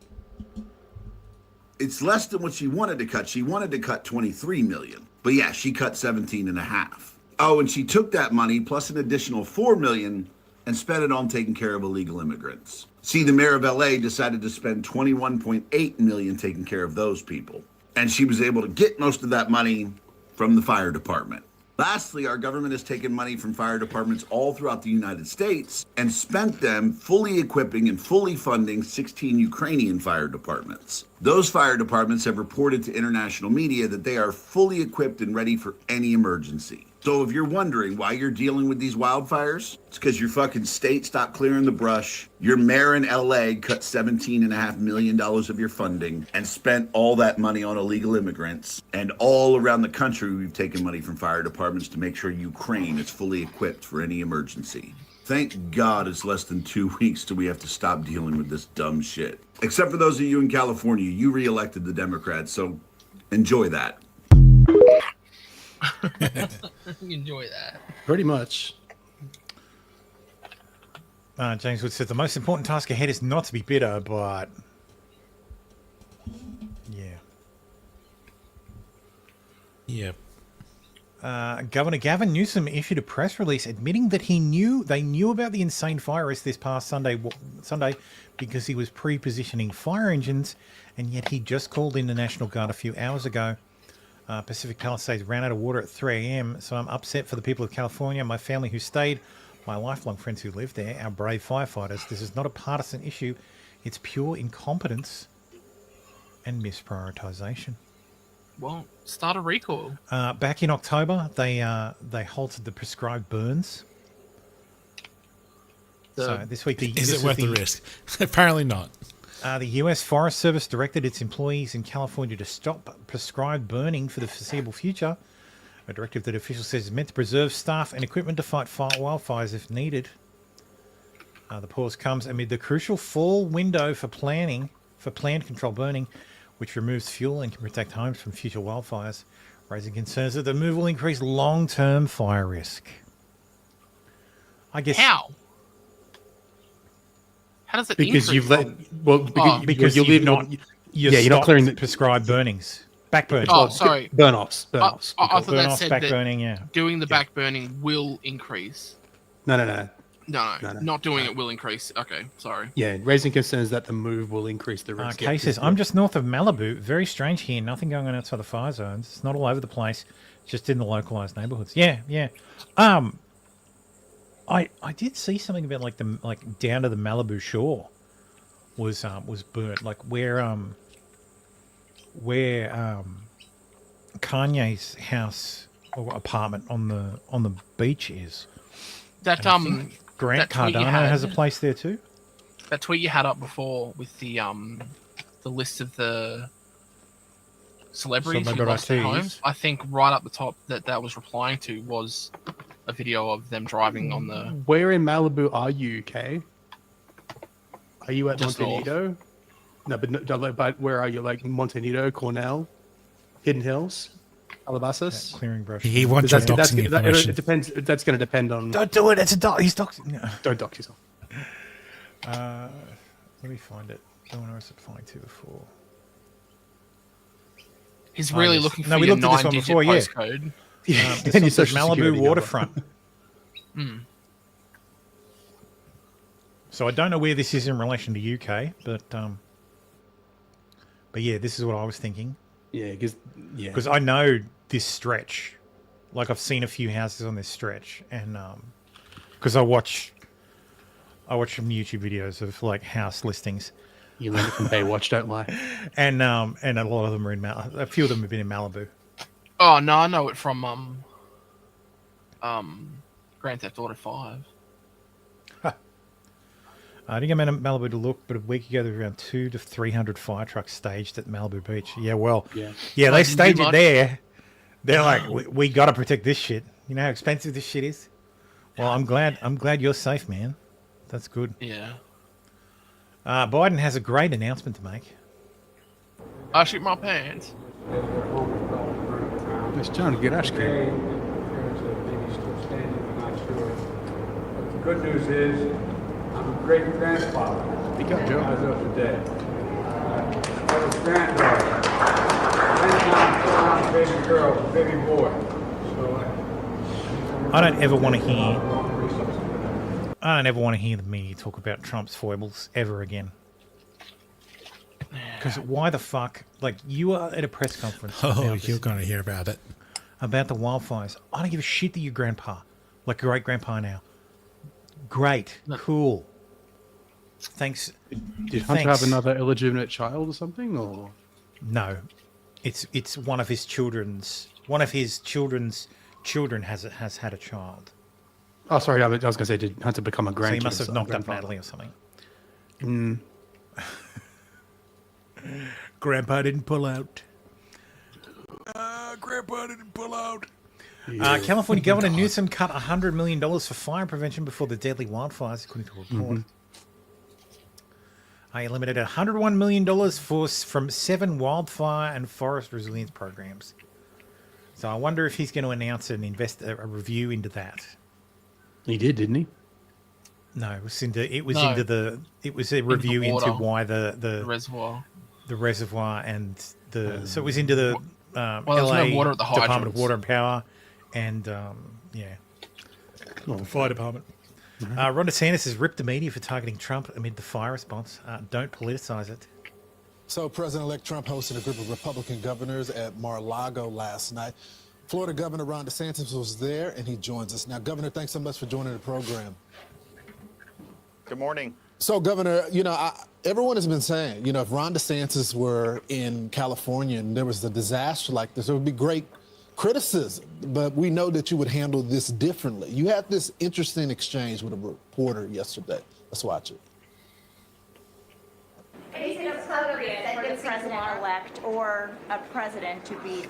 it's less than what she wanted to cut. She wanted to cut 23 million. But yeah, she cut 17.5. Oh, and she took that money plus an additional 4 million and spent it on taking care of illegal immigrants. See, the mayor of LA decided to spend 21.8 million taking care of those people. And she was able to get most of that money from the fire department. Lastly, our government has taken money from fire departments all throughout the United States and spent them fully equipping and fully funding 16 Ukrainian fire departments. Those fire departments have reported to international media that they are fully equipped and ready for any emergency. So if you're wondering why you're dealing with these wildfires, it's because your fucking state stopped clearing the brush. Your mayor in LA cut $17.5 million of your funding and spent all that money on illegal immigrants. And all around the country, we've taken money from fire departments to make sure Ukraine is fully equipped for any emergency. Thank God it's less than 2 weeks till we have to stop dealing with this dumb shit. Except for those of you in California, you re-elected the Democrats, so enjoy that. Enjoy that. Pretty much. James Wood says the most important task ahead is not to be bitter, but yeah. Governor Gavin Newsom issued a press release admitting that they knew about the insane fire risk this past Sunday because he was pre-positioning fire engines, and yet he just called in the National Guard a few hours ago. Pacific Palisades ran out of water at 3 a.m., so I'm upset for the people of California, my family who stayed, my lifelong friends who lived there, our brave firefighters. This is not a partisan issue. It's pure incompetence and misprioritization. Well, start a recall. Back in October, they halted the prescribed burns. So this week, is it worth the risk? Apparently not. The U.S. Forest Service directed its employees in California to stop prescribed burning for the foreseeable future, a directive that officials says is meant to preserve staff and equipment to fight wildfires if needed. The pause comes amid the crucial fall window for planned controlled burning, which removes fuel and can protect homes from future wildfires, raising concerns that the move will increase long-term fire risk. I guess How does it because increase? you've let because you're not clearing the prescribed burnings, back burning. Oh, sorry, burn offs. I thought that said back that burning. Yeah, doing the back burning will increase. No. No, not doing it will increase. Okay, sorry. Yeah, raising concerns that the move will increase the risk. Cases. I'm just north of Malibu. Very strange here. Nothing going on outside the fire zones. It's not all over the place. Just in the localized neighborhoods. Yeah. I did see something about like down to the Malibu shore was burnt. Like where Kanye's house or apartment on the beach is. That Grant that tweet you Cardano had- has a place there too. That tweet you had up before with the list of the celebrities who lost their homes. I think right up the top that was replying to was a video of them driving on the. Where in Malibu are you, Kay? Are you at Just Montanito? No, but where are you? Like Montanito, Cornell, Hidden Hills, Calabasas? Clearing brush. He wants your doxing information. It depends. That's going to depend on. Don't do it. It's a dox. He's doxing. No. Don't dox yourself. Let me find it. I want to find 2 He's really looking for we your looked at this one 9-digit before, yeah. postcode. This one says Malibu waterfront. So I don't know where this is in relation to UK, but yeah, this is what I was thinking. Yeah, because I know this stretch. Like I've seen a few houses on this stretch, and because I watch some YouTube videos of like house listings. You learn it from Baywatch, don't lie. And a lot of them are in a few of them have been in Malibu. Oh no, I know it from Grand Theft Auto 5. I didn't go to Malibu to look, but a week ago there were around 200 to 300 fire trucks staged at Malibu Beach. Yeah, well, yeah, they stage it there. They're like, we got to protect this shit. You know how expensive this shit is. Well, I'm glad you're safe, man. That's good. Yeah. Biden has a great announcement to make. I shoot my pants. It's trying to get ice cream. The good news is, I'm a great grandfather. Speak up, Joe. As of today. I have a granddaughter. And baby girl, baby boy. So I don't ever want to hear the media talk about Trump's foibles ever again. Because why the fuck? Like, you are at a press conference. Oh, you're going to hear about it. About the wildfires. I don't give a shit that you're grandpa. Like, great grandpa now. Great. Cool. Thanks. Did Hunter have another illegitimate child or something? Or no. It's one of his children's children has had a child. Oh, sorry. I was going to say, did Hunter become a So grandkid? he must have knocked up grandfather? Natalie or something. Mm. Grandpa didn't pull out. Grandpa didn't pull out. Yeah. California Governor Newsom cut $100 million for fire prevention before the deadly wildfires, according to a report. He eliminated $101 million from 7 wildfire and forest resilience programs. So I wonder if he's going to announce a review into that. He did, didn't he? No, it was a Into review the into water. why the reservoir and so it was into the there's LA no water at the Department of hydrants. Water and Power and fire department. Ron DeSantis has ripped the media for targeting Trump amid the fire response. Don't politicize it. So President-elect Trump hosted a group of Republican governors at Mar-a-Lago last night. Florida Governor Ron DeSantis was there, and he joins us. Now, Governor, thanks so much for joining the program. Good morning. So, Governor, everyone has been saying, if Ron DeSantis were in California and there was a disaster like this, there would be great criticism. But we know that you would handle this differently. You had this interesting exchange with a reporter yesterday. Let's watch it. Is it appropriate for the president-elect or a president to be...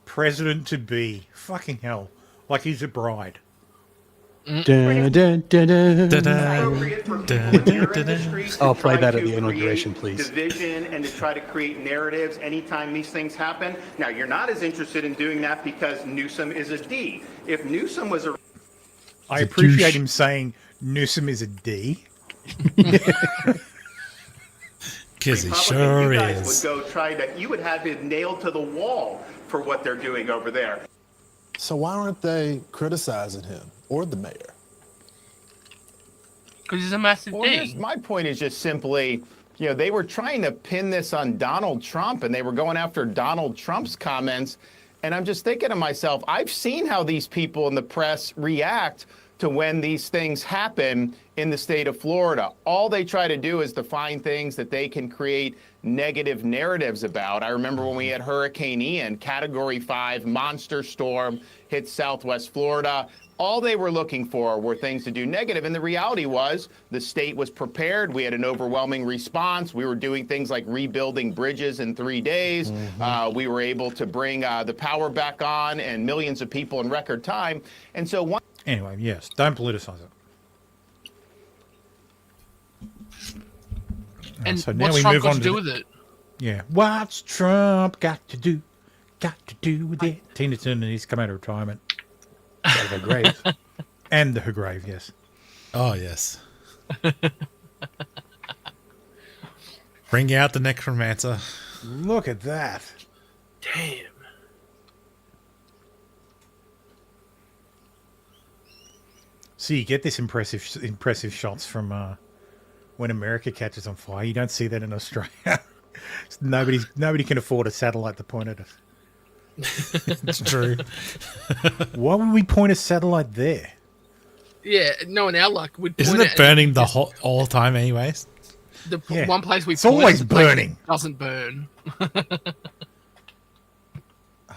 President to be. Fucking hell. Like he's a bride. I'll play that at the inauguration, please. Division and to try to create narratives anytime these things happen. Now, you're not as interested in doing that because Newsom is a D. If Newsom was a... I appreciate him saying Newsom is a D. Because he Republican, sure you guys is. would go try to... You would have it nailed to the wall for what they're doing over there. So why aren't they criticizing him or the mayor? Because he's a massive D. My point is just simply, they were trying to pin this on Donald Trump, and they were going after Donald Trump's comments. And I'm just thinking to myself, I've seen how these people in the press react to when these things happen in the state of Florida. All they try to do is to find things that they can create negative narratives about. I remember when we had Hurricane Ian, Category 5 monster storm hit Southwest Florida. All they were looking for were things to do negative. And the reality was the state was prepared. We had an overwhelming response. We were doing things like rebuilding bridges in 3 days. We were able to bring the power back on and millions of people in record time. And so Anyway, yes, don't politicize it. And so now what's we Trump move got on to do with it? Yeah. What's Trump got to do with it? Tina Turner needs to come out of retirement. Out of her grave. And her grave, yes. Oh, yes. Bring out the necromancer. Look at that. Damn. So you get this impressive shots from when America catches on fire. You don't see that in Australia. Nobody can afford a satellite to point at it. It's true. Why would we point a satellite there? Yeah, no, in our luck, we'd Isn't point it burning the whole all the time anyways? The Yeah. one place we It's point always is the place that burning. doesn't burn.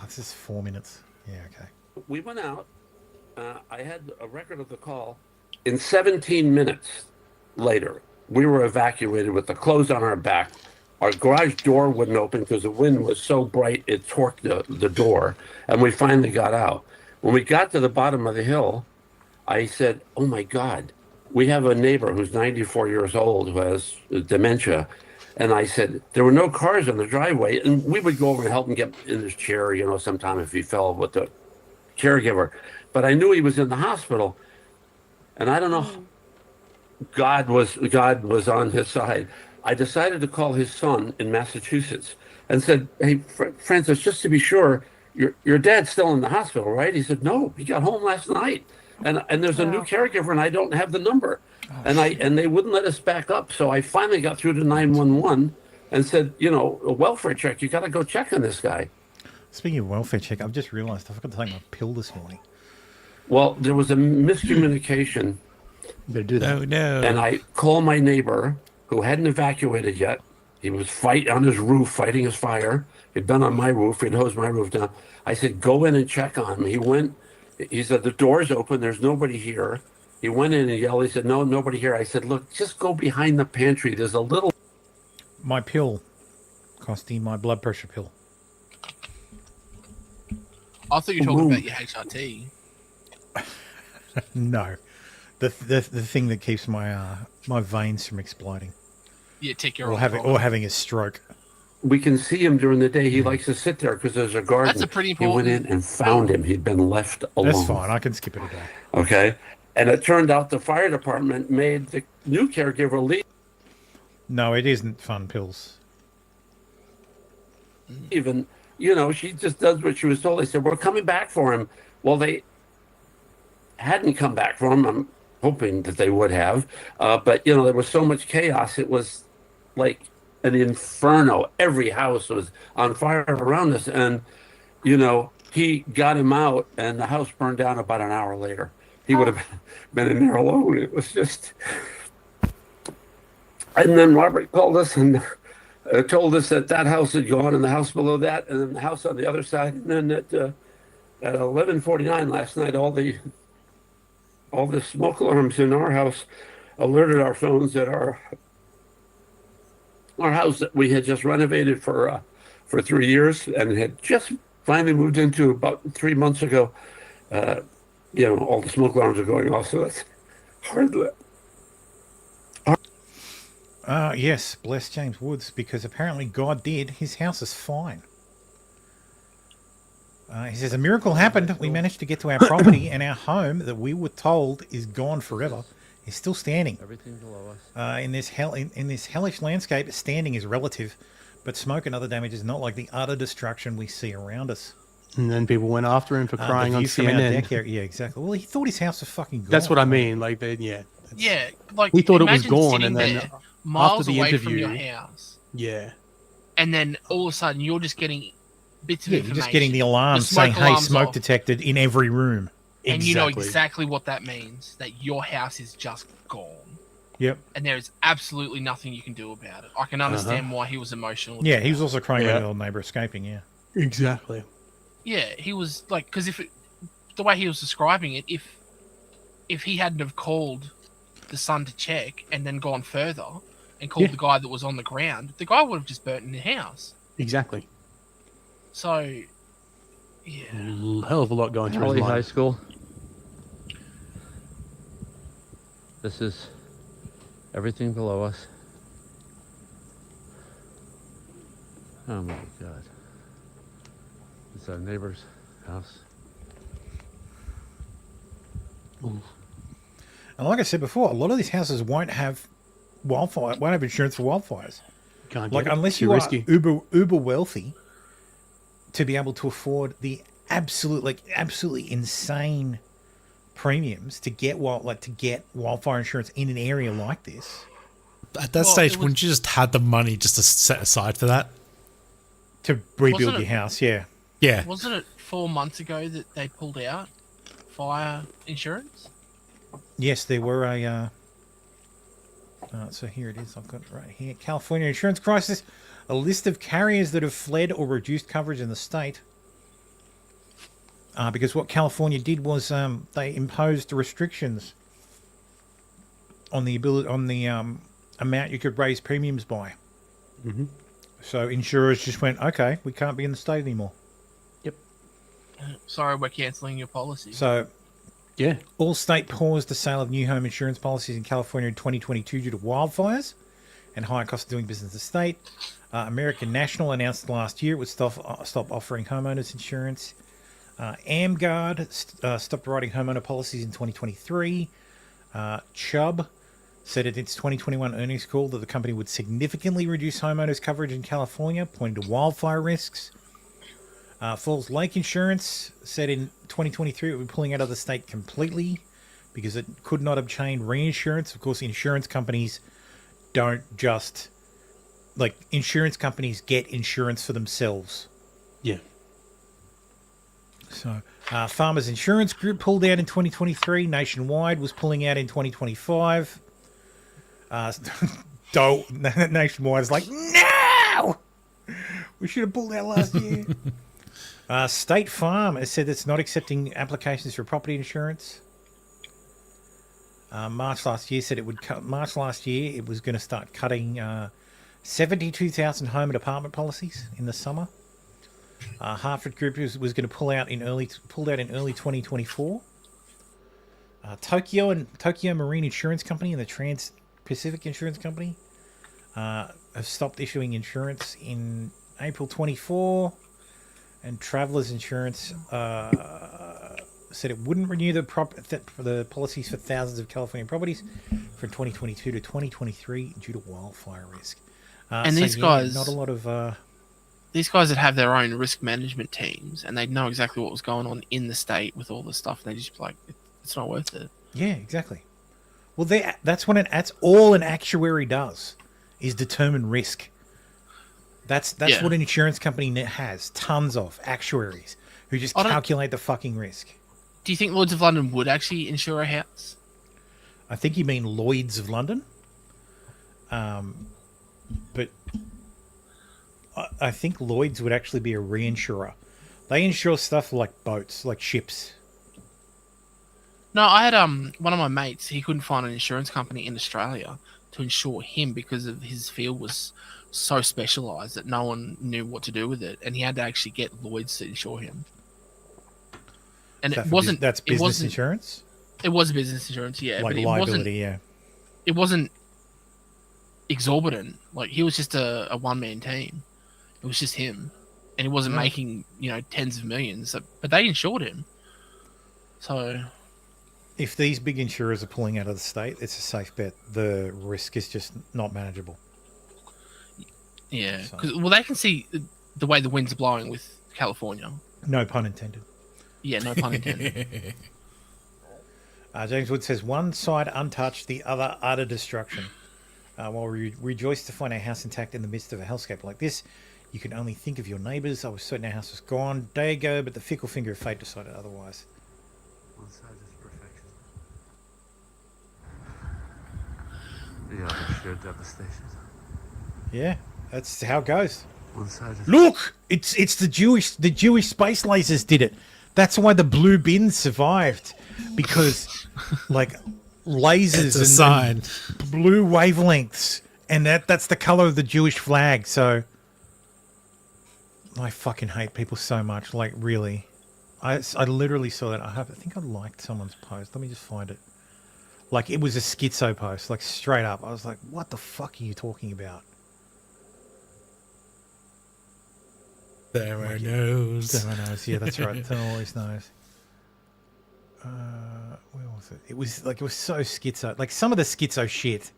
This is 4 minutes. Yeah, okay. We went out. I had a record of the call. In 17 minutes later, we were evacuated with the clothes on our back. Our garage door wouldn't open because the wind was so bright it torqued the door, and we finally got out. When we got to the bottom of the hill, I said, "Oh my God, we have a neighbor who's 94 years old who has dementia." And I said, there were no cars in the driveway, and we would go over and help him get in his chair, sometime if he fell with the caregiver. But I knew he was in the hospital, and I don't know. God was on his side. I decided to call his son in Massachusetts and said, "Hey, Francis, just to be sure, your dad's still in the hospital, right?" He said, "No, he got home last night, and there's a new caregiver, and I don't have the number." And they wouldn't let us back up. So I finally got through to 911 and said, a welfare check. You got to go check on this guy. Speaking of welfare check, I've just realised I forgot to take my pill this morning. Well, there was a miscommunication. Better do that. Oh, no. And I called my neighbor who hadn't evacuated yet. He was on his roof fighting his fire. He'd been on my roof. He'd hosed my roof down. I said, "Go in and check on him." He went, He said, the door's open. There's nobody here. He went in and yelled. He said, no, nobody here. I said, look, just go behind the pantry. There's a little... My pill, Costy, my blood pressure pill. I thought you were talking about your HRT. No, the thing that keeps my my veins from exploding. Yeah, take your or having a stroke. We can see him during the day. He likes to sit there because there's a garden. That's a pretty He went in and found him. He'd been left alone. That's fine. I can skip it a day. Okay. And it turned out the fire department made the new caregiver leave. No, it isn't fun pills. Even, she just does what she was told. They said, we're coming back for him. Well, they hadn't come back for him. I'm hoping that they would have. But, there was so much chaos. It was like an inferno. Every house was on fire around us. And, he got him out and the house burned down about an hour later. He would have been in there alone. It was just... And then Robert called us and told us that house had gone and the house below that and then the house on the other side. And then at 11:49 last night, all the smoke alarms in our house alerted our phones that our house that we had just renovated for 3 years and had just finally moved into about 3 months ago. All the smoke alarms are going off, so that's hard. Yes, bless James Woods, because apparently God did. His house is fine. He says, a miracle happened. We managed to get to our property and our home that we were told is gone forever is still standing. Everything below us. In this hellish landscape, standing is relative, but smoke and other damage is not like the utter destruction we see around us. And then people went after him for crying on CNN. Yeah, exactly. Well, he thought his house was fucking gone. That's what I mean. Like, Yeah, like he thought it was imagine gone, sitting and then there, miles after the away interview, from your house, yeah, and then all of a sudden you're just getting bits of Yeah, information. you're just getting the alarm saying, hey, alarm's smoke off, detected in every room. and you know exactly what that means, that your house is just gone. Yep. And there is absolutely nothing you can do about it. I can understand why he was emotional. Yeah, he was also crying about the old neighbour escaping, yeah. Exactly. Yeah, he was like, because the way he was describing it, if he hadn't have called the son to check and then gone further and called the guy that was on the ground, the guy would have just burnt in the house. Exactly. So, yeah. Hell of a lot going through his Holly mind. High School. This is everything below us. Oh my God. It's our neighbor's house. And like I said before, a lot of these houses won't have won't have insurance for wildfires. Can't like get it. unless Too you risky. are uber wealthy to be able to afford the absolutely insane premiums to get wildfire insurance in an area like this. At that stage, wouldn't you just have the money just to set aside for that? To rebuild your house, yeah. Yeah. Wasn't it 4 months ago that they pulled out fire insurance? Yes, there were a... so here it is. I've got it right here. California insurance crisis. A list of carriers that have fled or reduced coverage in the state. Because what California did was they imposed restrictions on the amount you could raise premiums by. Mm-hmm. So insurers just went, okay, we can't be in the state anymore. Sorry, we're cancelling your policy. So, yeah, Allstate paused the sale of new home insurance policies in California in 2022 due to wildfires and higher cost of doing business in the state. American National announced last year it would stop offering homeowners insurance. AmGuard stopped writing homeowner policies in 2023. Chubb said at its 2021 earnings call that the company would significantly reduce homeowners coverage in California, pointing to wildfire risks. Falls Lake Insurance said in 2023 it would be pulling out of the state completely because it could not obtain reinsurance. Of course, insurance companies don't just... insurance companies get insurance for themselves. Yeah. So, Farmers Insurance Group pulled out in 2023. Nationwide was pulling out in 2025. Nationwide is like, no! We should have pulled out last year. State Farm has said it's not accepting applications for property insurance. March last year it was going to start cutting 72,000 home and apartment policies in the summer. Hartford Group was going to pulled out in early 2024. Tokyo Marine Insurance Company and the Trans-Pacific Insurance Company have stopped issuing insurance in April 24, and Travelers Insurance said it wouldn't renew the policies for thousands of California properties from 2022 to 2023 due to wildfire risk. And these guys, not a lot of these guys that have their own risk management teams, and they know exactly what was going on in the state with all this stuff. And they just like, it's not worth it. Yeah, exactly. Well, that's all an actuary does, is determine risk. That's what an insurance company has. Tons of actuaries who just calculate the fucking risk. Do you think Lloyd's of London would actually insure a house? I think you mean Lloyd's of London. But I think Lloyd's would actually be a reinsurer. They insure stuff like boats, like ships. No, I had one of my mates. He couldn't find an insurance company in Australia to insure him because of his field was so specialised that no one knew what to do with it, and he had to actually get Lloyd's to insure him. And that's business insurance? It was business insurance, yeah. Like but liability, yeah. It wasn't exorbitant. Like, he was just a one-man team. It was just him. And he wasn't making, tens of millions. But they insured him. So... if these big insurers are pulling out of the state, it's a safe bet. The risk is just not manageable. Yeah. Well, they can see the way the winds are blowing with California. No pun intended. Yeah, no pun intended. James Wood says, one side untouched, the other utter destruction. While we rejoice to find our house intact in the midst of a hellscape like this, you can only think of your neighbours. I was certain our house was gone day ago, but the fickle finger of fate decided otherwise. One side is perfection. The other sheer devastation. Yeah, that's how it goes. One side is... Look, it's the Jewish space lasers did it. That's why the blue bin survived, because like lasers and blue wavelengths, and that's the color of the Jewish flag. So I fucking hate people so much. Like, really, I literally saw that. I think I liked someone's post. Let me just find it. Like, it was a schizo post, like straight up. I was like, what the fuck are you talking about? There are knows. There are knows. Yeah, that's right. There always knows. Where was it? It was so schizo. Like, some of the schizo shit.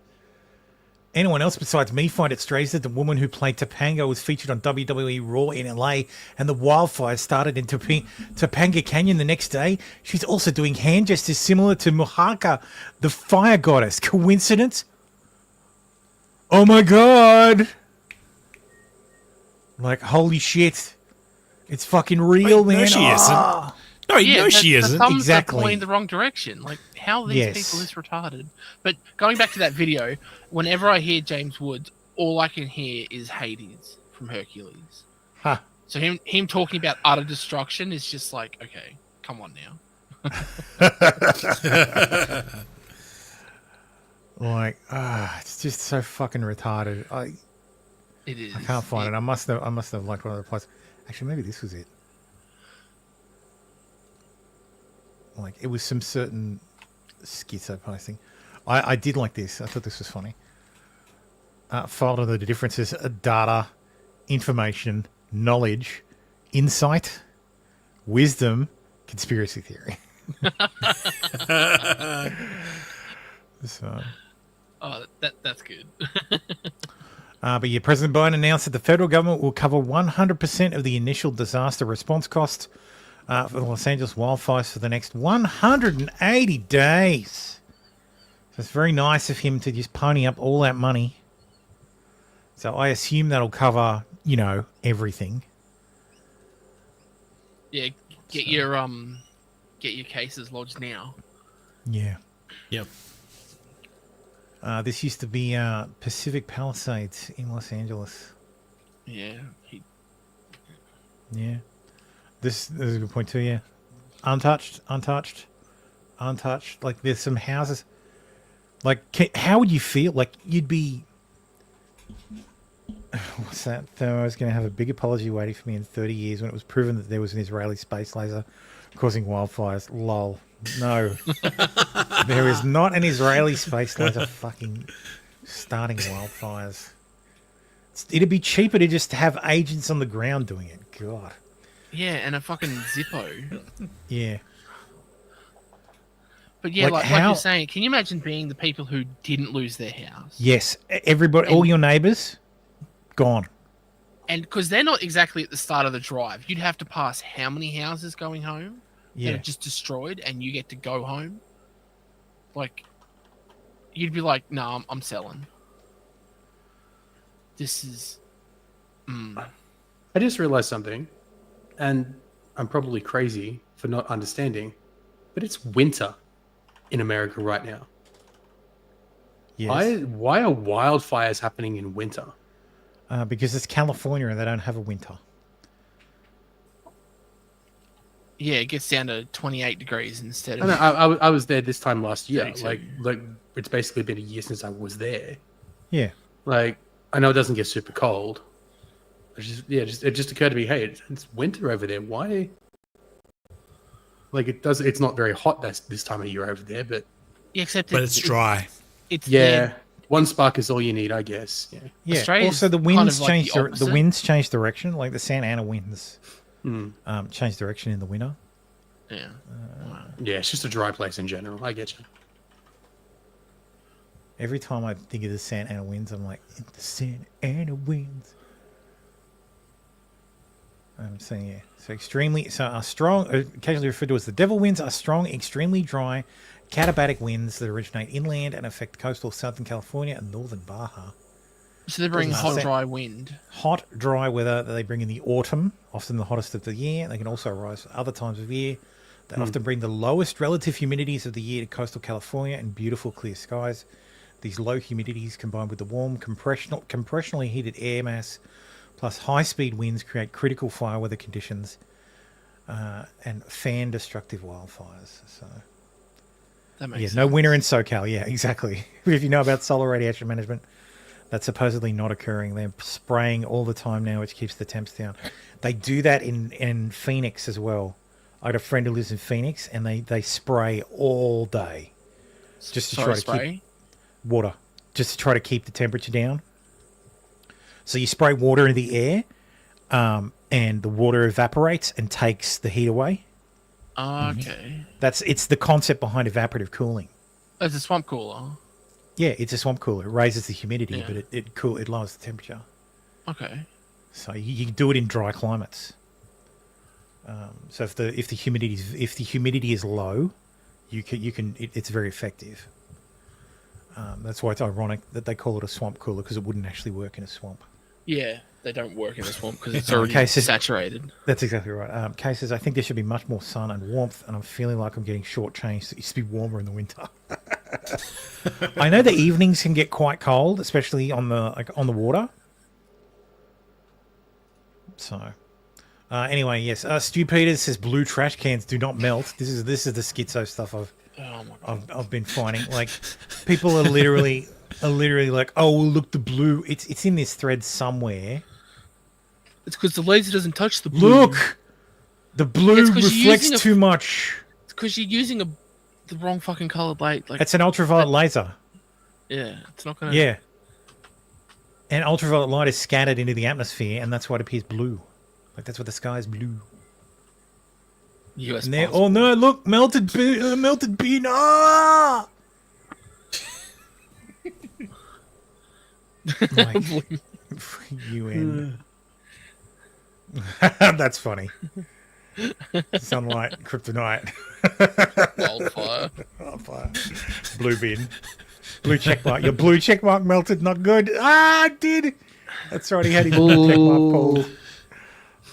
Anyone else besides me find it strange that the woman who played Topanga was featured on WWE Raw in LA, and the wildfires started in Topanga Canyon the next day. She's also doing hand gestures similar to Muhaka, the fire goddess. Coincidence? Oh my god! Like, holy shit. It's fucking real, man. No, she isn't. No, yeah, she isn't. Exactly. Pointing the wrong direction. Like, how are these people this retarded? But going back to that video, whenever I hear James Woods, all I can hear is Hades from Hercules. Huh. So him talking about utter destruction is just like, okay, come on now. Like, it's just so fucking retarded. It is. I can't find it. I must have liked one of the posts. Actually, maybe this was it. Like, it was some certain schizo posting. I did like this. I thought this was funny. Filed under the differences: data, information, knowledge, insight, wisdom, conspiracy theory. So. Oh, that's good. But yeah, President Biden announced that the federal government will cover 100% of the initial disaster response costs for the Los Angeles wildfires for the next 180 days. So it's very nice of him to just pony up all that money. So I assume that'll cover, everything. Yeah, get your cases lodged now. Yeah. Yep. This used to be Pacific Palisades in Los Angeles. Yeah. Yeah. This is a good point too. Yeah, untouched. Like there's some houses. Like, how would you feel? Like you'd be. What's that? Thermo is going to have a big apology waiting for me in 30 years when it was proven that there was an Israeli space laser causing wildfires. Lol. No. There is not an Israeli space laser fucking starting wildfires. It'd be cheaper to just have agents on the ground doing it. God. Yeah, and a fucking Zippo. Yeah. But yeah, like how... you're saying, can you imagine being the people who didn't lose their house? Yes. Everybody, all your neighbours, gone. And because they're not exactly at the start of the drive, you'd have to pass how many houses going home that are just destroyed, and you get to go home? Like, you'd be like, no, I'm selling. This is... I just realized something, and I'm probably crazy for not understanding, but it's winter in America right now. Yes. Why are wildfires happening in winter? Because it's California and they don't have a winter. Yeah, it gets down to 28 degrees instead of... I was there this time last year. 32. Like it's basically been a year since I was there. Yeah. Like, I know it doesn't get super cold. It just occurred to me, hey, it's winter over there. Why? Like, it's not very hot this time of year over there, but... Yeah, except but it's dry. Yeah. One spark is all you need, I guess. Yeah. Yeah. Australia's also, the winds kind of like change. The winds change direction. Like the Santa Ana winds, Mm. change direction in the winter. Yeah. Yeah, it's just a dry place in general. I get you. Every time I think of the Santa Ana winds, I'm like, the Santa Ana winds. I'm saying, yeah. So extremely, so are strong, occasionally referred to as the devil winds, are strong, extremely dry, katabatic winds that originate inland and affect coastal Southern California and northern Baja. So they bring hot, dry wind. Hot, dry weather that they bring in the autumn, often the hottest of the year. They can also arise at other times of year. They often bring the lowest relative humidities of the year to coastal California and beautiful clear skies. These low humidities combined with the warm, compressionally heated air mass plus high-speed winds create critical fire weather conditions and fan destructive wildfires. So, that makes sense. No winter in SoCal. Yeah, exactly. If you know about solar radiation management, that's supposedly not occurring. They're spraying all the time now, which keeps the temps down. They do that in Phoenix as well. I had a friend who lives in Phoenix, and they spray all day just to try to keep water, just to try to keep the temperature down. So you spray water in the air, and the water evaporates and takes the heat away. Okay. It's the concept behind evaporative cooling. It's a swamp cooler. Yeah, it's a swamp cooler. It raises the humidity, but it lowers the temperature. Okay. So you can do it in dry climates. So if the humidity is low, it's very effective. That's why it's ironic that they call it a swamp cooler, because it wouldn't actually work in a swamp. Yeah, they don't work in a swamp because it's already saturated. That's exactly right. Cases, I think there should be much more sun and warmth, and I'm feeling like I'm getting shortchanged. It used to be warmer in the winter. I know the evenings can get quite cold, especially on the water. So, anyway, yes. Stu Peters says blue trash cans do not melt. This is the schizo stuff I've been finding. Like, people are literally like, oh, well, look, the blue. It's in this thread somewhere. It's because the laser doesn't touch the blue. Look, the blue reflects too much. It's because you're using the wrong fucking color light. Like, it's an ultraviolet laser. Yeah, it's not gonna. Yeah. And ultraviolet light is scattered into the atmosphere, and that's why it appears blue. Like, that's why the sky is blue. US. Oh no! Look, melted bean. Ah! UN. That's funny. Sunlight, kryptonite. Wildfire. Blue bin. Blue check mark. Your blue check mark melted. Not good. Ah, it did. That's right. He had his blue check mark pulled.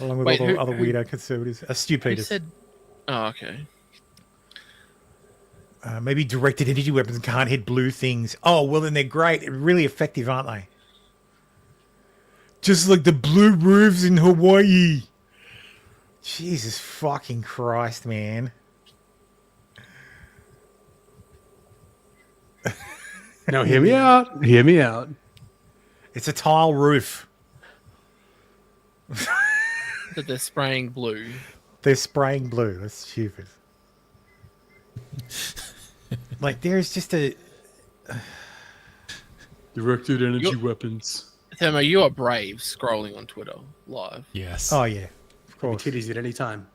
Along with all the other weirdo conservatives. Stupid. He said, oh, okay. Maybe directed energy weapons can't hit blue things. Oh, well, then they're great. They're really effective, aren't they? Just like the blue roofs in Hawaii. Jesus fucking Christ, man. No, hear me out. Hear me out. It's a tile roof. That they're spraying blue. They're spraying blue. That's stupid. Like, there's just a... Directed energy weapons. Thermo, you are brave scrolling on Twitter live. Yes. Oh, yeah. Of course. Titties at any time.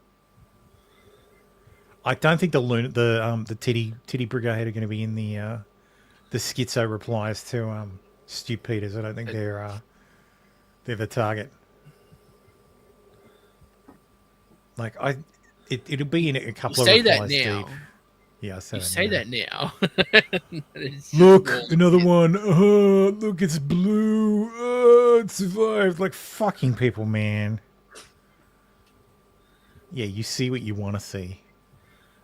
I don't think the titty brigade are going to be in the schizo replies to Stu Peters. I don't think they're the target. Like it'll be in a couple You of say that replies now. deep. Yeah, I say that now. Look, another one. Look, it's blue. It survived. Like, fucking people, man. Yeah, you see what you want to see.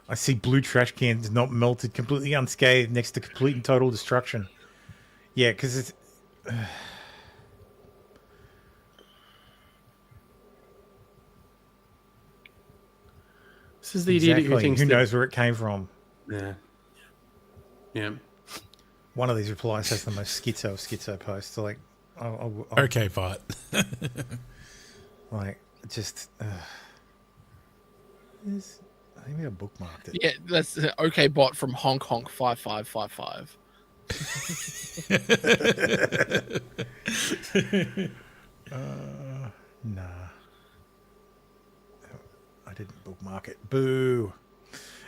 I see blue trash cans not melted, completely unscathed, next to complete and total destruction. Yeah, because it's... This is the idiot who thinks Who knows where it came from? Yeah. Yeah. One of these replies has the most schizo posts. So, like, Okay, bot. Like, just... I think I bookmarked it. Yeah, that's the OK bot from Honk Honk 5555. Nah. I didn't bookmark it. Boo.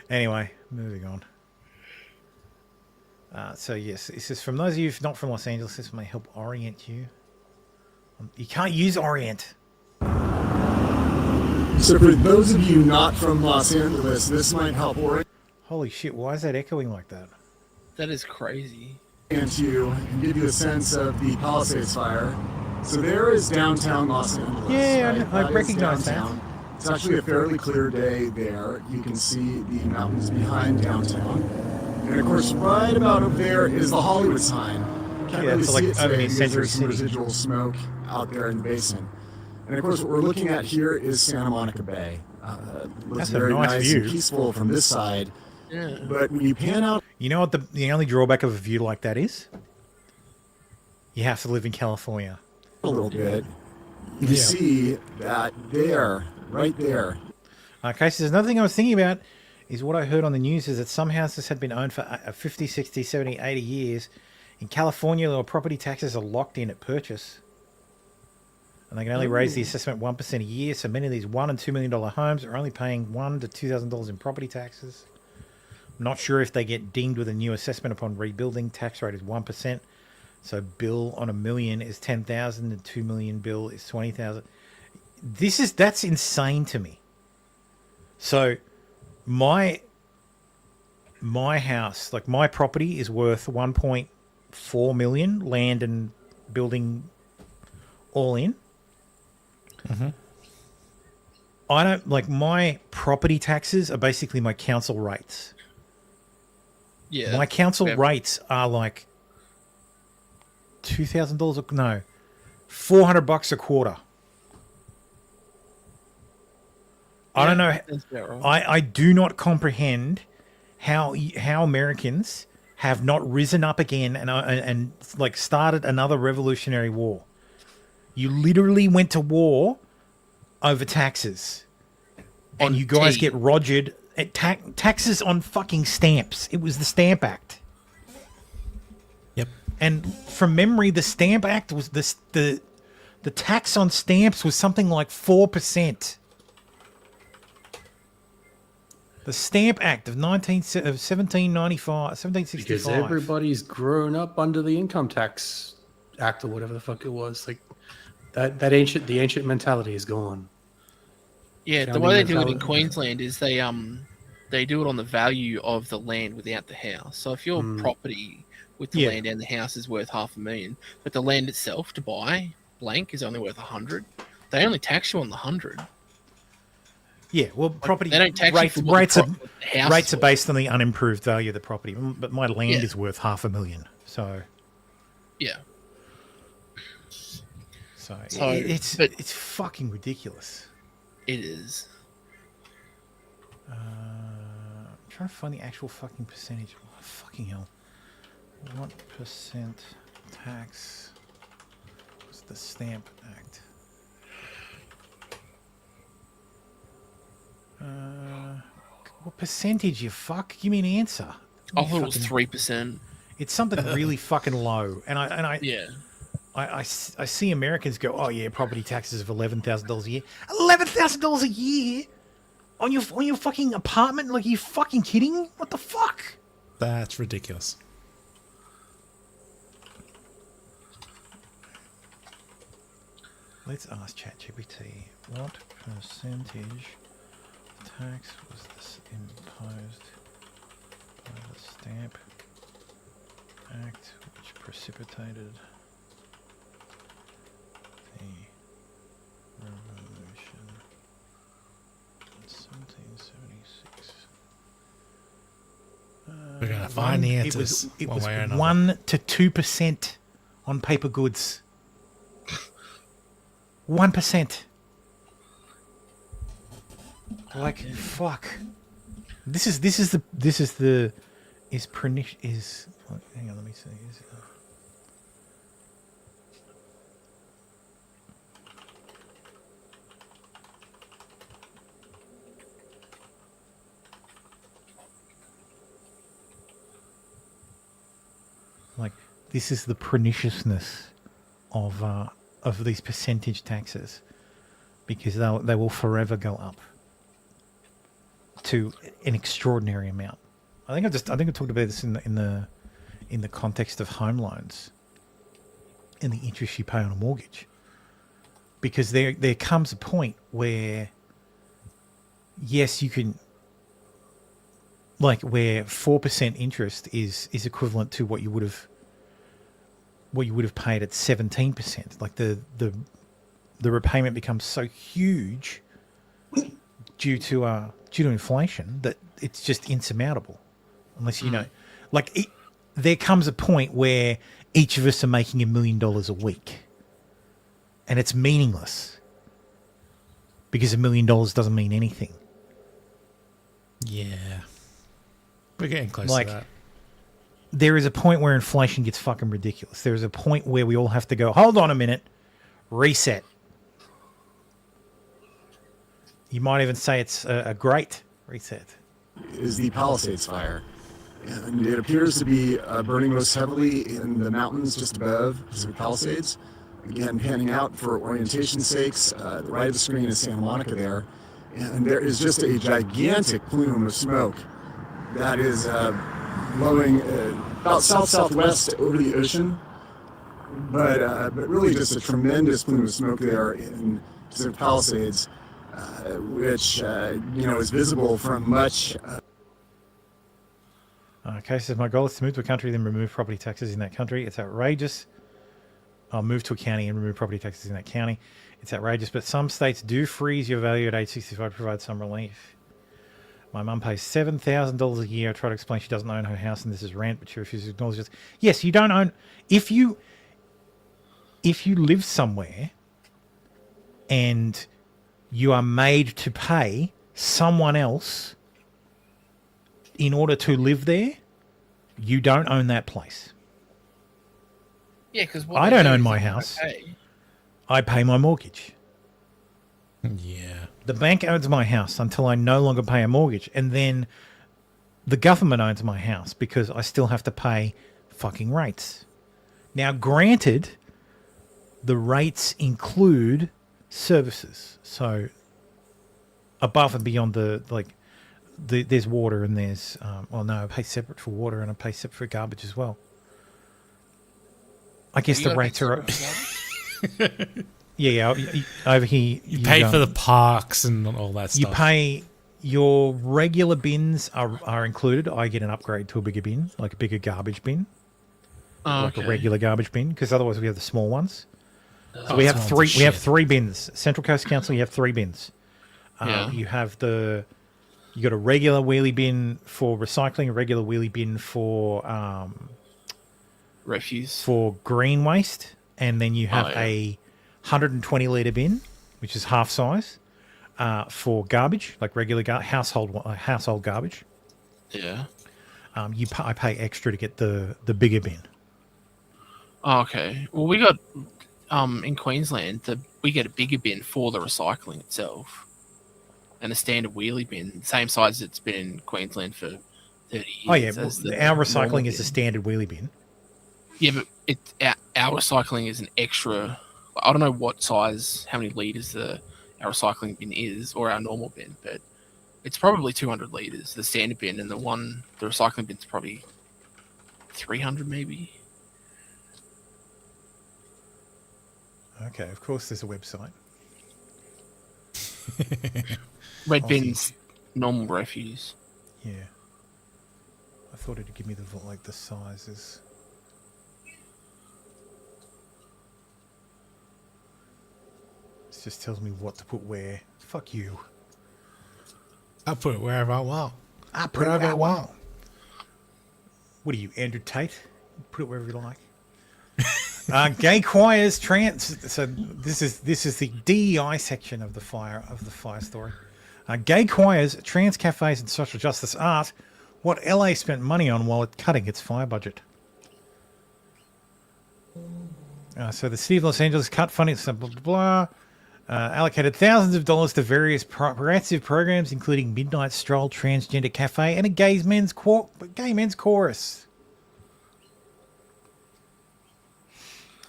Anyway, moving on. So yes, this is from those of you not from Los Angeles. This may help orient you. You can't use orient. So for those of you not from Los Angeles, this might help orient Holy shit! Why is that echoing like that? That is crazy. you and give you a sense of the Palisades fire. So there is downtown Los Angeles. Yeah, right? I That is recognize that. downtown. It's actually a fairly clear day there. You can see the mountains behind downtown. And of course, right about up there is the Hollywood sign. Can't Yeah, really it's see like it today owning because Century there's some City. residual smoke out there in the basin. And of course, what we're looking at here is Santa Monica Bay. Looks That's a very nice nice view. and peaceful from this side. Yeah. But when you pan out, You know what the only drawback of a view like that is? You have to live in California. a little bit, you Yeah. see that there, right there. Okay, so there's another thing I was thinking about is what I heard on the news is that some houses had been owned for 50, 60, 70, 80 years. In California, the property taxes are locked in at purchase. And they can only raise the assessment 1% a year. So many of these $1 and $2 million homes are only paying $1,000 to $2,000 in property taxes. I'm not sure if they get dinged with a new assessment upon rebuilding. Tax rate is 1%. So bill on $1 million is $10,000 and $2 million bill is $20,000. That's insane to me. So my house, like my property, is worth 1.4 million, land and building all in. Mm-hmm. I don't like my property taxes are basically my council rates. Yeah. My council Yeah. rates are like $2,000. No, $400 a quarter. I don't know. That's about right. I do not comprehend how Americans have not risen up again and like started another revolutionary war. You literally went to war over taxes, and you guys get rogered at taxes on fucking stamps. It was the Stamp Act. Yep. And from memory, the Stamp Act was the tax on stamps was something like 4%. The Stamp Act of 1765. Because everybody's grown up under the Income Tax Act or whatever the fuck it was. Like the ancient mentality is gone. Yeah, the Founding way they do it in mentality. Queensland is they do it on the value of the land without the house. So if your property with the Yeah. land and the house is worth $500,000, but the land itself to buy blank is only worth 100, they only tax you on the 100. Yeah, well, property they don't tax you rates, for what rates, the are, the house rates is are based on the unimproved value of the property. But my land Yeah. is worth $500,000. So Yeah. So So, it's but- fucking ridiculous. It is. I'm trying to find the actual fucking percentage. Oh, fucking hell. What percent tax was the Stamp Act? What percentage, you fuck? Give me an answer. I thought it was 3%. It's something really fucking low. And I Yeah. I see Americans go, oh yeah, property taxes of $11,000 a year. $11,000 a year on your fucking apartment? Like, are you fucking kidding? What the fuck? That's ridiculous. Let's ask ChatGPT, what percentage tax was this imposed by the Stamp Act, which precipitated the revolution in 1776? We're gonna find the answers It one was way or another. 1 to 2% on paper goods. 1%. Like, fuck. This is pernicious. Hang on, let me see. Like, this is the perniciousness of these percentage taxes, because they will forever go up to an extraordinary amount. I think I talked about this in the context of home loans and the interest you pay on a mortgage, because there comes a point where, yes, you can, like, where 4% interest is equivalent to what you would have paid at 17%. Like, the repayment becomes so huge due to inflation that it's just insurmountable, unless you know. Like, there comes a point where each of us are making $1 million a week, and it's meaningless because $1 million doesn't mean anything. Yeah, we're getting close Like, to that. there is a point where inflation gets fucking ridiculous. There is a point where we all have to go, hold on a minute, reset. You might even say it's a great reset. Is the Palisades fire. And it appears to be burning most heavily in the mountains just above Pacific Palisades. Again, panning out for orientation's sakes, the right of the screen is Santa Monica there. And there is just a gigantic plume of smoke that is blowing about south-southwest over the ocean. But really just a tremendous plume of smoke there in Pacific Palisades, which is visible from much. Okay, says my goal is to move to a country, then remove property taxes in that country. It's outrageous. I'll move to a county and remove property taxes in that county. It's outrageous, but some states do freeze your value at age 65 to provide some relief. My mum pays $7,000 a year. I try to explain she doesn't own her house and this is rent, but she refuses to acknowledge this. Yes, you don't own. If you live somewhere and you are made to pay someone else in order to live there, you don't own that place. Yeah, because I don't own my house. I pay my mortgage. Yeah. The bank owns my house until I no longer pay a mortgage. And then the government owns my house because I still have to pay fucking rates. Now, granted, the rates include services. So above and beyond there's water and there's, I pay separate for water and I pay separate for garbage as well. I guess the rates are... Yeah, over here... You pay for the parks and all that stuff. You pay... Your regular bins are included. I get an upgrade to a bigger bin, like a bigger garbage bin. Like a regular garbage bin, because otherwise we have the small ones. So we have three. We have 3 bins. Central Coast Council, you have 3 bins. You have you got a regular wheelie bin for recycling, a regular wheelie bin for refuse, for green waste, and then you have a 120 litre bin, which is half size, for garbage, like regular household garbage. Yeah. I pay extra to get the bigger bin. Oh, okay. Well, we got in Queensland, we get a bigger bin for the recycling itself, and a standard wheelie bin, same size it's been in Queensland for 30 years. Oh yeah, our recycling normal is a bin. standard wheelie bin. Yeah, but our recycling is an extra. I don't know what size, how many liters our recycling bin is, or our normal bin, but it's probably 200 liters, the standard bin, and the recycling bin's probably 300 maybe. Okay, of course there's a website. Red bin's normal refuse. Yeah. I thought it'd give me the sizes. It just tells me what to put where. Fuck you. I put it wherever I want. I put it wherever I want. What are you, Andrew Tate? Put it wherever you like. Gay choirs, trans. So this is the DEI section of the fire story. Gay choirs, trans cafes, and social justice art. What LA spent money on while cutting its fire budget. So the city of Los Angeles cut funding, blah blah blah. Allocated thousands of dollars to various progressive programs, including Midnight Stroll, Transgender Cafe, and a gay men's chorus.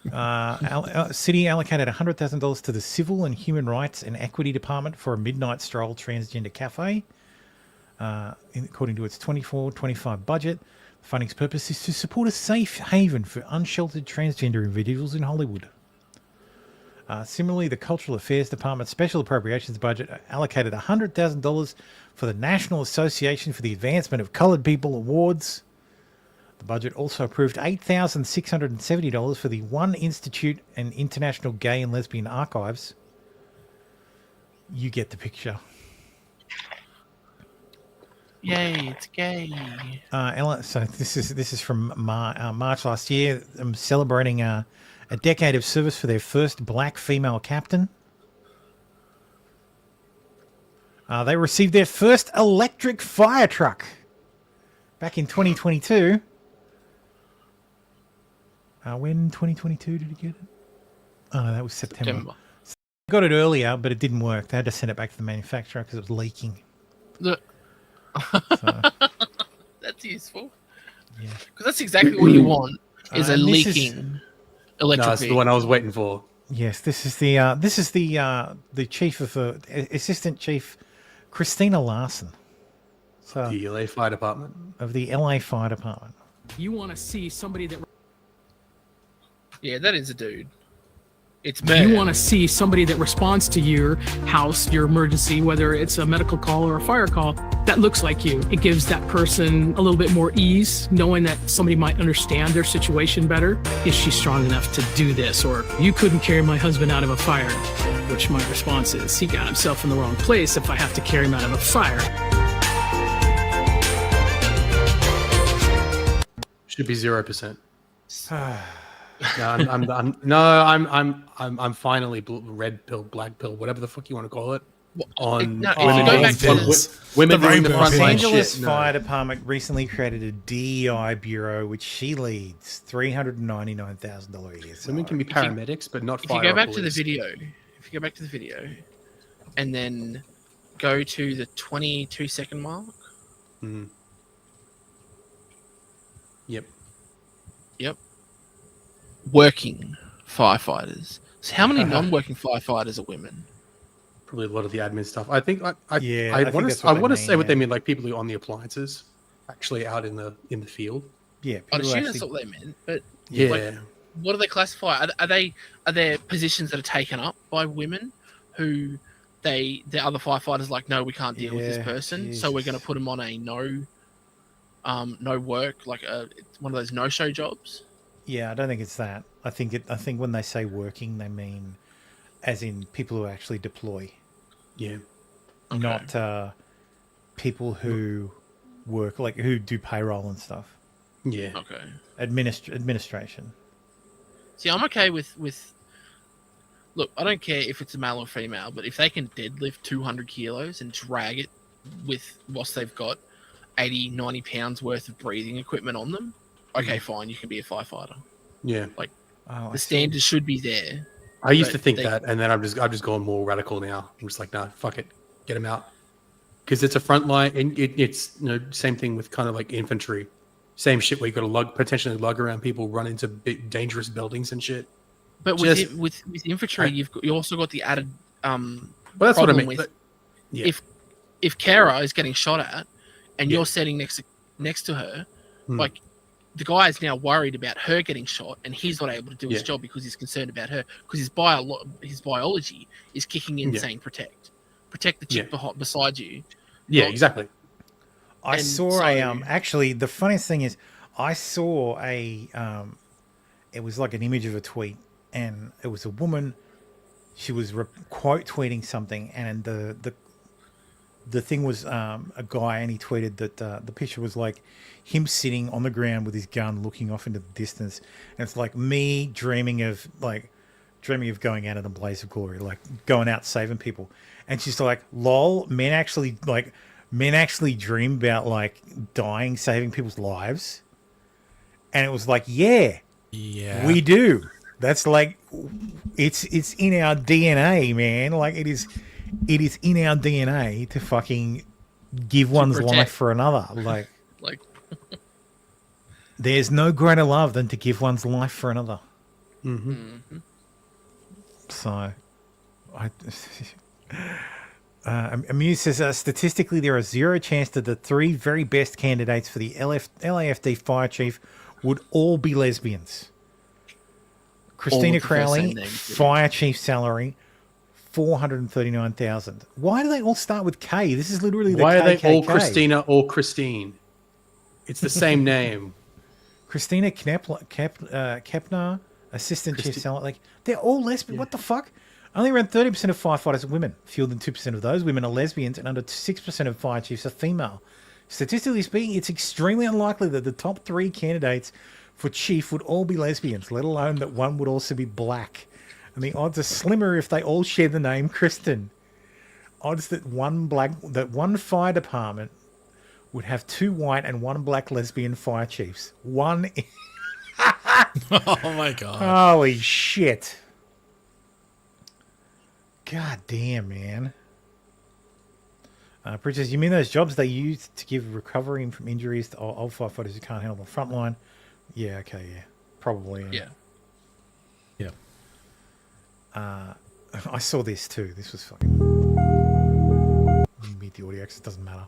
City allocated $100,000 to the Civil and Human Rights and Equity Department for a Midnight Stroll Transgender Cafe. According to its 24-25 budget, the funding's purpose is to support a safe haven for unsheltered transgender individuals in Hollywood. Similarly, the Cultural Affairs Department's Special Appropriations budget allocated $100,000 for the National Association for the Advancement of Coloured People Awards. The budget also approved $8,670 for the One Institute and International Gay and Lesbian Archives. You get the picture. Yay, it's gay. So this is from March last year. I'm celebrating a decade of service for their first black female captain. They received their first electric fire truck back in 2022. When 2022 did you get it? Oh, that was September. So I got it earlier, but it didn't work. They had to send it back to the manufacturer because it was leaking. That's useful. Yeah, because that's exactly what you want is a leaking electric. No, that's the one I was waiting for. Yes, this is the chief of assistant chief Christina Larson. So The LA Fire Department. Of the LA Fire Department. You want to see somebody that. Yeah, that is a dude. It's You want to see somebody that responds to your house, your emergency, whether it's a medical call or a fire call, that looks like you. It gives that person a little bit more ease, knowing that somebody might understand their situation better. Is she strong enough to do this? Or you couldn't carry my husband out of a fire, which my response is, he got himself in the wrong place if I have to carry him out of a fire. Should be 0%. I'm finally red pill, black pill, whatever the fuck you want to call it. Women doing the front Los line Angeles shit. Fire Department recently created a DEI bureau, which she leads. $399,000 a year. Women can be paramedics, but not If you fire. go back to the video, and then go to the 22-second mark. Yep. Working firefighters. So how many non-working firefighters are women? Probably a lot of the admin stuff. I think. I think want that's to. what I they want to mean, say what they yeah. mean, like people who are on the appliances, actually out in the field. Yeah, I'd assume that's what they meant, but Yeah. like, what do they classify? Are there positions that are taken up by women who the other firefighters like, no, we can't deal with this person, so we're going to put them on a no work, like one of those no-show jobs. Yeah, I don't think it's that. I think when they say working, they mean as in people who actually deploy. Yeah. Not people who work, like who do payroll and stuff. Yeah. Okay. Administration. See, I'm okay with Look, I don't care if it's a male or female, but if they can deadlift 200 kilos and drag it whilst they've got 80, 90 pounds worth of breathing equipment on them, okay, fine, you can be a firefighter. Yeah. Like, the standards should be there. I used to think that, and then I've just gone more radical now. I'm just like, nah, fuck it, get them out, because it's a front line, and it's same thing with kind of like infantry, same shit where you got to potentially lug around people, run into big, dangerous buildings and shit. But with infantry, you also got the added well, that's what I mean. With, yeah. If Kara is getting shot at, and you're sitting next to her, like, the guy is now worried about her getting shot, and he's not able to do his job because he's concerned about her, because his biology is kicking in saying protect the chick beside you. Yeah, exactly. I saw actually, the funniest thing is I saw it was like an image of a tweet, and it was a woman. She was quote tweeting something, and the thing was a guy, and he tweeted that the picture was like him sitting on the ground with his gun looking off into the distance, and it's like me dreaming of going out in a blaze of glory, like going out saving people. And she's like, lol, men actually dream about like dying, saving people's lives. And it was like, yeah, we do. That's like, it's in our DNA, man. Like it is in our DNA to fucking give one's life for another. Like there's no greater love than to give one's life for another. So, Amuse says, statistically, there are zero chance that the three very best candidates for the LAFD fire chief would all be lesbians. Christina Crowley, fire chief salary, $439,000. Why do they all start with K? This is literally the KKK. Why are they all Christina or Christine? It's the same name. Christina Kepner, assistant chief salary. Like, they're all lesbian. What the fuck? Only around 30% of firefighters are women. Fewer than 2% of those women are lesbians, and under 6% of fire chiefs are female. Statistically speaking, it's extremely unlikely that the top three candidates for chief would all be lesbians, let alone that one would also be black. And the odds are slimmer if they all share the name Kristen. Odds that one fire department would have 2 white and 1 black lesbian fire chiefs. Oh my god. Holy shit. God damn, man. Bridges, you mean those jobs they use to give recovering from injuries to old firefighters who can't handle the front line? Yeah, okay, yeah. Probably. Yeah. I saw this too. This was fucking... Mute the audio because it doesn't matter.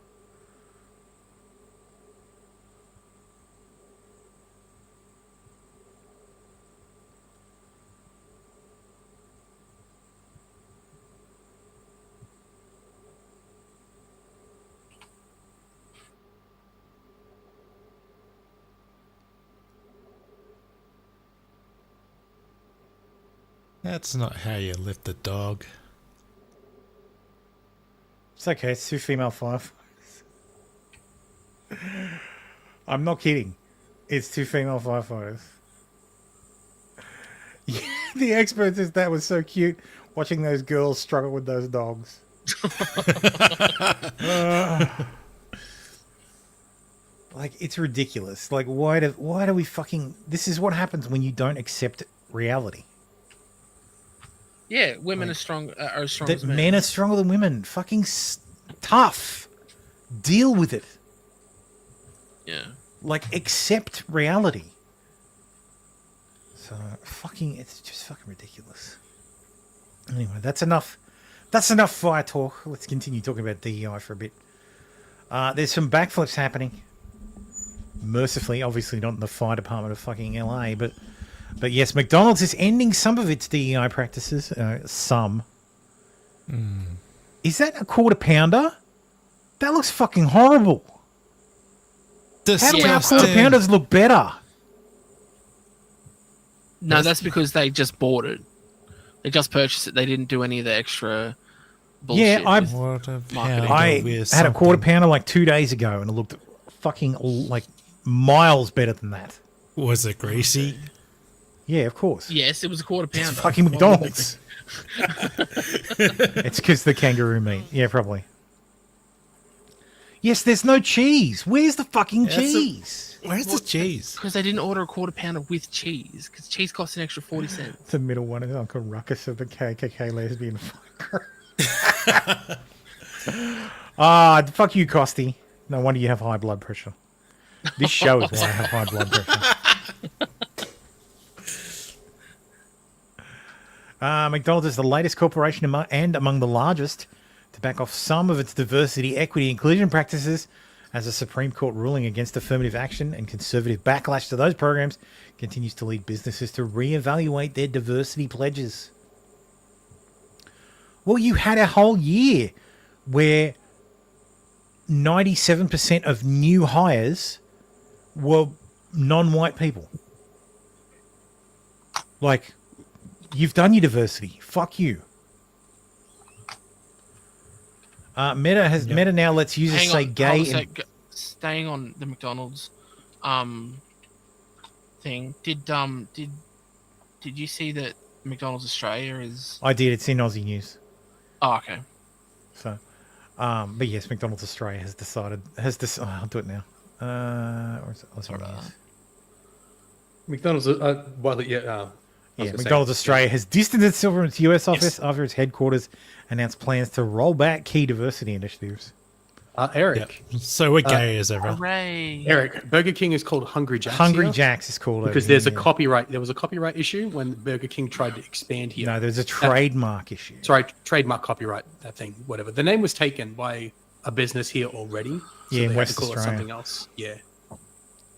That's not how you lift a dog. It's okay. It's 2 female firefighters. I'm not kidding. It's 2 female firefighters. Yeah, the expert says that was so cute, watching those girls struggle with those dogs. Like, it's ridiculous. Like, why do we fucking... This is what happens when you don't accept reality. Yeah, women are strong as men. Men are stronger than women. Fucking tough. Deal with it. Yeah. Like, accept reality. So, it's just fucking ridiculous. Anyway, that's enough. That's enough fire talk. Let's continue talking about DEI for a bit. There's some backflips happening. Mercifully, obviously not in the fire department of fucking LA, but yes, McDonald's is ending some of its DEI practices. Some. Is that a quarter pounder? That looks fucking horrible. How do our quarter pounders look better? No, that's because they just bought it. They just purchased it. They didn't do any of the extra bullshit. Yeah, I marketing. had a quarter pounder like 2 days ago, and it looked fucking like miles better than that. Was it greasy? Yeah, of course. Yes, it was a quarter pounder. It's fucking McDonald's. It's because the kangaroo meat. Yeah, probably. Yes, there's no cheese. Where's the fucking cheese? Where's the cheese? Because they didn't order a quarter pounder with cheese. Because cheese costs an extra 40 cents. The middle one is Uncle Ruckus of the KKK lesbian fucker. Fuck you, Costy. No wonder you have high blood pressure. This show is why I have high blood pressure. McDonald's is the latest corporation among the largest to back off some of its diversity, equity, inclusion practices as a Supreme Court ruling against affirmative action and conservative backlash to those programs continues to lead businesses to reevaluate their diversity pledges. Well, you had a whole year where 97% of new hires were non-white people. Like, you've done your diversity. Fuck you. Meta now lets users say gay. Staying on the McDonald's thing. Did you see that McDonald's Australia is? I did. It's in Aussie News. Oh, okay. So, but yes, McDonald's Australia has decided. I'll do it now. Or is it Aussie News? McDonald's. McDonald's Australia has distanced itself from its US office after its headquarters announced plans to roll back key diversity initiatives. Eric. Yeah. So we're gay as ever. Hooray. Eric, Burger King is called Hungry Jack's. Hungry Jack's is called because there's a copyright. There was a copyright issue when Burger King tried to expand here. No, there's a trademark issue. Sorry, trademark copyright. That thing, whatever. The name was taken by a business here already. So in they West had to call Australia. it something else. Yeah.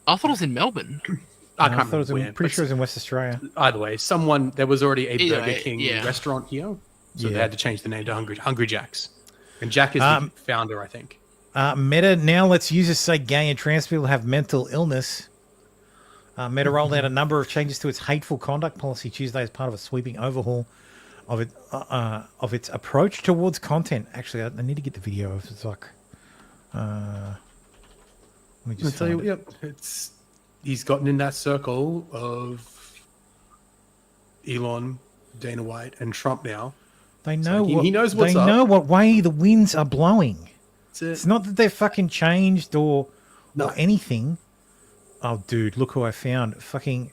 I thought it was in Melbourne. I can't thought it was remember. pretty sure it was in West Australia. Either way, there was already a Either Burger way, King yeah. restaurant here, so they Yeah. had to change the name to Hungry Jack's. And Jack is the founder, I think. Meta now lets users say gay and trans people have mental illness. Meta rolled out a number of changes to its hateful conduct policy Tuesday as part of a sweeping overhaul of its approach towards content. Actually, I need to get the video of Zuck. Let me just I'll tell you, find it. yep, he's gotten in that circle of Elon, Dana White, and Trump now. They know he knows what's up. They know what way the winds are blowing. That's it. It's not that they're fucking changed or anything. Oh, dude, look who I found. Fucking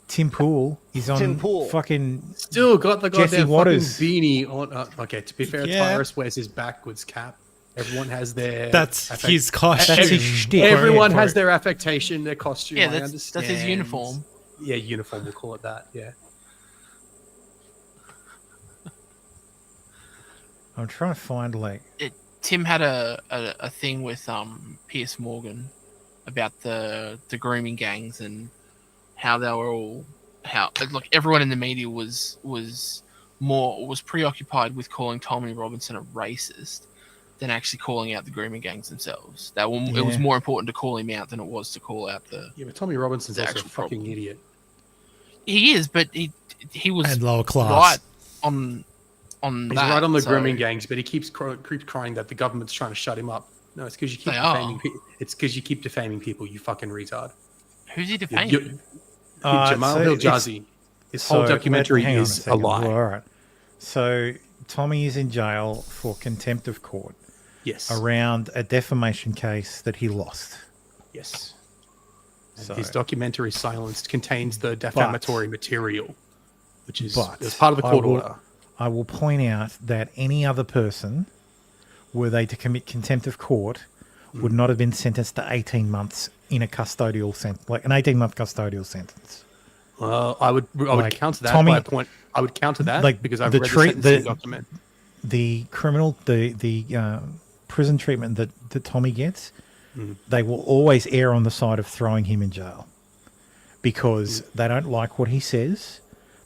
Tim Pool is on fucking Still got the Jesse goddamn fucking Waters. beanie on. Okay, to be fair, Yeah. Tyrus wears his backwards cap. Everyone has their. That's his costume. That's his shtick. Everyone For has it. their affectation, their costume. Yeah, I that's his understand. uniform. Yeah, uniform. We'll call it that. Yeah. I'm trying to find like Tim had a thing with Piers Morgan about the grooming gangs and how they were all everyone in the media was preoccupied with calling Tommy Robinson a racist than actually calling out the grooming gangs themselves. It was more important to call him out than it was to call out the. Yeah, but Tommy Robinson's the also a actual fucking problem. idiot. He is, but he was And lower class. right on He's that. right on the so- grooming gangs, but he keeps crying that the government's trying to shut him up. No, it's because you keep They are. defaming people. It's because you keep defaming people. You fucking retard. Who's he defaming? Jamal so Hiljazi. His whole documentary hang on is a second. lie. Well, all right. So Tommy is in jail for contempt of court. Yes. Around a defamation case that he lost. Yes. And So- his documentary Silenced contains the defamatory material, which is But as part of the court order. I will point out that any other person, were they to commit contempt of court, would not have been sentenced to 18 months in a custodial sentence, like an 18-month custodial sentence. Well, I would Like, counter that Tommy- by a point. I would counter that like because I've the read treat- the sentencing document. The prison treatment that Tommy gets, they will always err on the side of throwing him in jail because they don't like what he says.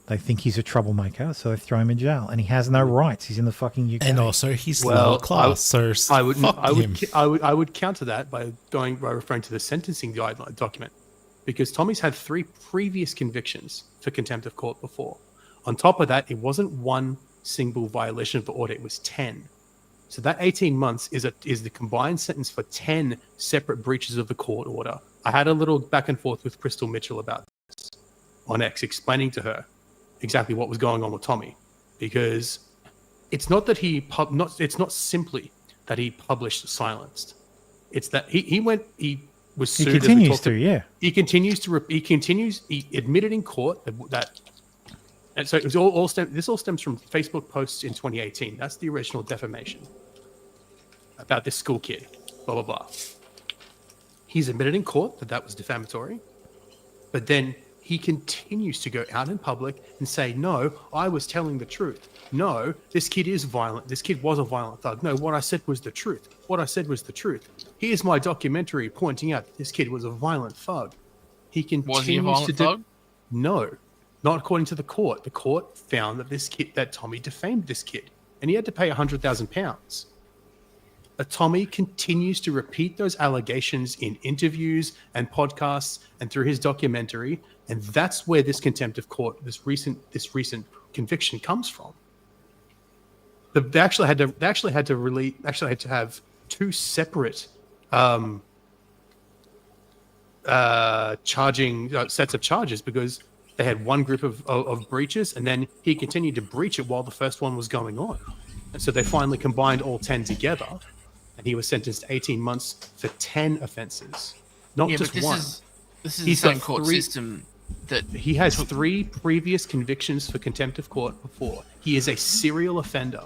They think he's a troublemaker, so they throw him in jail, and he has no rights. He's in the fucking UK. And also, he's lower class, so I would fuck him. I would counter that by referring to the sentencing guideline document, because Tommy's had 3 previous convictions for contempt of court before. On top of that, it wasn't one single violation of the order; it was 10. So that 18 months is the combined sentence for 10 separate breaches of the court order. I had a little back and forth with Crystal Mitchell about this. on X explaining to her exactly what was going on with Tommy, because it's not that it's not simply that he published silenced. It's that he was sued. He continues to, yeah. He admitted in court that and so it was this all stems from Facebook posts in 2018. That's the original defamation about this school kid, blah, blah, blah. He's admitted in court that was defamatory, but then he continues to go out in public and say, no, I was telling the truth. No, this kid is violent. This kid was a violent thug. No, what I said was the truth. What I said was the truth. Here's my documentary pointing out that this kid was a violent thug. He continues Was he a violent thug? No, not according to the court. The court found that Tommy defamed this kid, and he had to pay £100,000. But Tommy continues to repeat those allegations in interviews and podcasts and through his documentary, and that's where this contempt of court, this recent conviction comes from. They actually had to have two separate charging sets of charges, because they had one group of breaches, and then he continued to breach it while the first one was going on. And so they finally combined all 10 together, and he was sentenced to 18 months for 10 offenses, not just one. This is the same court system that he has 3 previous convictions for contempt of court before. He is a serial offender,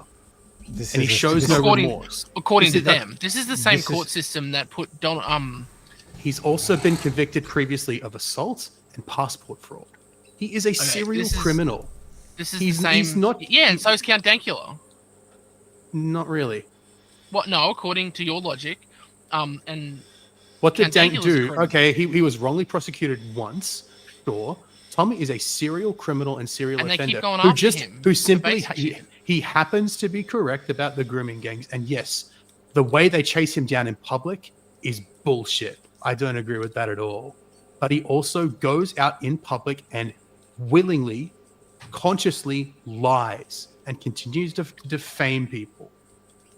and he shows no remorse. According to them, this is the same court system that put He's also been convicted previously of assault and passport fraud. He is a serial criminal. This is the same. He's not. Yeah, and so is Count Dankula. Not really. What? No, according to your logic, and what did Dank do? Okay, he was wrongly prosecuted once. Sure. Tommy is a serial criminal and serial and offender they keep going after him who simply he happens to be correct about the grooming gangs. And yes, the way they chase him down in public is bullshit. I don't agree with that at all. But he also goes out in public and willingly, consciously lies and continues to defame people.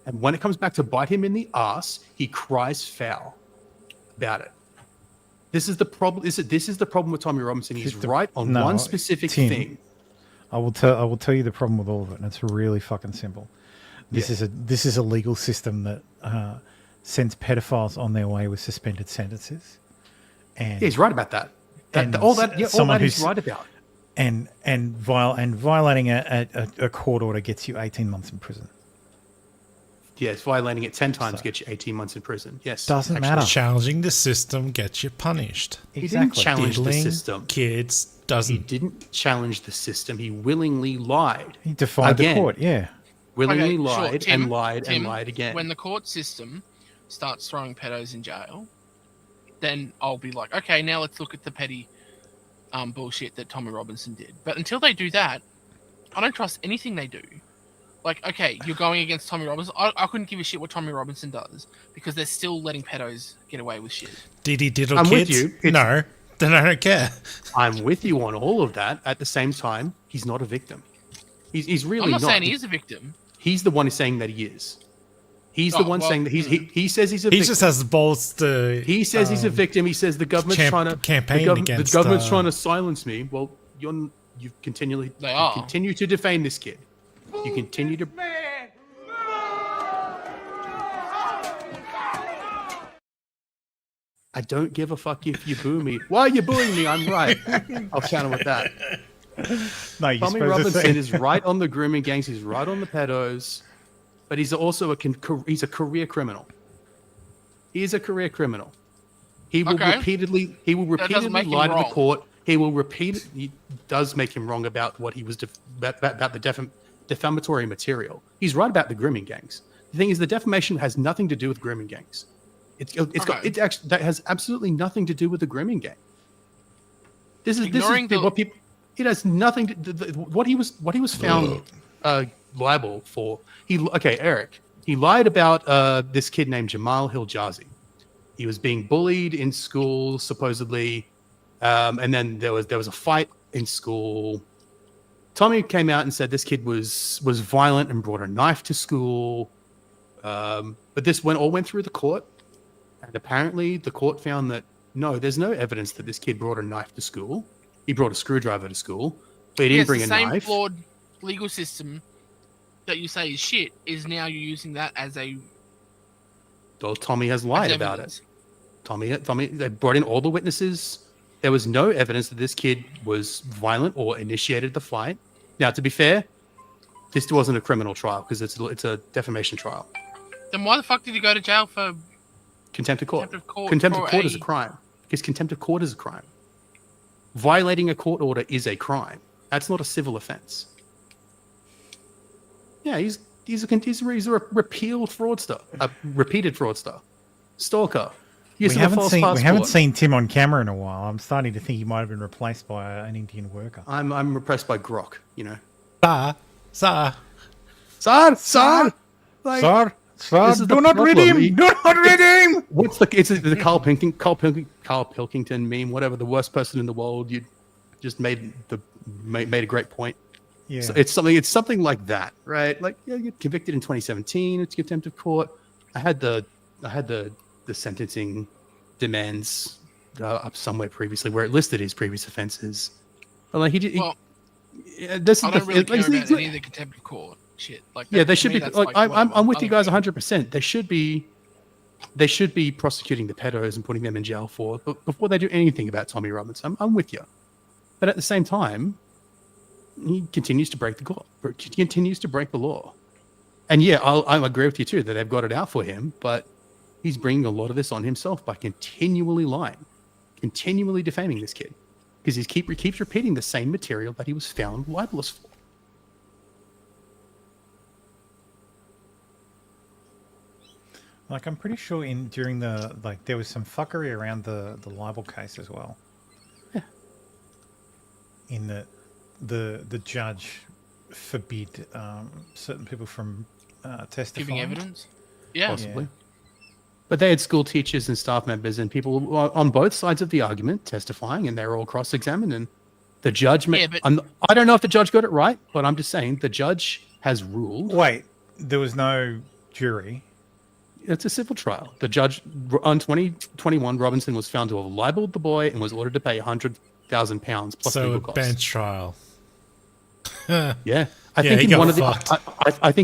And when it comes back to bite him in the ass, he cries foul about it. This is the problem. This is the problem with Tommy Robinson. He's right on one specific thing. I will tell you the problem with all of it, and it's really fucking simple. This is a legal system that sends pedophiles on their way with suspended sentences. And he's right about that. All that he's right about. And violating a court order gets you 18 months in prison. Yes, violating it 10 times gets you 18 months in prison. Yes. Doesn't matter. Challenging the system gets you punished. He didn't challenge the system. Kids doesn't. He didn't challenge the system. He willingly lied. He defied the court, yeah. Willingly lied and lied and lied again. When the court system starts throwing pedos in jail, then I'll be like, okay, now let's look at the petty bullshit that Tommy Robinson did. But until they do that, I don't trust anything they do. Like, okay, you're going against Tommy Robinson. I couldn't give a shit what Tommy Robinson does because they're still letting pedos get away with shit. Did he diddle kids? With you. No, then I don't care. I'm with you on all of that. At the same time, he's not a victim. He's really I'm not saying he is a victim. He's the one who's saying that he is. He's the one saying that he says he's a victim. He just has the balls to. He says he's a victim. He says the government's trying to campaign against. The government's trying to silence me. Well, you continue to defame this kid. You continue to. I don't give a fuck if you boo me. Why are you booing me? I'm right. I'll counter with that. No, Tommy Robinson is right on the grooming gangs. He's right on the pedos, but he's also a career criminal. He is a career criminal. He will repeatedly lie to the court. He does make him wrong about what he was about the defamatory material. He's right about the grooming gangs. The thing is, the defamation has nothing to do with grooming gangs. That has absolutely nothing to do with the grooming gang. It has nothing to what he was found liable for. Eric. He lied about this kid named Jamal Hiljazi. He was being bullied in school supposedly, and then there was a fight in school. Tommy came out and said this kid was violent and brought a knife to school. But this all went through the court, and apparently the court found that no, there's no evidence that this kid brought a knife to school. He brought a screwdriver to school, but he didn't bring a the same knife. flawed legal system that you say is shit is now you're using that as a. Well, Tommy has lied about it. Tommy, they brought in all the witnesses. There was no evidence that this kid was violent or initiated the fight. Now, to be fair, this wasn't a criminal trial because it's a defamation trial. Then why the fuck did he go to jail for Contempt of court. court Contempt of for court is a crime. Because contempt of court is a crime. Violating a court order is a crime. That's not a civil offense. Yeah, he's a repealed fraudster, a repeated fraudster, stalker. We haven't seen Tim on camera in a while. I'm starting to think he might have been replaced by an Indian worker. I'm repressed by Grok, you know. Sir. Like, Sir, do not read him. Do not read him. What's the Carl Pilkington meme? Whatever, the worst person in the world. You just made a great point. Yeah. So it's something like that, right? Like, yeah, you get convicted in 2017. It's contempt of court. I had the sentencing demands up somewhere previously where it listed his previous offenses. But like I don't really care about any of the contempt of court shit. Like, yeah, they should be. Like, I'm with whatever. you guys 100%. They should be prosecuting the pedos and putting them in jail before they do anything about Tommy Robinson. I'm with you, but at the same time, he continues to break the law. He continues to break the law. And yeah, I agree with you too that they've got it out for him, but he's bringing a lot of this on himself by continually lying, continually defaming this kid, because he keeps repeating the same material that he was found libelous for. Like, I'm pretty sure during there was some fuckery around the libel case as well. Yeah. In the judge forbid certain people from testifying. Giving evidence? Yeah. Possibly. But they had school teachers and staff members and people on both sides of the argument testifying, and they were all cross-examined. And the judge, I don't know if the judge got it right, but I'm just saying the judge has ruled. Wait, there was no jury. It's a civil trial. The judge on 2021, Robinson was found to have libeled the boy and was ordered to pay £100,000 plus legal costs. Bench trial. Yeah. I think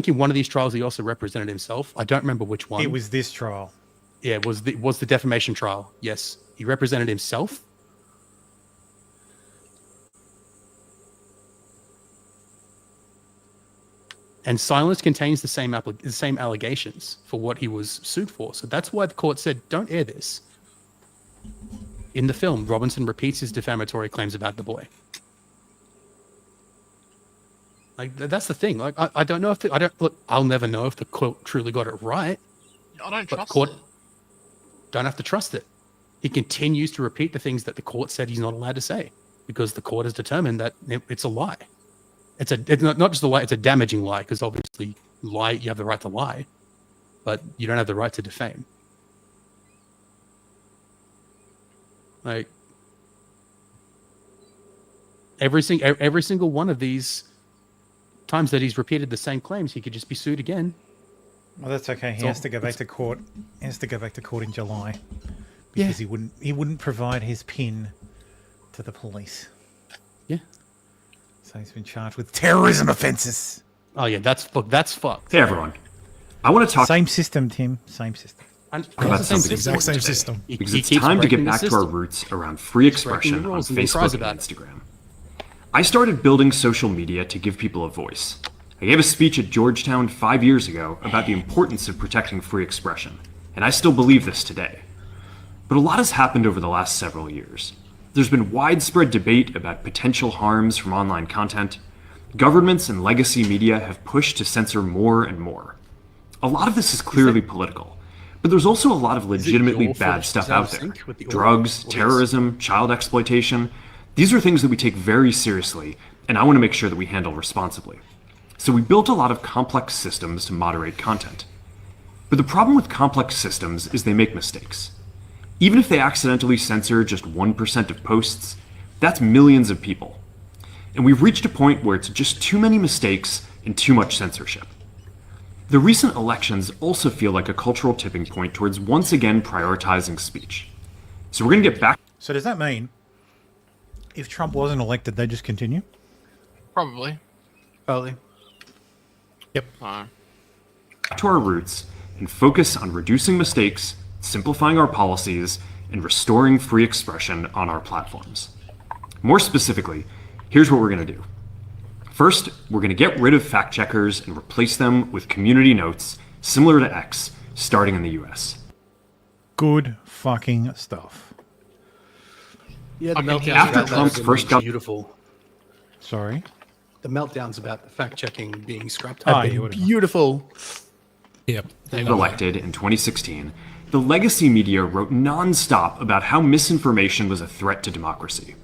in one of these trials he also represented himself. I don't remember which one. It was this trial. Yeah, it was the defamation trial. Yes. He represented himself. And silence contains the same allegations for what he was sued for. So that's why the court said, don't air this. In the film, Robinson repeats his defamatory claims about the boy. Like, that's the thing. Like, I don't know if I'll never know if the court truly got it right. I don't trust court it. Don't have to trust it. He continues to repeat the things that the court said he's not allowed to say because the court has determined that it's a lie. It's not just a lie, it's a damaging lie, because obviously you have the right to lie, but you don't have the right to defame. Like, every single one of these times that he's repeated the same claims, he could just be sued again. Well, that's okay. He has to go back to court. He has to go back to court in July because he wouldn't provide his PIN to the police. Yeah. So he's been charged with terrorism offences. Oh yeah, that's fucked. Hey everyone, I want to talk. Same system, Tim. Same system. About something exact same important today, system. because it's time to get back to our roots around free expression on Facebook and Instagram. I started building social media to give people a voice. I gave a speech at Georgetown 5 years ago about the importance of protecting free expression, and I still believe this today. But a lot has happened over the last several years. There's been widespread debate about potential harms from online content. Governments and legacy media have pushed to censor more and more. A lot of this is clearly political, but there's also a lot of legitimately bad stuff out there. Drugs, terrorism, child exploitation. These are things that we take very seriously, and I want to make sure that we handle responsibly. So we built a lot of complex systems to moderate content. But the problem with complex systems is they make mistakes. Even if they accidentally censor just 1% of posts, that's millions of people. And we've reached a point where it's just too many mistakes and too much censorship. The recent elections also feel like a cultural tipping point towards once again prioritizing speech. So we're going to get back. So does that mean If Trump wasn't elected, they'd just continue? Probably. Yep. Back to our roots and focus on reducing mistakes, simplifying our policies, and restoring free expression on our platforms. More specifically, here's what we're going to do. First, we're going to get rid of fact checkers and replace them with community notes similar to X, starting in the US. Good fucking stuff. Yeah, the meltdowns After about Trump's that first are beautiful. Sorry? The meltdowns about the fact checking being scrapped Oh, have yeah, been whatever. beautiful. Yep. Elected in 2016, the legacy media wrote nonstop about how misinformation was a threat to democracy.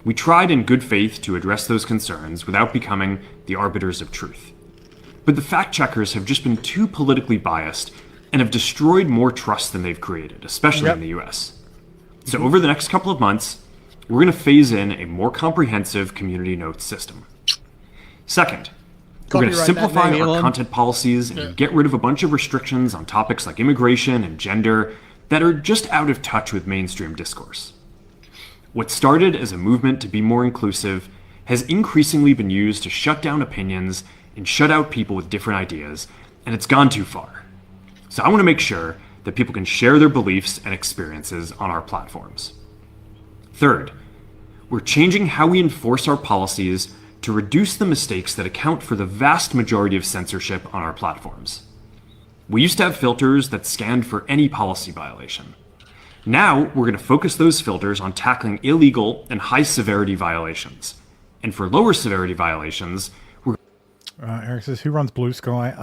We tried in good faith to address those concerns without becoming the arbiters of truth. But the fact checkers have just been too politically biased and have destroyed more trust than they've created, especially in the US. So over the next couple of months, we're going to phase in a more comprehensive community notes system. Second, we're going to simplify our content policies and get rid of a bunch of restrictions on topics like immigration and gender that are just out of touch with mainstream discourse. What started as a movement to be more inclusive has increasingly been used to shut down opinions and shut out people with different ideas, and it's gone too far. So I want to make sure that people can share their beliefs and experiences on our platforms. Third, we're changing how we enforce our policies to reduce the mistakes that account for the vast majority of censorship on our platforms. We used to have filters that scanned for any policy violation. Now, we're going to focus those filters on tackling illegal and high-severity violations. And for lower severity violations, we're... Eric says, who runs Blue Sky?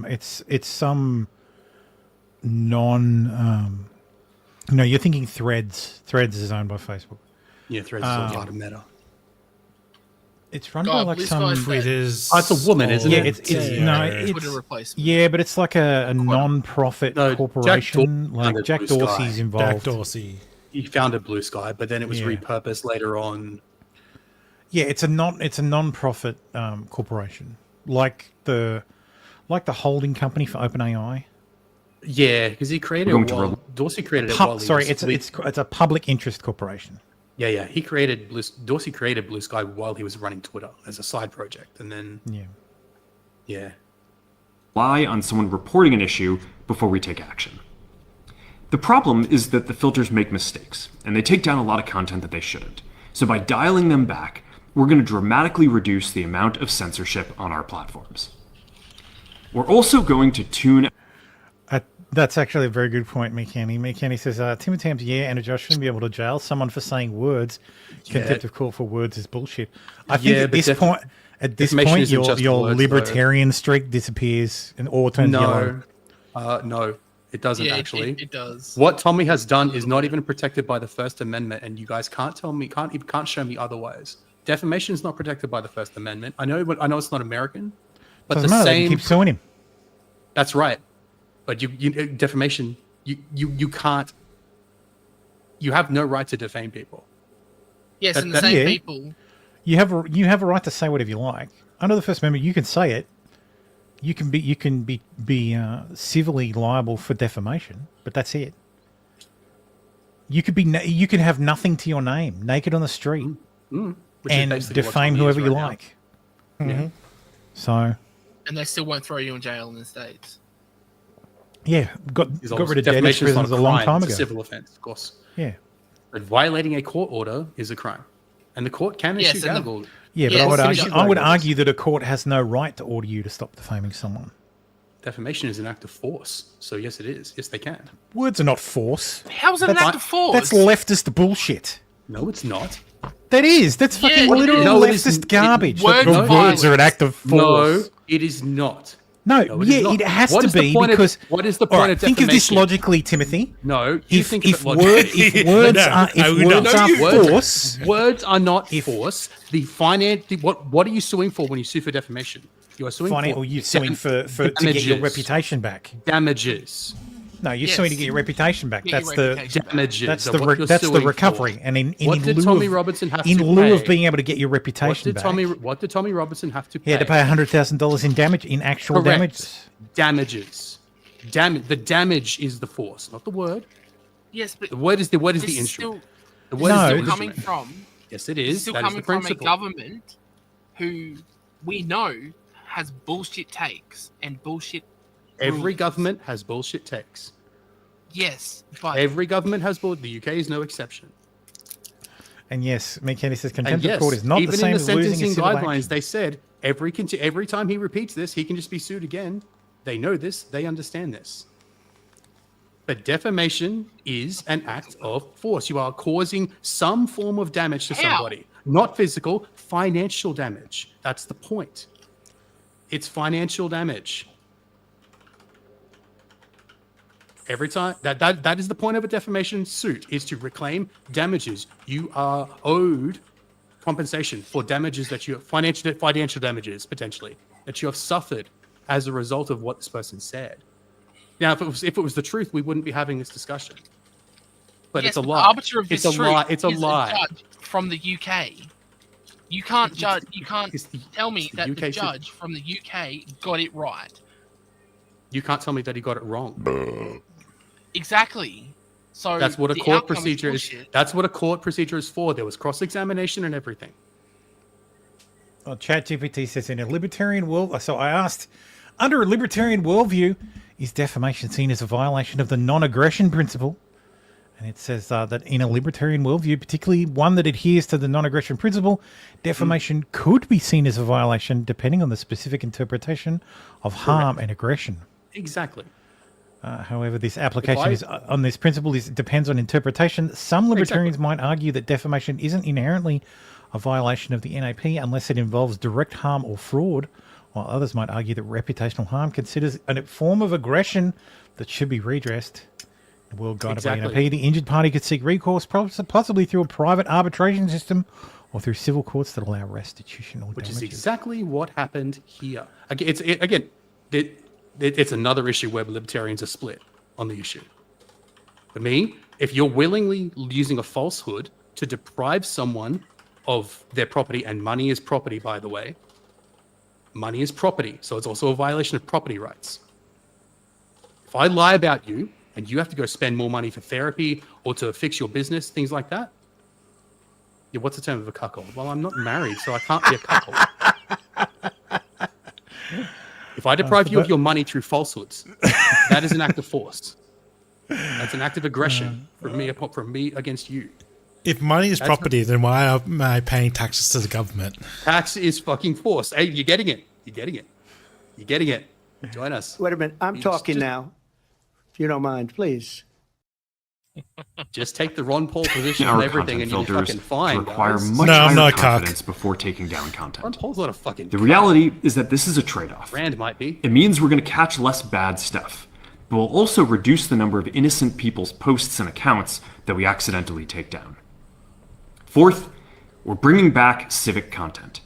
It's some non... no, you're thinking Threads. Threads is owned by Facebook. Yeah, Threads is a lot of Meta. It's run by like some... Twitter's... Oh, it's a woman, isn't Yeah, it? Twitter replacement. Yeah, but it's like a non-profit corporation. Like Jack Blue Sky. Dorsey's involved. Jack Dorsey. He founded Blue Sky, but then it was repurposed later on. Yeah, it's a non-profit corporation, like the holding company for OpenAI. Yeah, because he created Dorsey created it. It's a public interest corporation. Yeah. Dorsey created Blue Sky while he was running Twitter as a side project, and then rely on someone reporting an issue before we take action. The problem is that the filters make mistakes, and they take down a lot of content that they shouldn't. So by dialing them back, we're going to dramatically reduce the amount of censorship on our platforms. We're also going to tune... That's actually a very good point, McKenny. McKenny says, Tim Tams, and a judge shouldn't be able to jail someone for saying words. Contempt of court for words is bullshit. I think at this point, your libertarian streak disappears and all turns yellow. No, it doesn't actually. It does. What Tommy has done is not even protected by the First Amendment, and you guys can't show me otherwise. Defamation is not protected by the First Amendment. I know it's not American, but Doesn't matter, they keep suing him. That's right. But defamation, you can't. You have no right to defame people. Yes, and the same people. You have a right to say whatever you like. Under the First Amendment, you can say it. You can be civilly liable for defamation, but that's it. You could have nothing to your name, naked on the street, and defame whoever you like. Mm-hmm. So. And they still won't throw you in jail in the States. Yeah, got rid of dead prisons a long time ago. It's a civil offense, of course. Yeah. But violating a court order is a crime. And the court can issue gavel. Yeah, but I would argue that a court has no right to order you to stop defaming someone. Defamation is an act of force. So yes, it is. Yes, they can. Words are not force. How is it an act of force? That's leftist bullshit. No, it's not. That is. That's fucking literal leftist garbage. Words are an act of force. No, it is not. No, it has to be because... What is the point of defamation? Think of this logically, Timothy. No, if words are force... Words are not force. What are you suing for when you sue for defamation? You are suing to get your reputation back. Damages. No, you're suing to get your reputation back. That's damages. That's the recovery. And in lieu of being able to get your reputation back, what did Tommy Robinson have to pay? He had to pay $100,000 in actual damages. The damage is the force, not the word. Yes, but the word is the instrument. The word is still coming from Yes, it It's is. still That is coming the from a principle. government who we know has bullshit takes and bullshit. Every rules. government has bullshit takes. Yes, but Every government has bullshit. The UK is no exception. And yes, McKenny says And contempt of yes, court is not the even same in the as losing a sentencing civil guidelines, action. they said every time he repeats this, he can just be sued again. They know this. They understand this. But defamation is an act of force. You are causing some form of damage to somebody, not physical, financial damage. That's the point. It's financial damage. Every time that is the point of a defamation suit, is to reclaim damages. You are owed compensation for damages that you financial damages potentially that you have suffered as a result of what this person said. Now, if it was the truth, we wouldn't be having this discussion. But yes, it's a the lie. arbiter of It's this a lie. truth It's a is lie. judge from the UK. You can't judge. You can't tell me that the UK judge from the UK got it right. You can't tell me that he got it wrong. Exactly. So That's what a the court outcome procedure is. bullshit. That's what a court procedure is for. There was cross-examination and everything. Well, ChatGPT says in a libertarian world. So I asked, under a libertarian worldview, is defamation seen as a violation of the non-aggression principle? And it says that in a libertarian worldview, particularly one that adheres to the non-aggression principle, defamation could be seen as a violation depending on the specific interpretation of harm and aggression. Exactly. However, this application on this principle depends on interpretation. Some libertarians might argue that defamation isn't inherently a violation of the NAP unless it involves direct harm or fraud, while others might argue that reputational harm considers a form of aggression that should be redressed. The world guided by NAP, the injured party could seek recourse possibly through a private arbitration system or through civil courts that allow restitution or Which damages. is exactly what happened here. It's another issue where libertarians are split on the issue. For me, if you're willingly using a falsehood to deprive someone of their property, and money is property, by the way, money is property, so it's also a violation of property rights. If I lie about you and you have to go spend more money for therapy or to fix your business, things like that, yeah, what's the term of a cuckold? Well, I'm not married, so I can't be a cuckold. If I deprive you of your money through falsehoods, that is an act of force. That's an act of aggression from me against you. If money is property, then why am I paying taxes to the government? Tax is fucking force. Hey, you're getting it. You're getting it. You're getting it. Join us. Wait a minute. I'm talking now. If you don't mind, please. Just take the Ron Paul position Our on everything and content you're filters fucking fine. require guys. much higher confidence before taking down content. Ron Paul's not a fucking. The reality is that this is a trade-off. Rand might be. It means we're going to catch less bad stuff, but we'll also reduce the number of innocent people's posts and accounts that we accidentally take down. Fourth, we're bringing back civic content.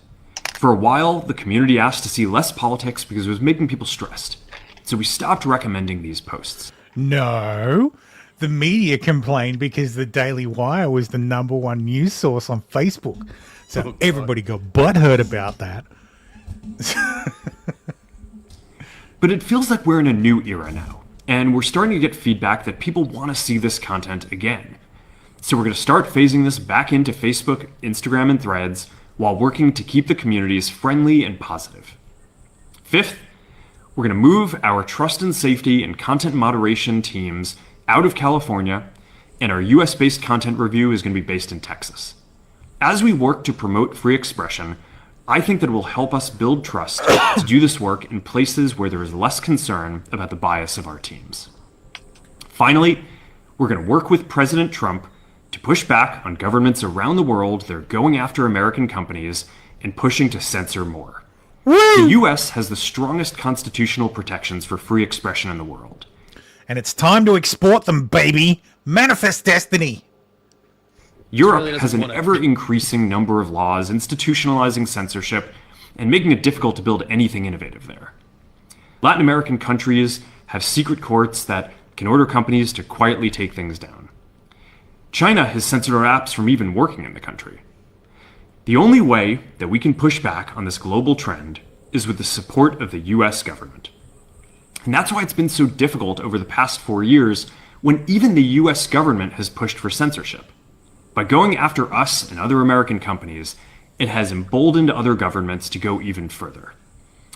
For a while, the community asked to see less politics because it was making people stressed, so we stopped recommending these posts. No, the media complained because the Daily Wire was the #1 news source on Facebook. So everybody got butthurt about that. But it feels like we're in a new era now, and we're starting to get feedback that people want to see this content again. So we're going to start phasing this back into Facebook, Instagram, and Threads while working to keep the communities friendly and positive. Fifth, we're going to move our trust and safety and content moderation teams out of California, and our US-based content review is going to be based in Texas. As we work to promote free expression, I think that it will help us build trust to do this work in places where there is less concern about the bias of our teams. Finally, we're going to work with President Trump to push back on governments around the world that are going after American companies and pushing to censor more. The US has the strongest constitutional protections for free expression in the world. And it's time to export them, baby. Manifest destiny. Europe has an ever-increasing number of laws institutionalizing censorship and making it difficult to build anything innovative there. Latin American countries have secret courts that can order companies to quietly take things down. China has censored our apps from even working in the country. The only way that we can push back on this global trend is with the support of the US government. And that's why it's been so difficult over the past 4 years when even the US government has pushed for censorship. By going after us and other American companies, it has emboldened other governments to go even further.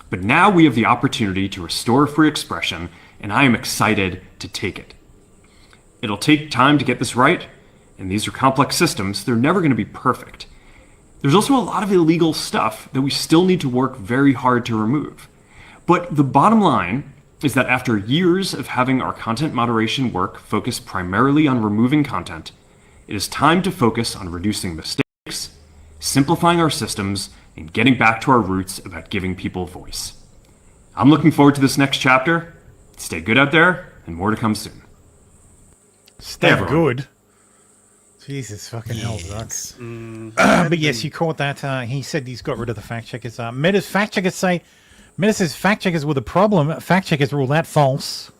But now we have the opportunity to restore free expression, and I am excited to take it. It'll take time to get this right, and these are complex systems. They're never going to be perfect. There's also a lot of illegal stuff that we still need to work very hard to remove. But the bottom line is that after years of having our content moderation work focus primarily on removing content, it is time to focus on reducing mistakes, simplifying our systems, and getting back to our roots about giving people voice. I'm looking forward to this next chapter. Stay good out there, and more to come soon. Stay good. Jesus fucking hell, Doc. But yes, you caught that. He said he's got rid of the fact checkers. Meta's fact checkers say, Meta says fact checkers were the problem. Fact checkers rule that false.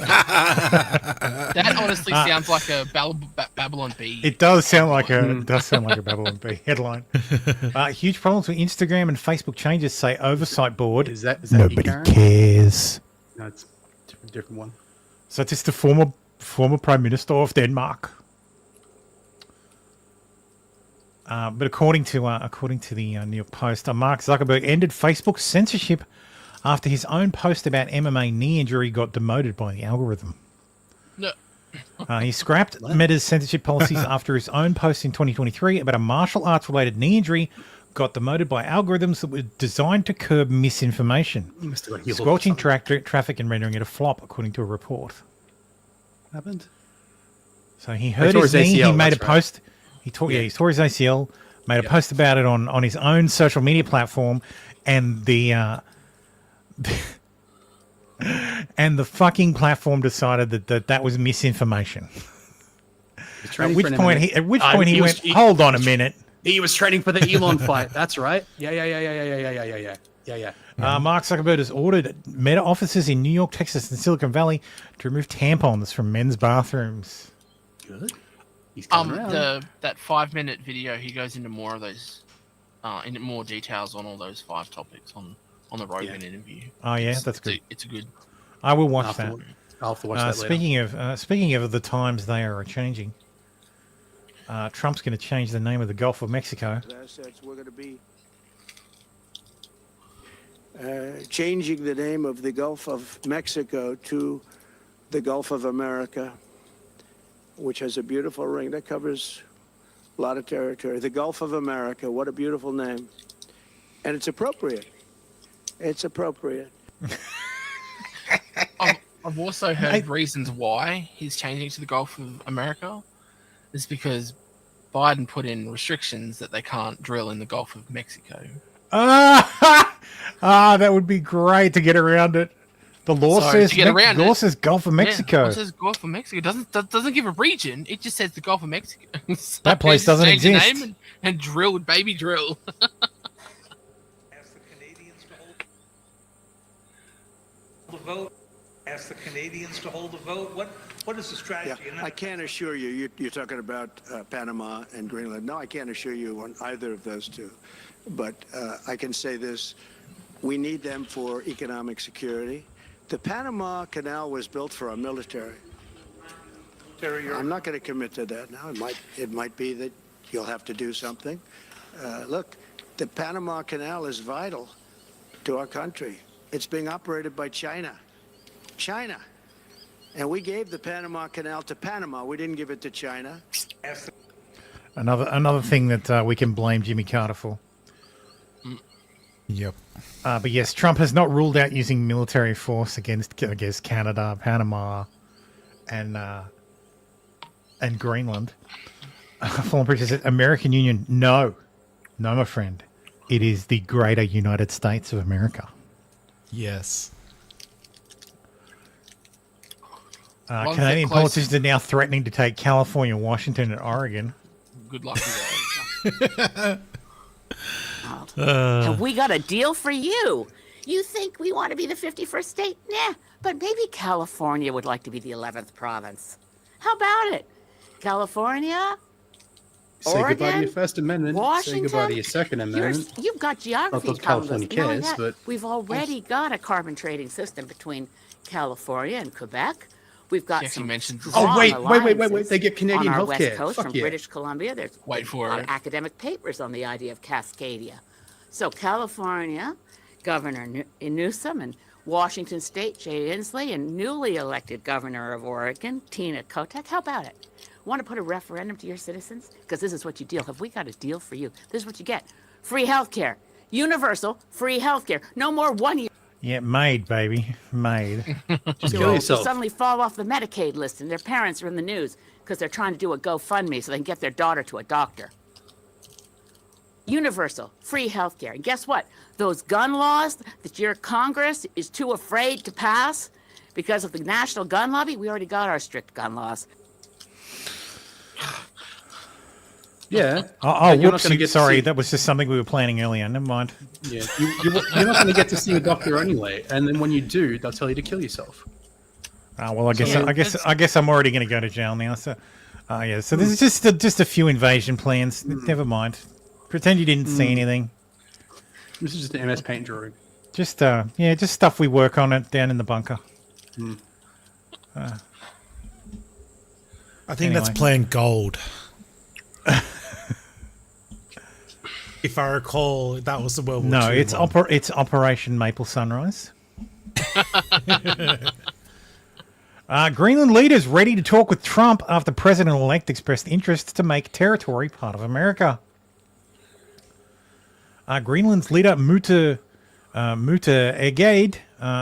That honestly sounds like a Babylon Bee. It does sound like a Babylon Bee headline. Huge problems with Instagram and Facebook changes, say oversight board. Is that nobody cares? No, it's a different one. So it's the former Prime Minister of Denmark. But according to the New York Post, Mark Zuckerberg ended Facebook's censorship after his own post about MMA knee injury got demoted by the algorithm. No. He scrapped Meta's censorship policies after his own post in 2023 about a martial arts-related knee injury got demoted by algorithms that were designed to curb misinformation, squelching traffic and rendering it a flop, according to a report. What happened? So he hurt his knee. ACL, he made a right. post. He tore his ACL. Made a post about it on his own social media platform, and the and the fucking platform decided that was misinformation. At which point he went, hold on a minute. He was training for the Elon fight. That's right. Yeah. Mark Zuckerberg has ordered Meta offices in New York, Texas, and Silicon Valley to remove tampons from men's bathrooms. Good. He's coming around. That 5-minute video, he goes into more of those, into more details on all those 5 topics on the Rogan interview. Oh yeah, that's good. It's a good. I will watch that. I'll have to watch that later. Speaking of the times they are changing, Trump's going to change the name of the Gulf of Mexico. Assets, we're going to be changing the name of the Gulf of Mexico to the Gulf of America, which has a beautiful ring that covers a lot of territory. The Gulf of America, what a beautiful name. And it's appropriate. It's appropriate. I've also heard reasons why he's changing to the Gulf of America. Is because Biden put in restrictions that they can't drill in the Gulf of Mexico. That would be great to get around it. The law says Gulf of Mexico. Yeah, the law says Gulf of Mexico. Doesn't give a region. It just says the Gulf of Mexico. So that place doesn't change the exist. name and drill, baby, drill. Ask the Canadians to hold the vote. What is the strategy? Yeah, I can't assure you. You're talking about Panama and Greenland. No, I can't assure you on either of those two. But I can say this. We need them for economic security. The Panama Canal was built for our military. I'm not going to commit to that now. It might be that you'll have to do something. Look, the Panama Canal is vital to our country. It's being operated by China. China. And we gave the Panama Canal to Panama. We didn't give it to China. Another thing that we can blame Jimmy Carter for. Yep. But yes, Trump has not ruled out using military force against Canada, Panama, and Greenland. Fallen Preacher said, American Union, no, my friend. It is the greater United States of America. Yes. Canadian politicians are now threatening to take California, Washington, and Oregon. Good luck with that. Have we got a deal for you? You think we want to be the 51st state? Nah, but maybe California would like to be the 11th province. How about it? California? Say goodbye to Oregon? your First Amendment. Washington? Say goodbye to your Second Amendment. You've got geography Not that telling us. California Knowing cares, that, but we've already got a carbon trading system between California and Quebec. We've got She actually some mentioned this. strong wait. alliances They get Canadian on our west healthcare. coast Fuck from yeah. British Columbia. There's Wait for a lot it. of academic papers on the idea of Cascadia. So California, Governor Newsom, and Washington State, Jay Inslee, and newly elected Governor of Oregon, Tina Kotek. How about it? Want to put a referendum to your citizens? Because this is what you deal. Have we got a deal for you? This is what you get. Free health care. Universal free health care. No more 1 year. Yeah, made, baby. Made. Just Who kill yourself. suddenly fall off the Medicaid list and their parents are in the news because they're trying to do a GoFundMe so they can get their daughter to a doctor. Universal free health care. And guess what? Those gun laws that your Congress is too afraid to pass because of the national gun lobby, we already got our strict gun laws. Yeah. Oh, You're not whoops, gonna get to sorry. see- That was just something we were planning earlier. Never mind. Yeah, you're not going to get to see a doctor anyway, and then when you do, they'll tell you to kill yourself. Well, I guess So- I guess I'm already going to go to jail now. So, yeah. So this is just a few invasion plans. Never mind. Pretend you didn't see anything. This is just an MS Paint drawing. Just just stuff we work on it down in the bunker. I think that's Anyway. playing gold. If I recall, that was the World War No, II it's one. it's Operation Maple Sunrise. Greenland leaders ready to talk with Trump after President-elect expressed interest to make territory part of America. Greenland's leader Muta Egade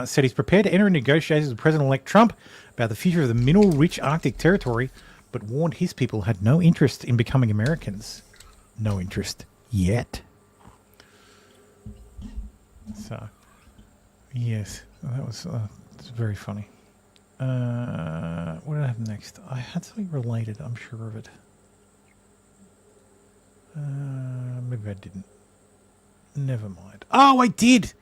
said he's prepared to enter into negotiations with President-elect Trump about the future of the mineral-rich Arctic territory, but warned his people had no interest in becoming Americans. No interest yet. So, yes, that was it's very funny. What did I have next? I had something related. I'm sure of it. Maybe I didn't. Never mind. Oh, I did.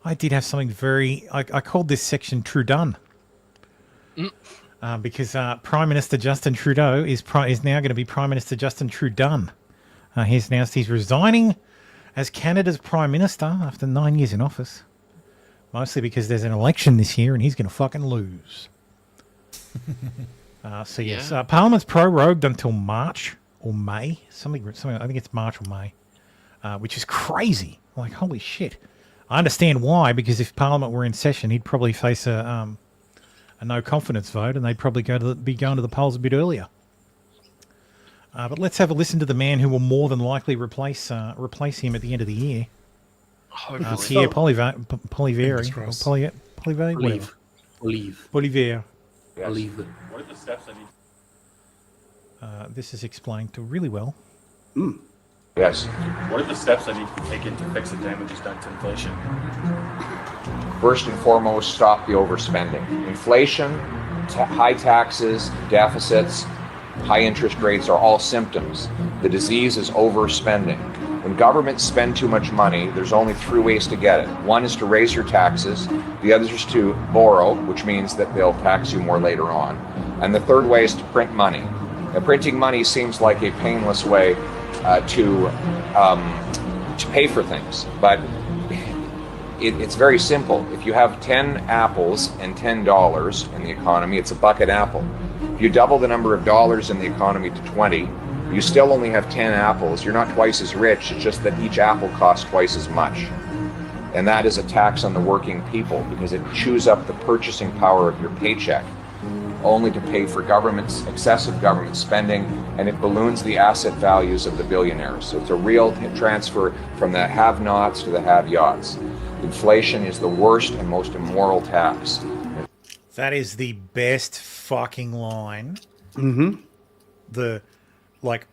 I did have something very. I called this section True Done. Because Prime Minister Justin Trudeau is now going to be Prime Minister Justin Trudeau. He's announced he's resigning as Canada's Prime Minister after 9 years in office. Mostly because there's an election this year and he's going to fucking lose. So yes, Parliament's prorogued until March or May. Something. I think it's March or May, which is crazy. Like, holy shit. I understand why, because if Parliament were in session, he'd probably face a no confidence vote, and they'd probably be going to the polls a bit earlier. But let's have a listen to the man who will more than likely replace him at the end of the year. Pierre Poilievre, Believe. What are the steps I need? This is explained to really well. Yes. What are the steps I need to take to fix the damages done to inflation? First and foremost, stop the overspending. Inflation, high taxes, deficits, high interest rates are all symptoms. The disease is overspending. When governments spend too much money, there's only three ways to get it. One is to raise your taxes. The other is to borrow, which means that they'll tax you more later on. And the third way is to print money. Now, printing money seems like a painless way to pay for things, but it's very simple. If you have 10 apples and $10 in the economy, it's a bucket apple. If you double the number of dollars in the economy to 20, you still only have 10 apples. You're not twice as rich. It's just that each apple costs twice as much. And that is a tax on the working people because it chews up the purchasing power of your paycheck, only to pay for excessive government spending, and it balloons the asset values of the billionaires. So it's a real transfer from the have-nots to the have-yachts. Inflation is the worst and most immoral tax. That is the best fucking line. Mm-hmm.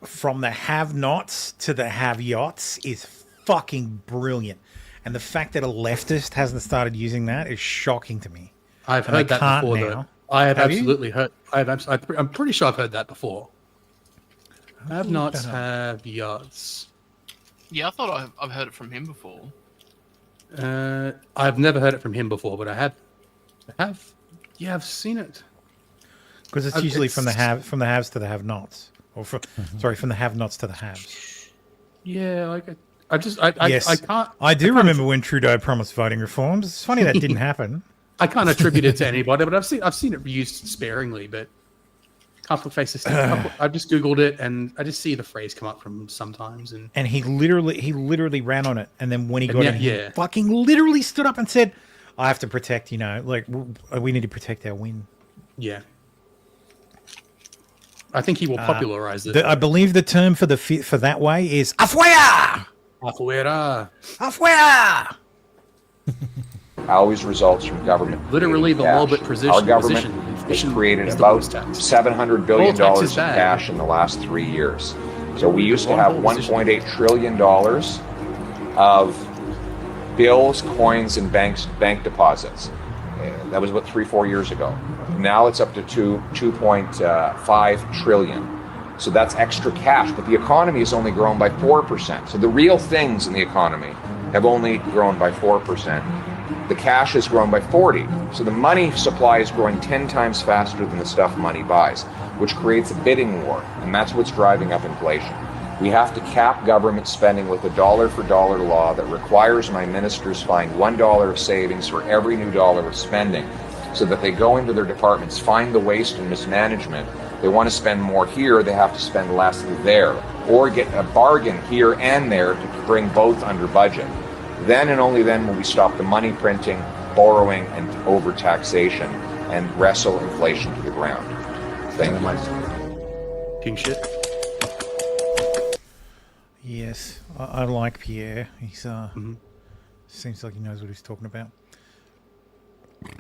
From the have-nots to the have-yachts is fucking brilliant. And the fact that a leftist hasn't started using that is shocking to me. I've heard that before, now. though. I have you? absolutely heard. I'm pretty sure I've heard that before. Have-nots, have-yachts. Yeah, I thought I've heard it from him before. I've never heard it from him before, but I have. Yeah, I've seen it. Because it's usually from the haves to the have-nots, or from the have-nots to the haves. Yeah, Yes. I can't. I do remember when Trudeau promised voting reforms. It's funny that didn't happen. I can't attribute it to anybody, but I've seen it used sparingly, but can't put faces to it. I've just Googled it and I just see the phrase come up from sometimes. And he literally ran on it, and then when he got in, he yeah. fucking literally stood up and said, "I have to protect, like we need to protect our win." Yeah, I think he will popularize it. I believe the term for that way is afuera. Afuera. Afuera. Always results from government. Literally the cash. Lolbit position. Our government has created about $700 billion in cash in the last 3 years. So we used to have $1.8 trillion of bills, coins, and bank deposits. That was about 3-4 years ago. Now it's up to 2.5 trillion. So that's extra cash, but the economy has only grown by 4%. So the real things in the economy have only grown by 4%. The cash has grown by 40. So the money supply is growing 10 times faster than the stuff money buys, which creates a bidding war, and that's what's driving up inflation. We have to cap government spending with a dollar for dollar law that requires my ministers find $1 of savings for every new dollar of spending, so that they go into their departments, find the waste and mismanagement. They want to spend more here, they have to spend less there, or get a bargain here and there to bring both under budget. Then and only then will we stop the money printing, borrowing, and overtaxation, and wrestle inflation to the ground. Thank you. King shit. Yes, I like Pierre. He's seems like he knows what he's talking about.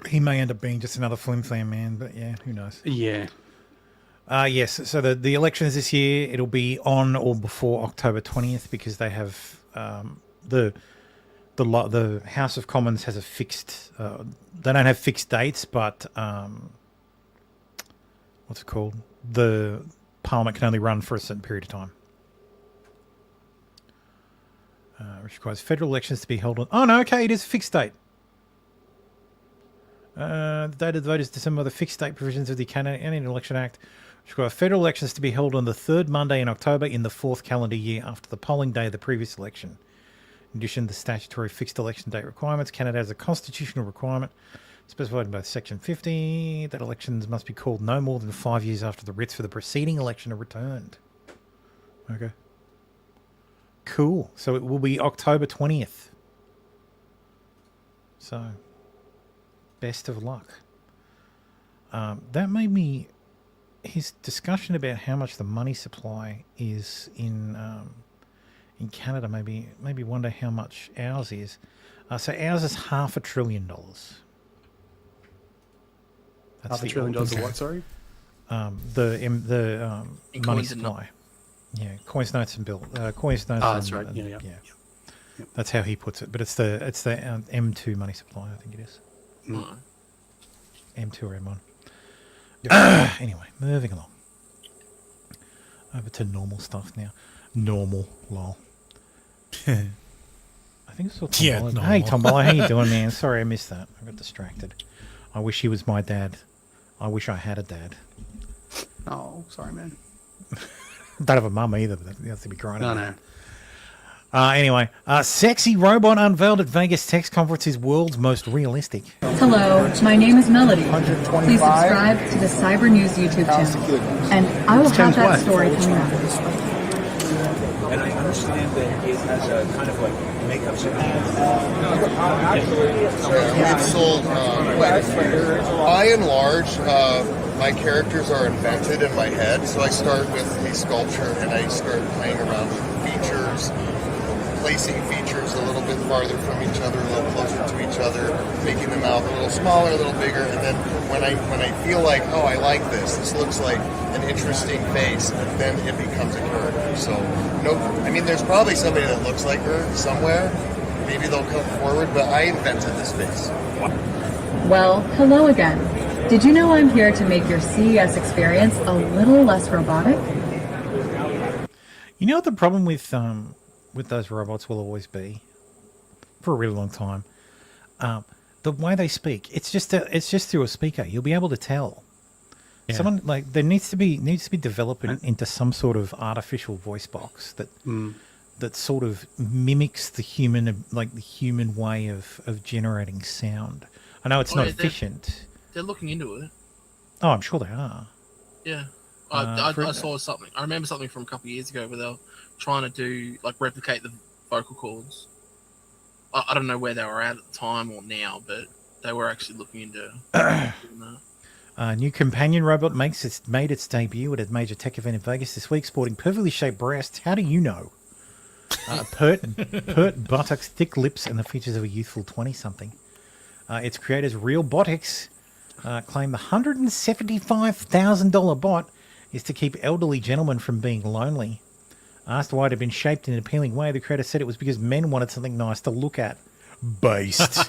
He may end up being just another flim-flam man, but yeah, who knows? Yeah. Yes, so the elections this year, it'll be on or before October 20th, because they have the House of Commons has a fixed. They don't have fixed dates, but what's it called? The Parliament can only run for a certain period of time. Which requires federal elections to be held on. Oh no, okay, it is a fixed date. The date of the vote is December by the fixed date provisions of the Canadian Election Act, which require federal elections to be held on the third Monday in October in the fourth calendar year after the polling day of the previous election. In addition to the statutory fixed election date requirements, Canada has a constitutional requirement specified in both Section 50 that elections must be called no more than 5 years after the writs for the preceding election are returned. Okay. Cool. So it will be October 20th. So, best of luck. That made me... His discussion about how much the money supply is in Canada made me wonder how much ours is. So ours is $500 billion. That's $500 billion of what, sorry? The money supply. Yeah, coins, notes, and bill. Coins, notes. That's right. Yeah. That's how he puts it. But it's the M2 money supply, I think it is. M2 or M1. Anyway, moving along. Over to normal stuff now. Normal, lol. I think it's all Tombola. Yeah, normal. Hey, Tombola, how you doing, man? Sorry, I missed that. I got distracted. I wish he was my dad. I wish I had a dad. Oh, sorry, man. Don't have a mum either, but that has to be crying. No. Anyway, sexy robot unveiled at Vegas Tech Conference is world's most realistic. Hello, my name is Melody. Please subscribe to the Cyber News YouTube channel, and I will have that story coming up. And I understand that it has a kind of like makeup We've sold by and large, my characters are invented in my head. So I start with a sculpture and I start playing around with features, placing features a little bit farther from each other, a little closer to each other, making them out a little smaller, a little bigger, and then when I feel like, oh, I like this looks like an interesting face, then it becomes a character. So there's probably somebody that looks like her somewhere. Maybe they'll come forward, but I invented this face. Well, hello again. Did you know I'm here to make your CES experience a little less robotic? You know what the problem with those robots will always be, for a really long time, the way they speak. It's just through a speaker. You'll be able to tell. Yeah. Someone there needs to be developed into some sort of artificial voice box that sort of mimics the human way of generating sound. I know it's Oh, not yeah, efficient. They're looking into it. Oh, I'm sure they are. Yeah. For- I saw something. I remember something from a couple of years ago where they were trying to do like replicate the vocal cords. I don't know where they were at the time or now, but they were actually looking into doing that. New companion robot made its debut at a major tech event in Vegas this week, sporting perfectly shaped breasts. How do you know? Pert buttocks, thick lips, and the features of a youthful 20-something. Its creators, Real Botics, claim the $175,000 bot is to keep elderly gentlemen from being lonely. Asked why it had been shaped in an appealing way, the creator said it was because men wanted something nice to look at. Based.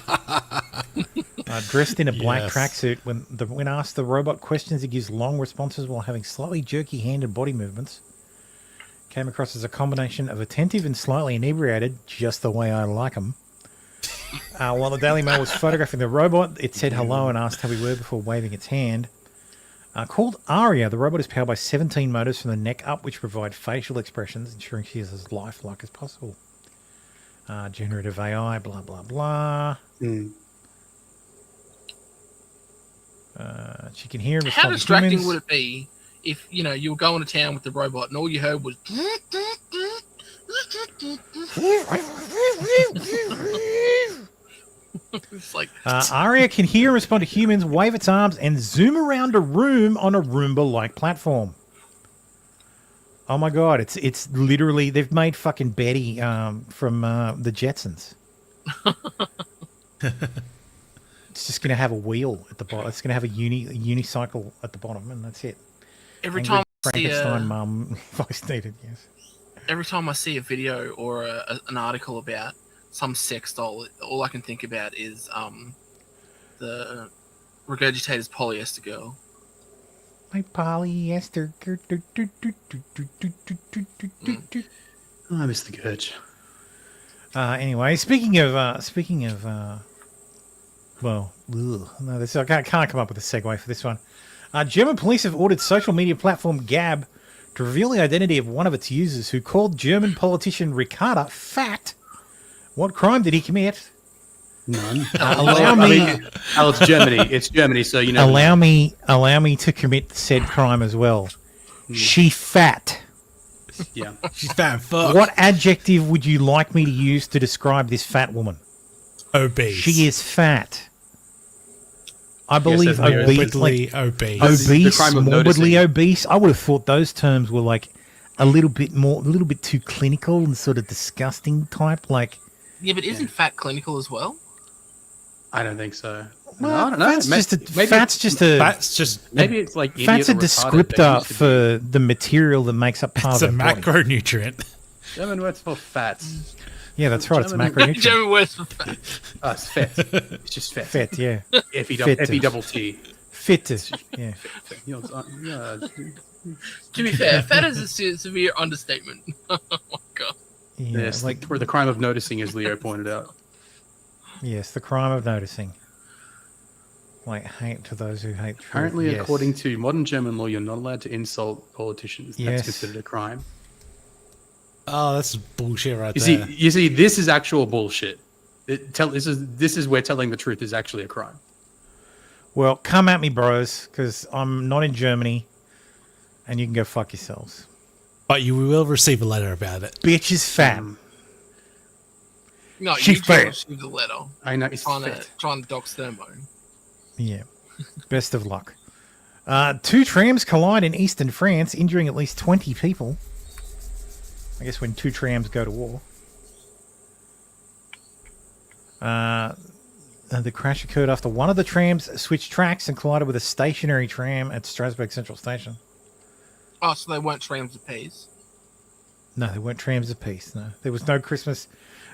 Dressed in a black tracksuit, when asked the robot questions, it gives long responses while having slightly jerky hand and body movements. Came across as a combination of attentive and slightly inebriated, just the way I like them. While the Daily Mail was photographing the robot, it said hello and asked how we were before waving its hand. Called Aria, the robot is powered by 17 motors from the neck up, which provide facial expressions, ensuring she is as lifelike as possible. Generative AI, blah, blah, blah. She can hear and respond How to distracting humans. would it be if you were going to town with the robot and all you heard was it's like Aria can hear and respond to humans, wave its arms, and zoom around a room on a Roomba-like platform. Oh my god, it's literally, they've made fucking Betty from the Jetsons. It's just going to have a wheel at the bottom. It's going to have a unicycle at the bottom, and that's it. every Angry time I see Frankenstein mum voice needed, yes. every time I see a video or an article about some sex doll, all I can think about is the Regurgitator's polyester girl. My polyester. Oh, I miss the Gurge. Anyway, speaking of well, ugh, no, this I can't come up with a segue for this one. German police have ordered social media platform Gab to reveal the identity of one of its users who called German politician Ricarda fat. What crime did he commit? None. Allow me. It's Germany. It's Germany, so you know. Allow me to commit said crime as well. She fat. Yeah. She's fat and fuck. What adjective would you like me to use to describe this fat woman? Obese. She is fat. I believe obese, morbidly obese. Obese, crime of morbidly noticing. obese. I would have thought those terms were like a little bit too clinical and sort of disgusting type. Like, Yeah, but isn't fat clinical as well? I don't think so. well, No, I don't know. fat's just maybe it's like fat's a idiot or retarded, descriptor they used to for the material that makes up part It's of a the body. macronutrient. German words for fats. Yeah, that's right. It's German- macronutrient. German words for fat. Oh, it's fat. It's just fat. Fat, yeah. F-E double T. Fit, yeah. You know, yeah. To be fair, fat is a severe understatement. Oh my god. Yeah, Yes, like where the crime of noticing, as Leo pointed out. yes, the crime of noticing. Like hate to those who hate truth. Apparently, yes. according to modern German law, you're not allowed to insult politicians. Yes. That's considered a crime. Oh, that's bullshit right You there. see, this is actual bullshit. This is where telling the truth is actually a crime. Well, come at me, bros, because I'm not in Germany, and you can go fuck yourselves. But you will receive a letter about it. Bitch is fat. No, She you fat. received the letter. I know, it's trying fat. to dox Thermo. Yeah. Best of luck. Two trams collide in eastern France, injuring at least 20 people. I guess when two trams go to war. The crash occurred after one of the trams switched tracks and collided with a stationary tram at Strasbourg Central Station. Oh, so they weren't trams of peace. No, they weren't trams of peace. No, there was no Christmas.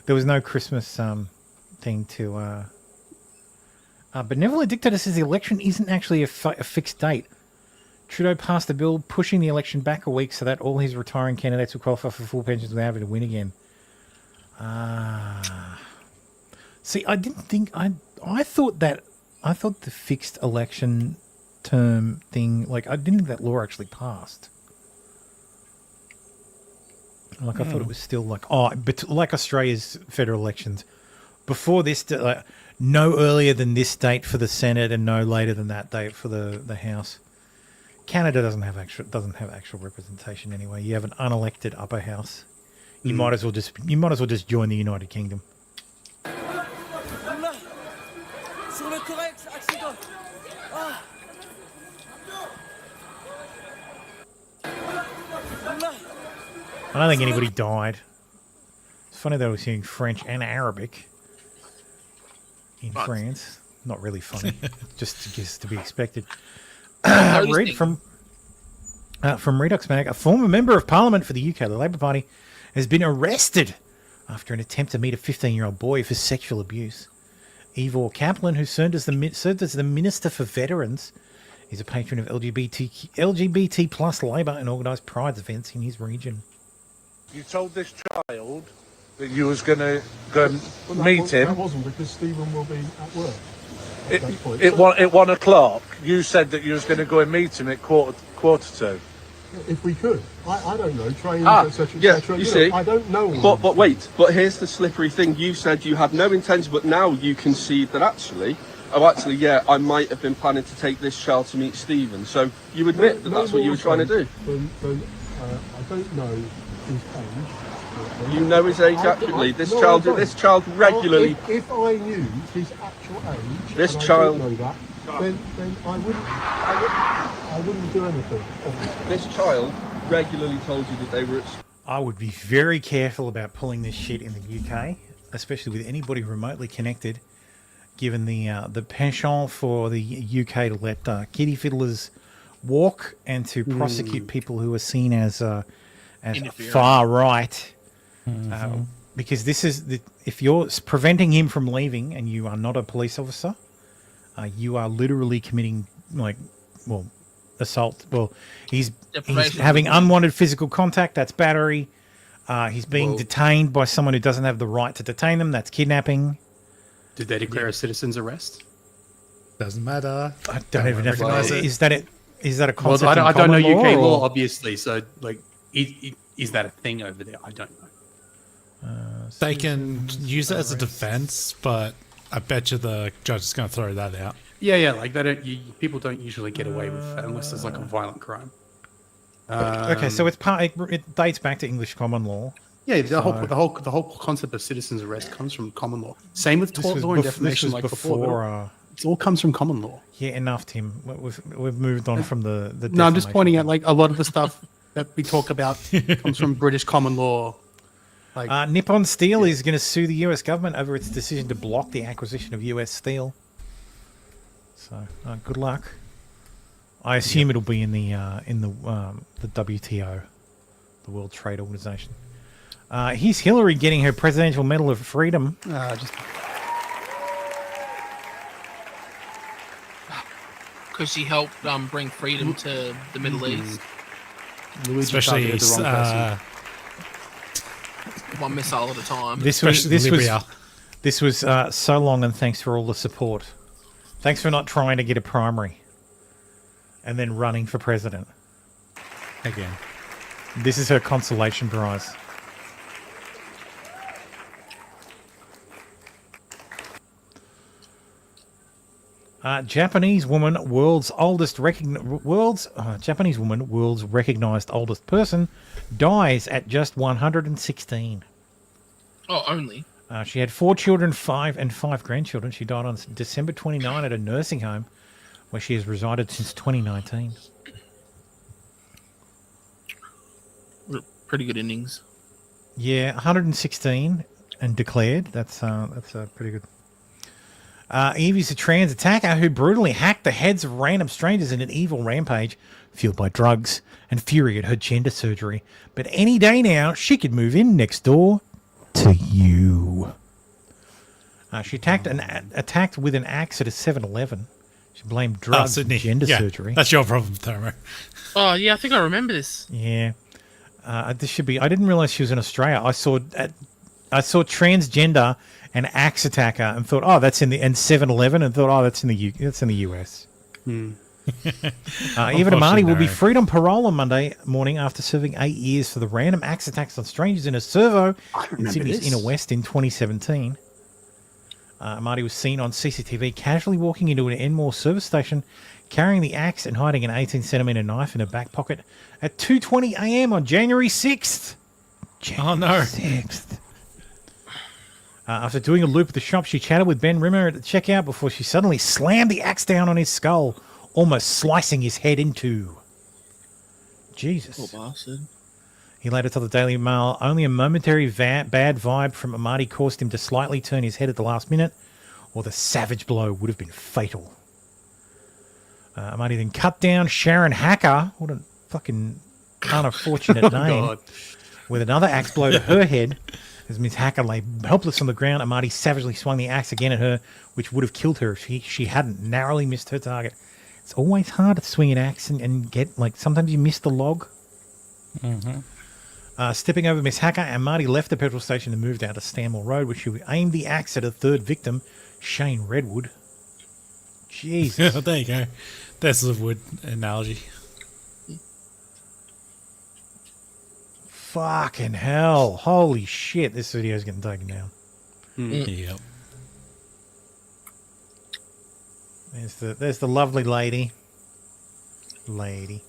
There was no Christmas thing to. Benevolent dictator says the election isn't actually a fixed date. Trudeau passed a bill pushing the election back a week so that all his retiring candidates will qualify for full pensions without having to win again. See, I didn't think I thought the fixed election term thing, like I didn't think that law actually passed. Like I thought it was still like but like Australia's federal elections before this. no earlier than this date for the Senate and no later than that date for the House. Canada doesn't have actual representation anyway. You have an unelected upper house. You might as well just join the United Kingdom. I don't think anybody died. It's funny that I was hearing French and Arabic in France. Not really funny, just to be expected. Read from Redux Mag, a former member of Parliament for the UK, the Labour Party, has been arrested after an attempt to meet a 15-year-old boy for sexual abuse. Ivor Kaplan, who served as the Minister for Veterans, is a patron of LGBT plus Labour and organised Pride events in his region. You told this child that you was going to go and meet him. That wasn't because Stephen will be at work. At 1 o'clock, you said that you was going to go and meet him at quarter to. If we could. I don't know, trains, etc. Yeah, etc. you see. I don't know. But wait, here's the slippery thing. You said you had no intention, but now you concede that actually, I might have been planning to take this child to meet Stephen. So you admit that that's what you were trying to do. I don't know his age. You know his age accurately. This child regularly. If I knew his actual age, this and child. I don't know that, then I wouldn't do anything. This child regularly told you that they were at. I would be very careful about pulling this shit in the UK, especially with anybody remotely connected, given the penchant for the UK to let kiddie fiddlers walk and to prosecute people who are seen as far right. Because this is if you're preventing him from leaving and you are not a police officer, you are literally committing assault. Well, he's having unwanted physical contact. That's battery. He's being detained by someone who doesn't have the right to detain them. That's kidnapping. Did they declare a citizen's arrest? Doesn't matter. I don't even recognize it. Is that a concept? Well, I don't know UK law, law, obviously. So, like, is that a thing over there? I don't know. They can use it as a defense, but I bet you the judge is going to throw that out. Yeah, like they don't. People don't usually get away with that unless there's like a violent crime. Okay, so it dates back to English common law. Yeah, the whole concept of citizen's arrest comes from common law. Same with tort law and defamation, like before. It all comes from common law. Yeah, enough, Tim. We've moved on from the. No, I'm just pointing out like a lot of the stuff that we talk about comes from British common law. Like, Nippon Steel is going to sue the US government over its decision to block the acquisition of US steel. So good luck. I assume it'll be in the WTO, the World Trade Organization. Here's Hillary getting her Presidential Medal of Freedom. Because she helped bring freedom to the Middle East. Especially one missile at a time. This was so long, and thanks for all the support. Thanks for not trying to get a primary and then running for president again. This is her consolation prize. Japanese woman, world's recognized oldest person, dies at just 116. Oh, only. She had 4 children, 5 grandchildren. She died on December 29 at a nursing home where she has resided since 2019. Pretty good innings. Yeah, 116 and declared. That's pretty good. Evie's a trans attacker who brutally hacked the heads of random strangers in an evil rampage fueled by drugs and fury at her gender surgery. But any day now, she could move in next door to you. She attacked with an axe at a 7-Eleven. She blamed drugs and gender surgery. That's your problem, Thermo. Oh, yeah, I think I remember this. Yeah. This should be... I didn't realize she was in Australia. I saw transgender and axe attacker and thought, oh, that's in the... And 7-Eleven and thought, oh, that's in the US. Eva Damati will be freed on parole on Monday morning after serving 8 years for the random axe attacks on strangers in a servo in Sydney's Inner West in 2017. Marty was seen on CCTV casually walking into an Enmore service station, carrying the axe and hiding an 18-centimetre knife in her back pocket at 2:20 a.m. on January 6th. Oh, no. 6th. After doing a loop at the shop, she chatted with Ben Rimmer at the checkout before she suddenly slammed the axe down on his skull, almost slicing his head in two. Jesus. Poor bastard. He later told the Daily Mail, only a momentary bad vibe from Amati caused him to slightly turn his head at the last minute, or the savage blow would have been fatal. Amati then cut down Sharon Hacker, what a fucking unfortunate name, God. with another axe blow to her head. As Miss Hacker lay helpless on the ground, Amati savagely swung the axe again at her, which would have killed her if she hadn't narrowly missed her target. It's always hard to swing an axe and get, like, sometimes you miss the log. Mm-hmm. Stepping over Miss Hacker, Amati left the petrol station and moved out to Stanmore Road, where she aimed the axe at a third victim, Shane Redwood. Jesus. There you go. That's the wood analogy. Fucking hell. Holy shit, this video's getting taken down. Yep. There's the lovely lady. Interesting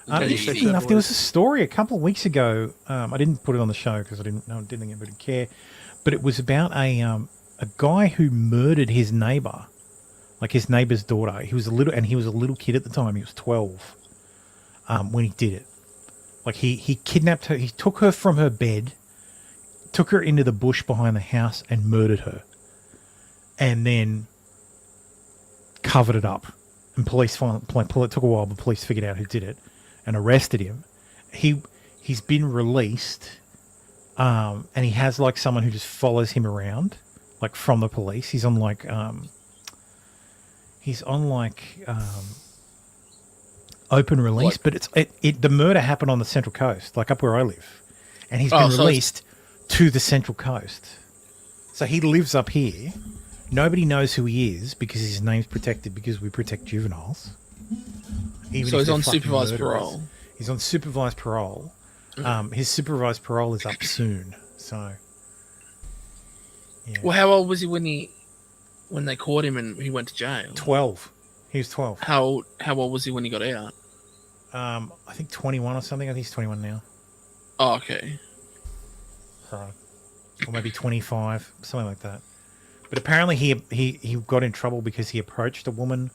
that enough, there voice. was a story a couple of weeks ago. I didn't put it on the show because I didn't think anybody would care. But it was about a guy who murdered his neighbor, like his neighbor's daughter. He was a little kid at the time. He was 12 when he did it. Like he kidnapped her. He took her from her bed, took her into the bush behind the house, and murdered her. And then covered it up. And police it took a while, but police figured out who did it and arrested him. He's been released, and he has like someone who just follows him around, like from the police. He's on open release, but the murder happened on the Central Coast, like up where I live, and he's been released to the Central Coast. So he lives up here. Nobody knows who he is because his name's protected because we protect juveniles. So he's on supervised parole. He's on supervised parole. His supervised parole is up soon. So, yeah. Well, how old was he when they caught him and he went to jail? 12. He was 12. How old was he when he got out? I think 21 or something. I think he's 21 now. Oh, okay. So, or maybe 25, something like that. But apparently he got in trouble because he approached a woman.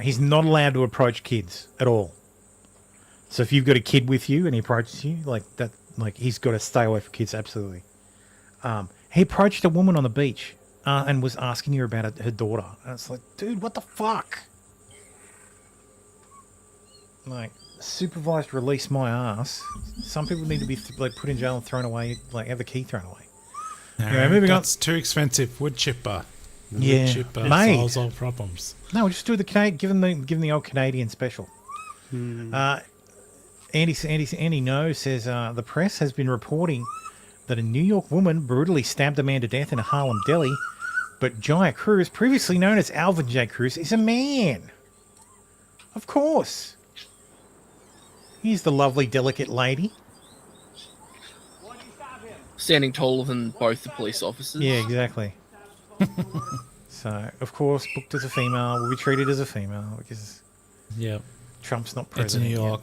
He's not allowed to approach kids at all. So if you've got a kid with you and he approaches you, he's got to stay away from kids, absolutely. He approached a woman on the beach and was asking her about her daughter. And it's like, dude, what the fuck? Like, supervised release my ass. Some people need to be put in jail and thrown away, have the key thrown away. No, Anyway, moving on. that's too expensive. Wood chipper. Yeah, Wood chipper mate. solves all problems. No, we'll just do give them the old Canadian special. Andy No says the press has been reporting that a New York woman brutally stabbed a man to death in a Harlem deli, but Jaya Cruz, previously known as Alvin J. Cruz, is a man. Of course. He's the lovely, delicate lady. Standing taller than both the police officers. Yeah, exactly. So, of course, booked as a female, will be treated as a female because Trump's not president. It's New York.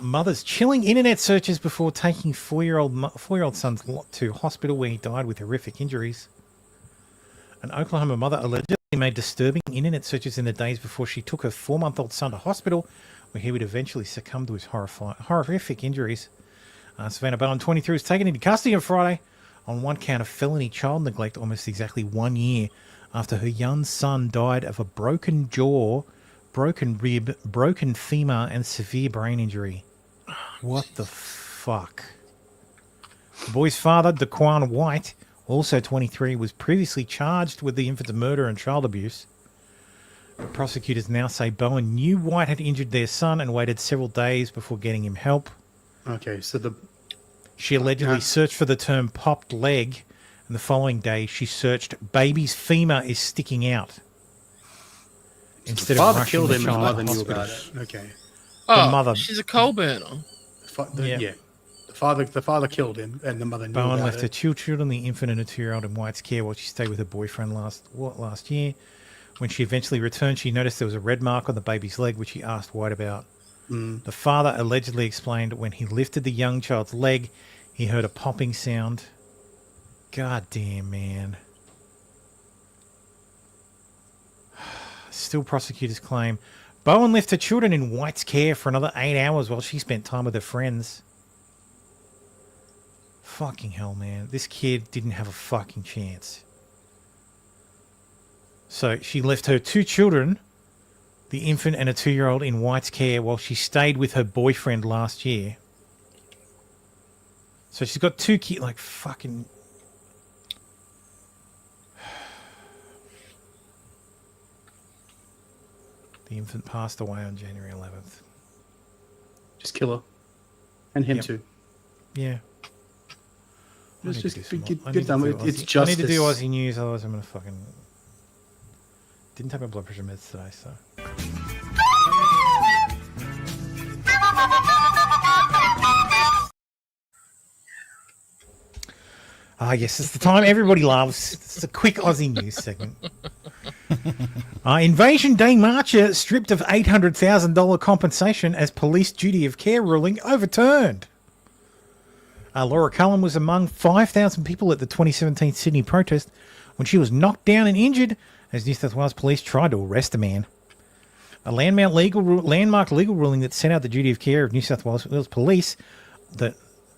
Mothers chilling internet searches before taking four-year-old son to hospital where he died with horrific injuries. An Oklahoma mother allegedly made disturbing internet searches in the days before she took her 4-month-old son to hospital where he would eventually succumb to his horrific injuries. Savannah Bowen, 23, was taken into custody on Friday on one count of felony child neglect almost exactly 1 year after her young son died of a broken jaw, broken rib, broken femur, and severe brain injury. What the fuck? The boy's father, Daquan White, also 23, was previously charged with the infant's murder and child abuse. But prosecutors now say Bowen knew White had injured their son and waited several days before getting him help. Okay, so she allegedly searched for the term popped leg, and the following day she searched baby's femur is sticking out. Instead the father of rushing killed the him and the child mother to knew hospital. about it. Okay. Oh, mother. she's a coal burner. The the father killed him, and the mother knew Bowen about left it. her two children, the infant and a 2-year-old, in White's care while she stayed with her boyfriend last year. When she eventually returned, she noticed there was a red mark on the baby's leg, which she asked White about. The father allegedly explained when he lifted the young child's leg, he heard a popping sound. God damn, man. Still, prosecutors claim Bowen left her children in White's care for another 8 hours while she spent time with her friends. Fucking hell, man. This kid didn't have a fucking chance. So she left her two children, the infant and a 2-year-old, in White's care while she stayed with her boyfriend last year. So she's got two kids, like fucking... The infant passed away on January 11th. Just kill her. And him Yep. too. Yeah. Let's just I need get to done do with it. It's Aussie- I justice. need to do Aussie news, otherwise I'm going to fucking... Didn't take my blood pressure meds today, so... Ah, yes, it's the time everybody loves. It's a quick Aussie news segment. Invasion Day marcher stripped of $800,000 compensation as police duty of care ruling overturned. Laura Cullen was among 5,000 people at the 2017 Sydney protest when she was knocked down and injured as New South Wales police tried to arrest a man. A landmark legal ruling that set out the duty of care of New South Wales police, the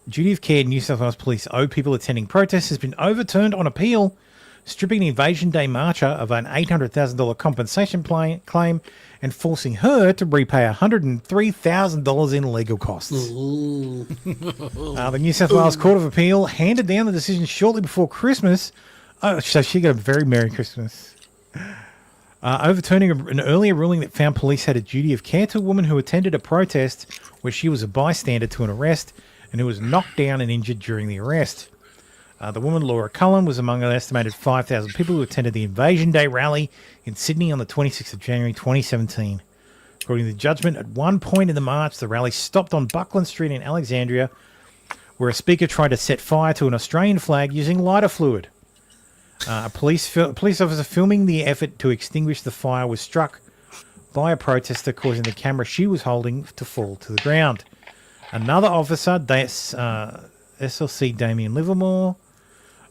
duty of care New South Wales police owe people attending protests, has been overturned on appeal, stripping the Invasion Day marcher of an $800,000 compensation claim and forcing her to repay $103,000 in legal costs. The New South Wales Court of Appeal handed down the decision shortly before Christmas. Oh, so she got a very Merry Christmas. Overturning an earlier ruling that found police had a duty of care to a woman who attended a protest where she was a bystander to an arrest and who was knocked down and injured during the arrest. The woman, Laura Cullen, was among an estimated 5,000 people who attended the Invasion Day rally in Sydney on the 26th of January 2017. According to the judgment, at one point in the march, the rally stopped on Buckland Street in Alexandria, where a speaker tried to set fire to an Australian flag using lighter fluid. A police officer filming the effort to extinguish the fire was struck by a protester, causing the camera she was holding to fall to the ground. Another officer, SLC Damien Livermore,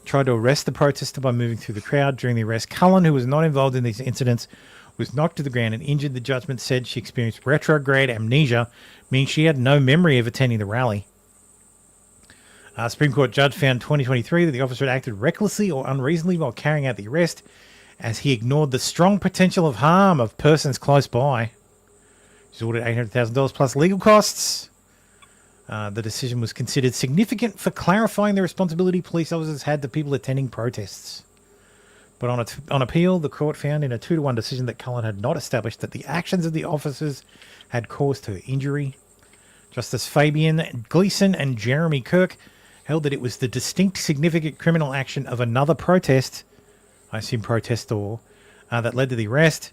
tried to arrest the protester by moving through the crowd. During the arrest, Cullen, who was not involved in these incidents, was knocked to the ground and injured. The judgment said she experienced retrograde amnesia, meaning she had no memory of attending the rally. A Supreme Court judge found in 2023 that the officer had acted recklessly or unreasonably while carrying out the arrest, as he ignored the strong potential of harm of persons close by. She's ordered $800,000 plus legal costs. The decision was considered significant for clarifying the responsibility police officers had to people attending protests. But on appeal, the court found in a 2-1 decision that Cullen had not established that the actions of the officers had caused her injury. Justice Fabian Gleeson and Jeremy Kirk held that it was the distinct significant criminal action of another protest, I assume protestor, that led to the arrest,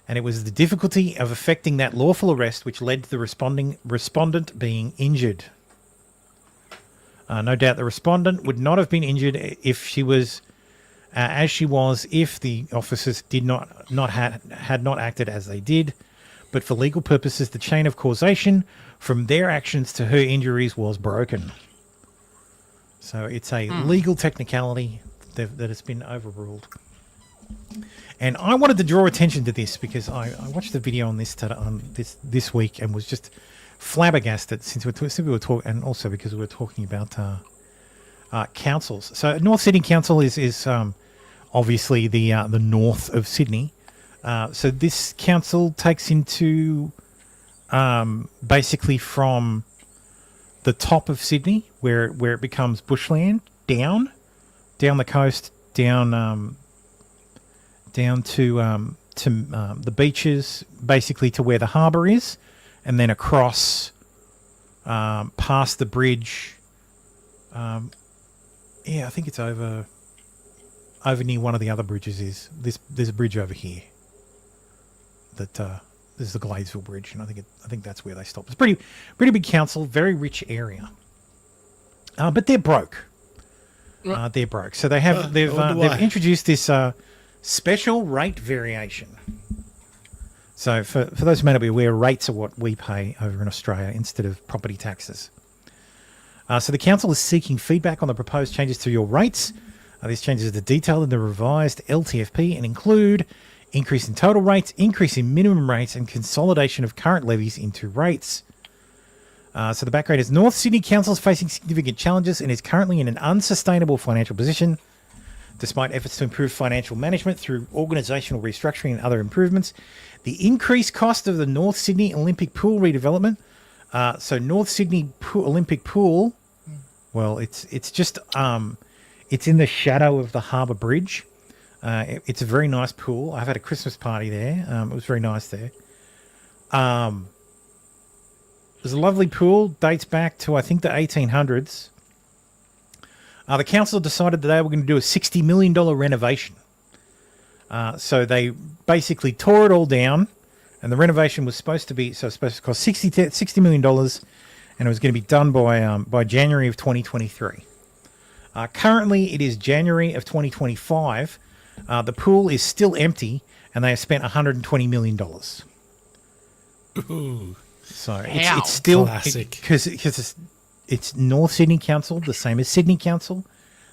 and it was the difficulty of effecting that lawful arrest which led to the respondent being injured. No doubt the respondent would not have been injured if she was, as she was, if the officers had not acted as they did. But for legal purposes, the chain of causation from their actions to her injuries was broken. So it's a legal technicality that has been overruled. And I wanted to draw attention to this because I watched the video on this this week and was just flabbergasted since we were talking, and also because we were talking about councils. So North Sydney Council is obviously the north of Sydney. So this council takes into basically from the top of Sydney, where it becomes bushland, down the coast, down to the beaches, basically to where the harbour is, and then across past the bridge. I think it's over near one of the other bridges. There's a bridge over here. This is the Gladesville Bridge, and I think that's where they stop. It's pretty big council, very rich area. but they're broke. They're broke. So they've introduced this special rate variation. So for those who may not be aware, rates are what we pay over in Australia instead of property taxes. So the council is seeking feedback on the proposed changes to your rates. These changes are detailed in the revised LTFP and include increase in total rates, increase in minimum rates, and consolidation of current levies into rates. So the background is North Sydney Council is facing significant challenges and is currently in an unsustainable financial position. Despite efforts to improve financial management through organisational restructuring and other improvements, the increased cost of the North Sydney Olympic Pool redevelopment. So North Sydney Olympic Pool, well, it's just it's in the shadow of the Harbour Bridge. It's a very nice pool. I've had a Christmas party there. It was very nice there. It was a lovely pool. Dates back to I think the 1800s. The council decided that they were going to do a $60 million renovation. So they basically tore it all down, and the renovation was supposed to cost $60 million, and it was going to be done by January of 2023. Currently, it is January of 2025. The pool is still empty, and they have spent $120 million. Ooh. So it's still classic because it's North Sydney Council, the same as Sydney Council.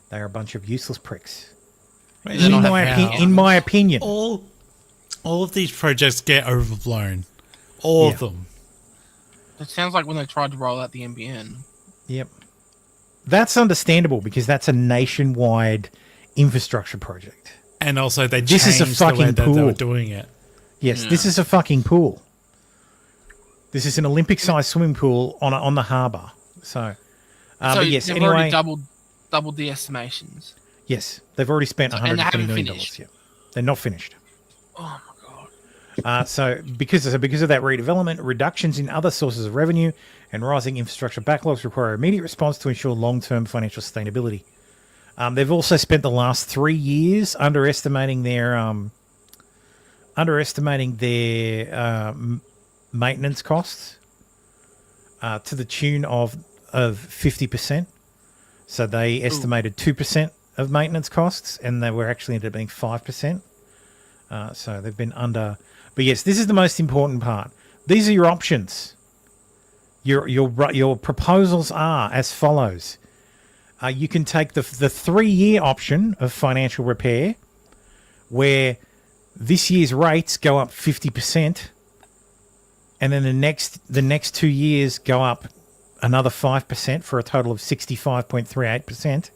They are a bunch of useless pricks. In my opinion. All of these projects get overblown. All of them. It sounds like when they tried to roll out the NBN. Yep. That's understandable because that's a nationwide infrastructure project. And also they this is a changed fucking the way that pool. they were doing it. Yes, this is a fucking pool. This is an Olympic-sized swimming pool on the harbour. So yes, they've anyway, already doubled the estimations. yes, they've already spent $120 million. Yeah. They're not finished. Oh my god! So because of that redevelopment, reductions in other sources of revenue, and rising infrastructure backlogs require immediate response to ensure long-term financial sustainability. They've also spent the last 3 years underestimating their maintenance costs to the tune of 50%. So they estimated 2% of maintenance costs, and they were actually ended up being 5%. So they've been under. But yes, this is the most important part. These are your options. Your proposals are as follows. You can take the 3-year option of financial repair, where this year's rates go up 50%, and then the next 2 years go up another 5% for a total of 65.38%.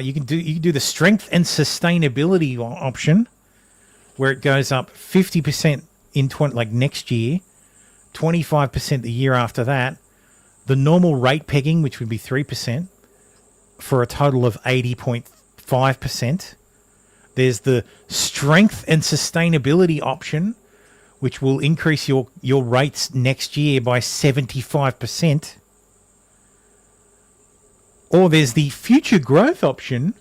You can do the strength and sustainability option, where it goes up 50% in next year, 25% the year after that. The normal rate pegging, which would be 3%, for a total of 80.5%. There's the strength and sustainability option, which will increase your rates next year by 75%. Or there's the future growth option,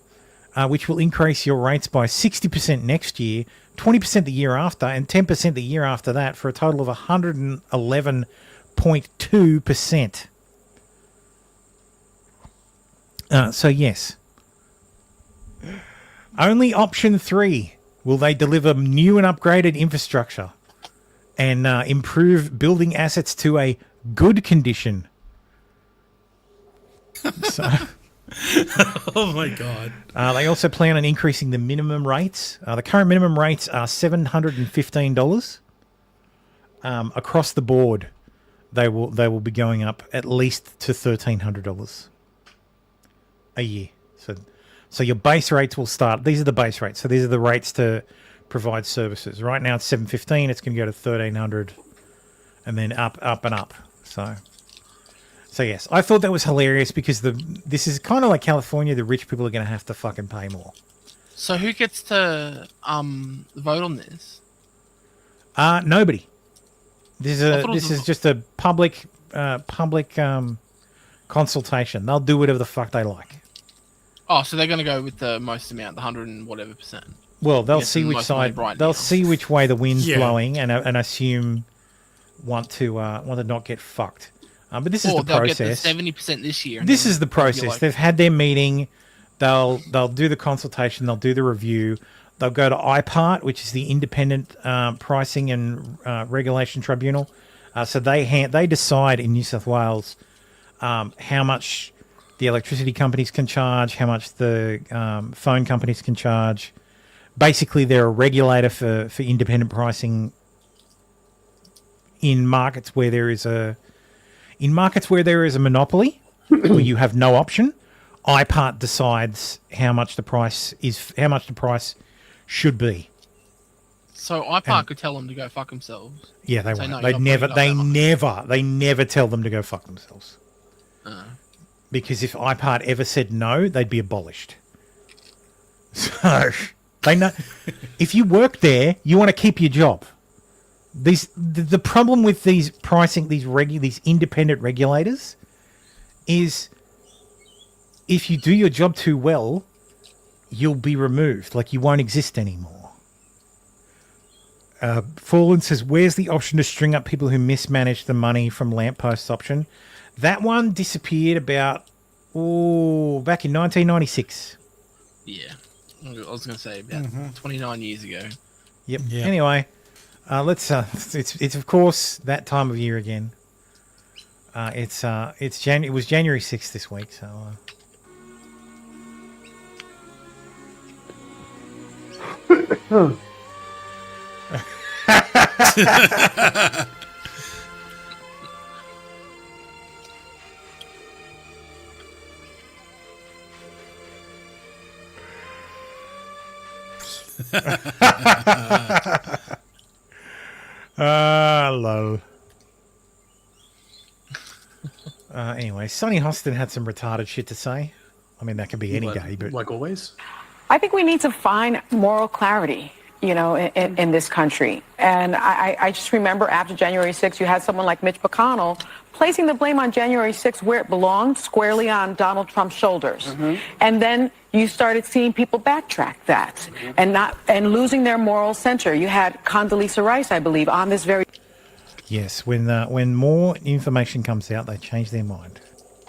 which will increase your rates by 60% next year, 20% the year after, and 10% the year after that, for a total of 111.2%. So yes. Only option 3 will they deliver new and upgraded infrastructure and improve building assets to a good condition. So, oh my god. They also plan on increasing the minimum rates. The current minimum rates are $715. Across the board, they will be going up at least to $1,300 a year. So your base rates will start. These are the base rates. So these are the rates to provide services. Right now it's $715. It's going to go to $1,300, and then up and up. So yes, I thought that was hilarious because this is kind of like California. The rich people are going to have to fucking pay more. So who gets to vote on this? Nobody. This is just a public consultation. They'll do whatever the fuck they like. Oh, so they're going to go with the most amount, the 100 and whatever %. Well, they'll see which side. They'll see which way the wind's blowing, and assume want to not get fucked. But this is Or the they'll get process. the 70% this year. and This then is the they'll be process. like, They've had their meeting. They'll do the consultation. They'll do the review. They'll go to IPART, which is the Independent Pricing and Regulation Tribunal. So they decide in New South Wales how much the electricity companies can charge, how much the phone companies can charge. Basically, they're a regulator for independent pricing in markets where there is a monopoly, where you have no option. IPART decides how much the price should be. So IPART could tell them to go fuck themselves. Yeah, they Say, won't. "No, They you're not never. putting it up They never tell them to go fuck themselves. Uh. Because if IPART ever said no, they'd be abolished. So they know if you work there, you want to keep your job. The problem with these pricing, these independent regulators, is if you do your job too well, you'll be removed. Like, you won't exist anymore. Fallen says, where's the option to string up people who mismanage the money from lampposts option? That one disappeared back in 1996. Yeah. I was going to say about 29 years ago. Yep. Anyway, let's. It's of course that time of year again. It was January 6th this week, so. Lol. Anyway, Sonny Hostin had some retarded shit to say. I mean, that could be any day, but like always. I think we need to find moral clarity, in this country. And I just remember after January 6th, you had someone like Mitch McConnell placing the blame on January 6th where it belonged, squarely on Donald Trump's shoulders. And then you started seeing people backtrack that and losing their moral center. You had Condoleezza Rice, I believe, on this very. Yes, when more information comes out, they change their mind.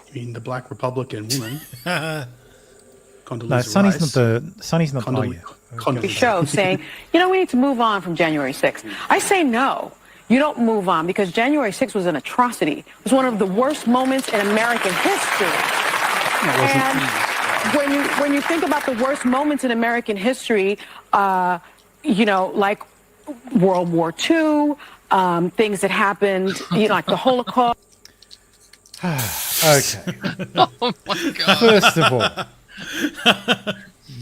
You mean the black Republican woman? No, Sonny's not The show saying, we need to move on from January 6th. I say no. You don't move on because January 6th was an atrocity. It was one of the worst moments in American history. And when you think about the worst moments in American history, like World War II, things that happened, like the Holocaust. Okay. Oh my God. First of all,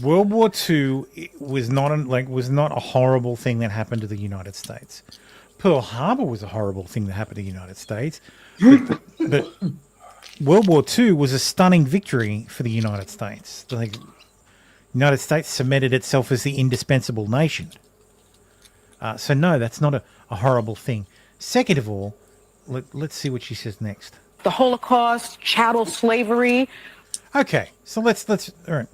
World War II was not a horrible thing that happened to the United States. Pearl Harbor was a horrible thing that happened to the United States, but World War II was a stunning victory for the United States. The United States cemented itself as the indispensable nation. So no, that's not a horrible thing. Second of all, let's see what she says next. The Holocaust, chattel slavery. Okay, so let's all right.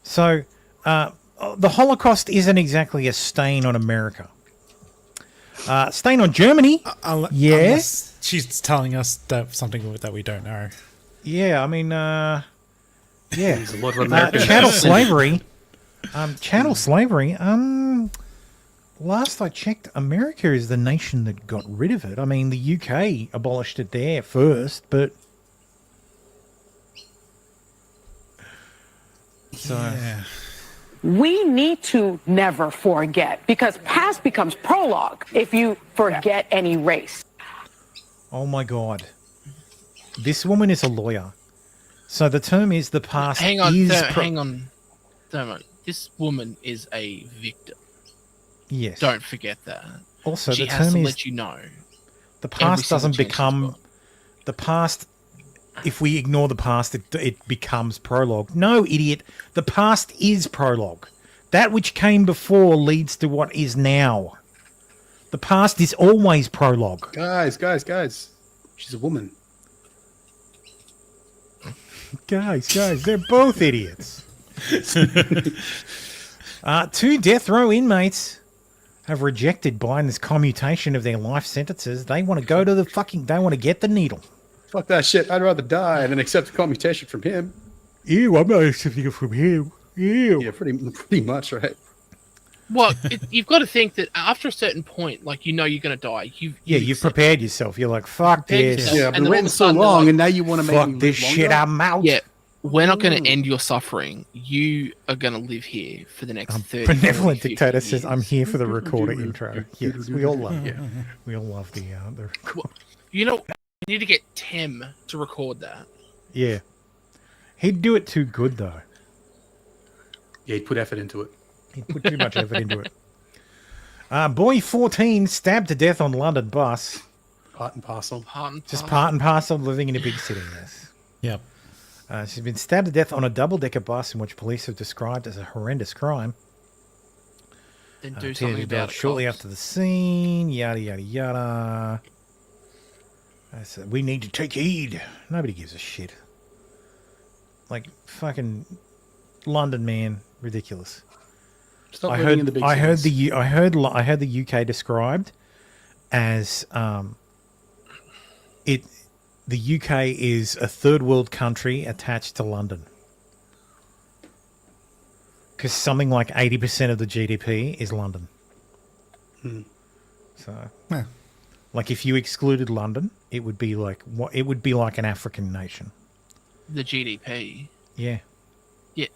So the Holocaust isn't exactly a stain on America. Stain on Germany. Unless she's telling us something that we don't know. Yeah, I mean, yeah. There's a lot of Americans. Chattel slavery. Chattel slavery. Last I checked, America is the nation that got rid of it. I mean, the UK abolished it there first, but. So. Yeah. We need to never forget because past becomes prologue if you forget any race. Oh my God. This woman is a lawyer. So the term is the past Hang on. is... Hang on. This woman is a victim. Yes. Don't forget that. Also, she the has term to is... let you know. The past doesn't become... The past... If we ignore the past, it becomes prologue. No, idiot. The past is prologue. That which came before leads to what is now. The past is always prologue. Guys. She's a woman. Guys, they're both idiots. 2 death row inmates have rejected Biden's commutation of their life sentences. They want to go to they want to get the needle. Fuck that shit. I'd rather die than accept a commutation from him. Ew, I'm not accepting it from him. Ew. Yeah, pretty much, right? Well, you've got to think that after a certain point, like you're going to die. You've prepared yourself. You're like, fuck this. Yeah, I've been waiting so long, and now you want to make me fuck this live shit. longer? I'm out. Yeah, we're not going to end your suffering. You are going to live here for the next 30 Benevolent 40, dictator 50 says, years. "I'm here for the recorder intro." Yes, we all love it. We all love the Well, you know, you need to get Tim to record that. Yeah, he'd do it too good though. Yeah, he'd put effort into it. He'd put too much effort into it. Boy 14 stabbed to death on London bus. Part and parcel. Just part and parcel of living in a big city, yes. Yep. She's been stabbed to death on a double-decker bus in which police have described as a horrendous crime. Then do Teenager something died about it. shortly after the scene. Yada, yada, yada. We need to take heed. Nobody gives a shit. Like, fucking London, man. Ridiculous. Stop living in the big cities. I heard the UK described as the UK is a third world country attached to London. Because something like 80% of the GDP is London. So, like if you excluded London, it would be like an African nation. The GDP. Yeah. Yeah.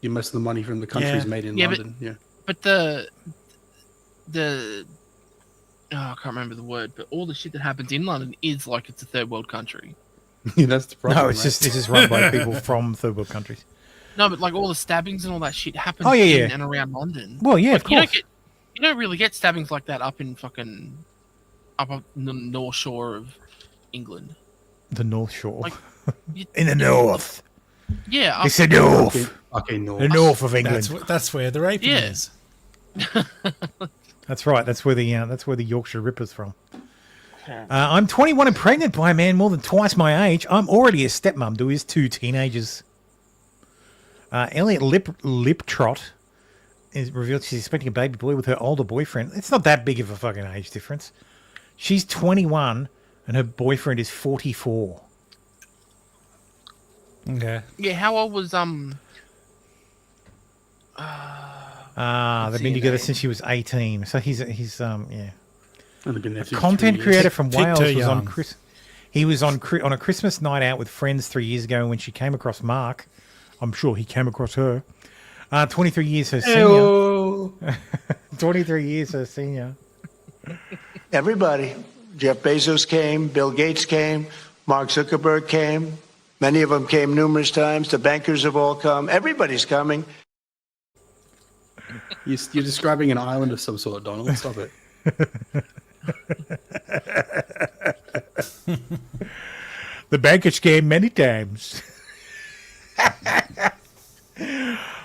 Yeah, most of the money from the country is made in London. But the I can't remember the word, but all the shit that happens in London is like it's a third world country. Yeah, that's the problem. No, it's just run by people from third world countries. No, but like all the stabbings and all that shit happens yeah. in and around London. Well, yeah, like, of course. You don't really get stabbings like that up in fucking up on the North Shore of England. The North Shore. Like, in the north. Yeah, It's the north. Okay, north. The north of England. That's where the raping is. That's right. That's where the Yorkshire Ripper's from. I'm 21 and pregnant by a man more than twice my age. I'm already a stepmom to his 2 teenagers. Elliot Liptrot is revealed she's expecting a baby boy with her older boyfriend. It's not that big of a fucking age difference. She's 21 and her boyfriend is 44. Okay. Yeah, how old was they've been together since she was 18. So he's Only been there a 3 content years. creator from Wales Victor was on Young. He was on a Christmas night out with friends 3 years ago when she came across Mark. I'm sure he came across her. 23 years her senior. 23 years her senior. Everybody. Jeff Bezos came, Bill Gates came, Mark Zuckerberg came. Many of them came numerous times. The bankers have all come. Everybody's coming. You're describing an island of some sort, Donald. Stop it. The bankers came many times.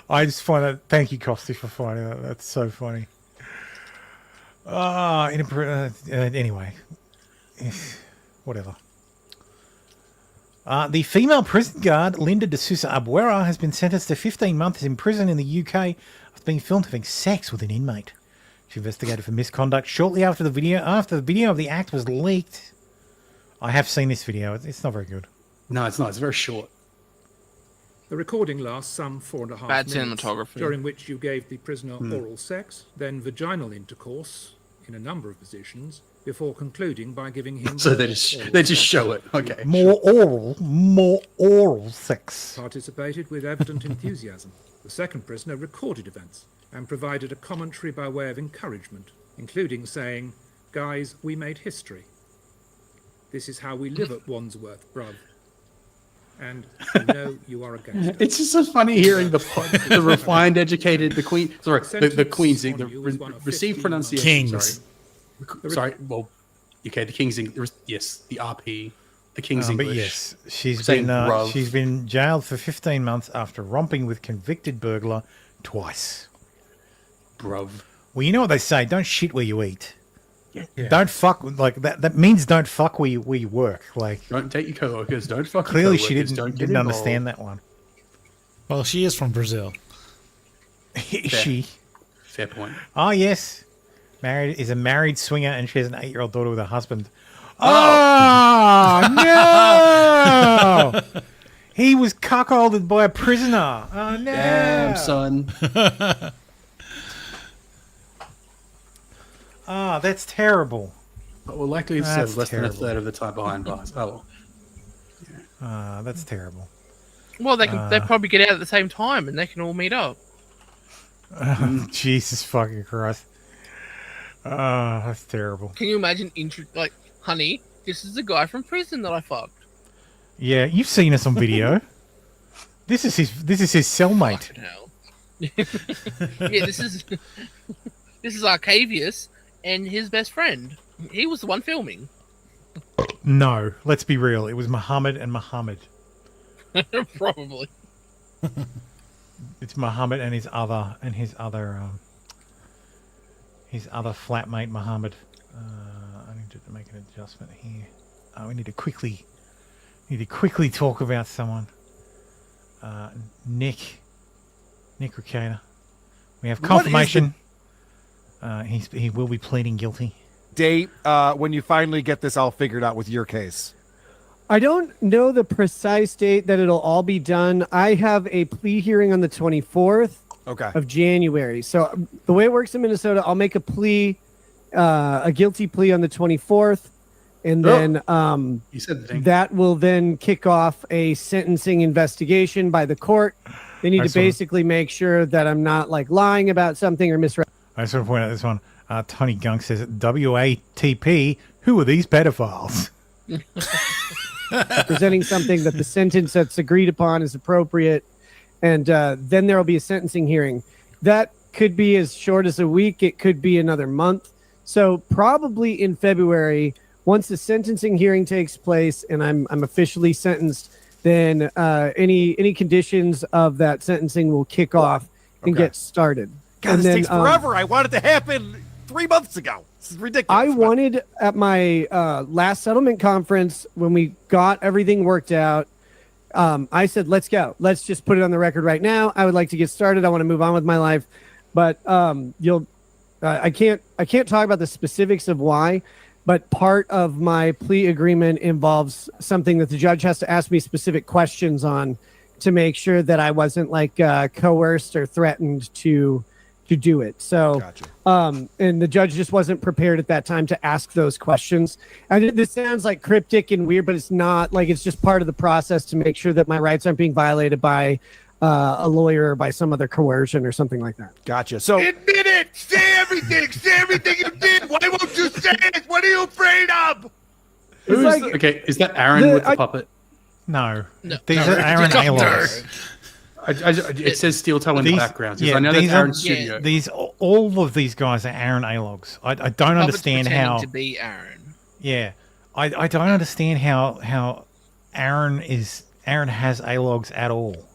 I just find that. Thank you, Costi, for finding that. That's so funny. Anyway, whatever. The female prison guard Linda de Sousa Abuera has been sentenced to 15 months in prison in the UK after being filmed having sex with an inmate. She investigated for misconduct shortly after the video of the act was leaked. I have seen this video. It's not very good. No, it's not. It's very short. The recording lasts some 4.5 Bad minutes, cinematography. during which you gave the prisoner oral sex, then vaginal intercourse in a number of positions, before concluding by giving him... So they just show it. Okay. More oral sex. Participated with evident enthusiasm. The second prisoner recorded events and provided a commentary by way of encouragement, including saying, "Guys, we made history. This is how we live at Wandsworth, bruv. And you know you are a gangster." It's just so funny hearing the refined, educated, the queen. Sorry, the Queen's the received pronunciation. Kings. Sorry. Well, okay, the King's English. Yes, the RP, the King's But English. yes, she's saying been jailed for 15 months after romping with convicted burglar twice. Bruv. Well, you know what they say: don't shit where you eat. Yeah. Don't fuck like that. That means don't fuck where you work. Like, don't date your coworkers. Don't fuck. Clearly, your she coworkers, don't didn't get understand involved. that one. Well, she is from Brazil. She. Fair point. Oh yes, is a married swinger, and she has an 8-year-old daughter with her husband. Oh, no! He was cuckolded by a prisoner. Oh, no. Damn, son. That's terrible. But we're likely to That's serve less terrible. than a third of the time behind bars. Oh, well. That's terrible. Well, they probably get out at the same time and they can all meet up. Jesus fucking Christ. That's terrible. Can you imagine, like, honey, this is the guy from prison that I fucked. Yeah, you've seen us on video. This is his cellmate. Fucking hell. Yeah, this is Arcavius and his best friend. He was the one filming. No, let's be real. It was Muhammad and Muhammad. Probably. It's Muhammad and his other flatmate Muhammad. I need to make an adjustment here. We need to quickly talk about someone. Nick Ricada. We have confirmation. He will be pleading guilty. Date when you finally get this all figured out with your case. I don't know the precise date that it'll all be done. I have a plea hearing on the 24th of January. So the way it works in Minnesota, I'll make a plea, a guilty plea on the 24th. And then you said the thing. That will then kick off a sentencing investigation by the court. They need to basically make sure that I'm not like lying about something or misrepresenting. I just want to point out this one. Tony Gunk says, WATP, who are these pedophiles? Presenting something that the sentence that's agreed upon is appropriate. And then there will be a sentencing hearing. That could be as short as a week. It could be another month. So probably in February, once the sentencing hearing takes place and I'm officially sentenced, then any conditions of that sentencing will kick off and get started. God, and this takes forever. I wanted it to happen 3 months ago. This is ridiculous. I wanted at my last settlement conference when we got everything worked out. I said, "Let's go. Let's just put it on the record right now. I would like to get started. I want to move on with my life." But I can't talk about the specifics of why. But part of my plea agreement involves something that the judge has to ask me specific questions on to make sure that I wasn't like coerced or threatened to do it. So, and the judge just wasn't prepared at that time to ask those questions. And this sounds like cryptic and weird, but it's not. Like, it's just part of the process to make sure that my rights aren't being violated by a lawyer or by some other coercion or something like that. Gotcha. So admit it. Say everything. Say everything you did. Why won't you say it? What are you afraid of? Okay, is that Aaron with the puppet? No. These are Aaron A-logs. It says Steel Toe in the background. I know that's Aaron's studio. All of these guys are Aaron A-logs. I don't understand how. To be Aaron. Yeah, I don't understand how Aaron has A-logs at all.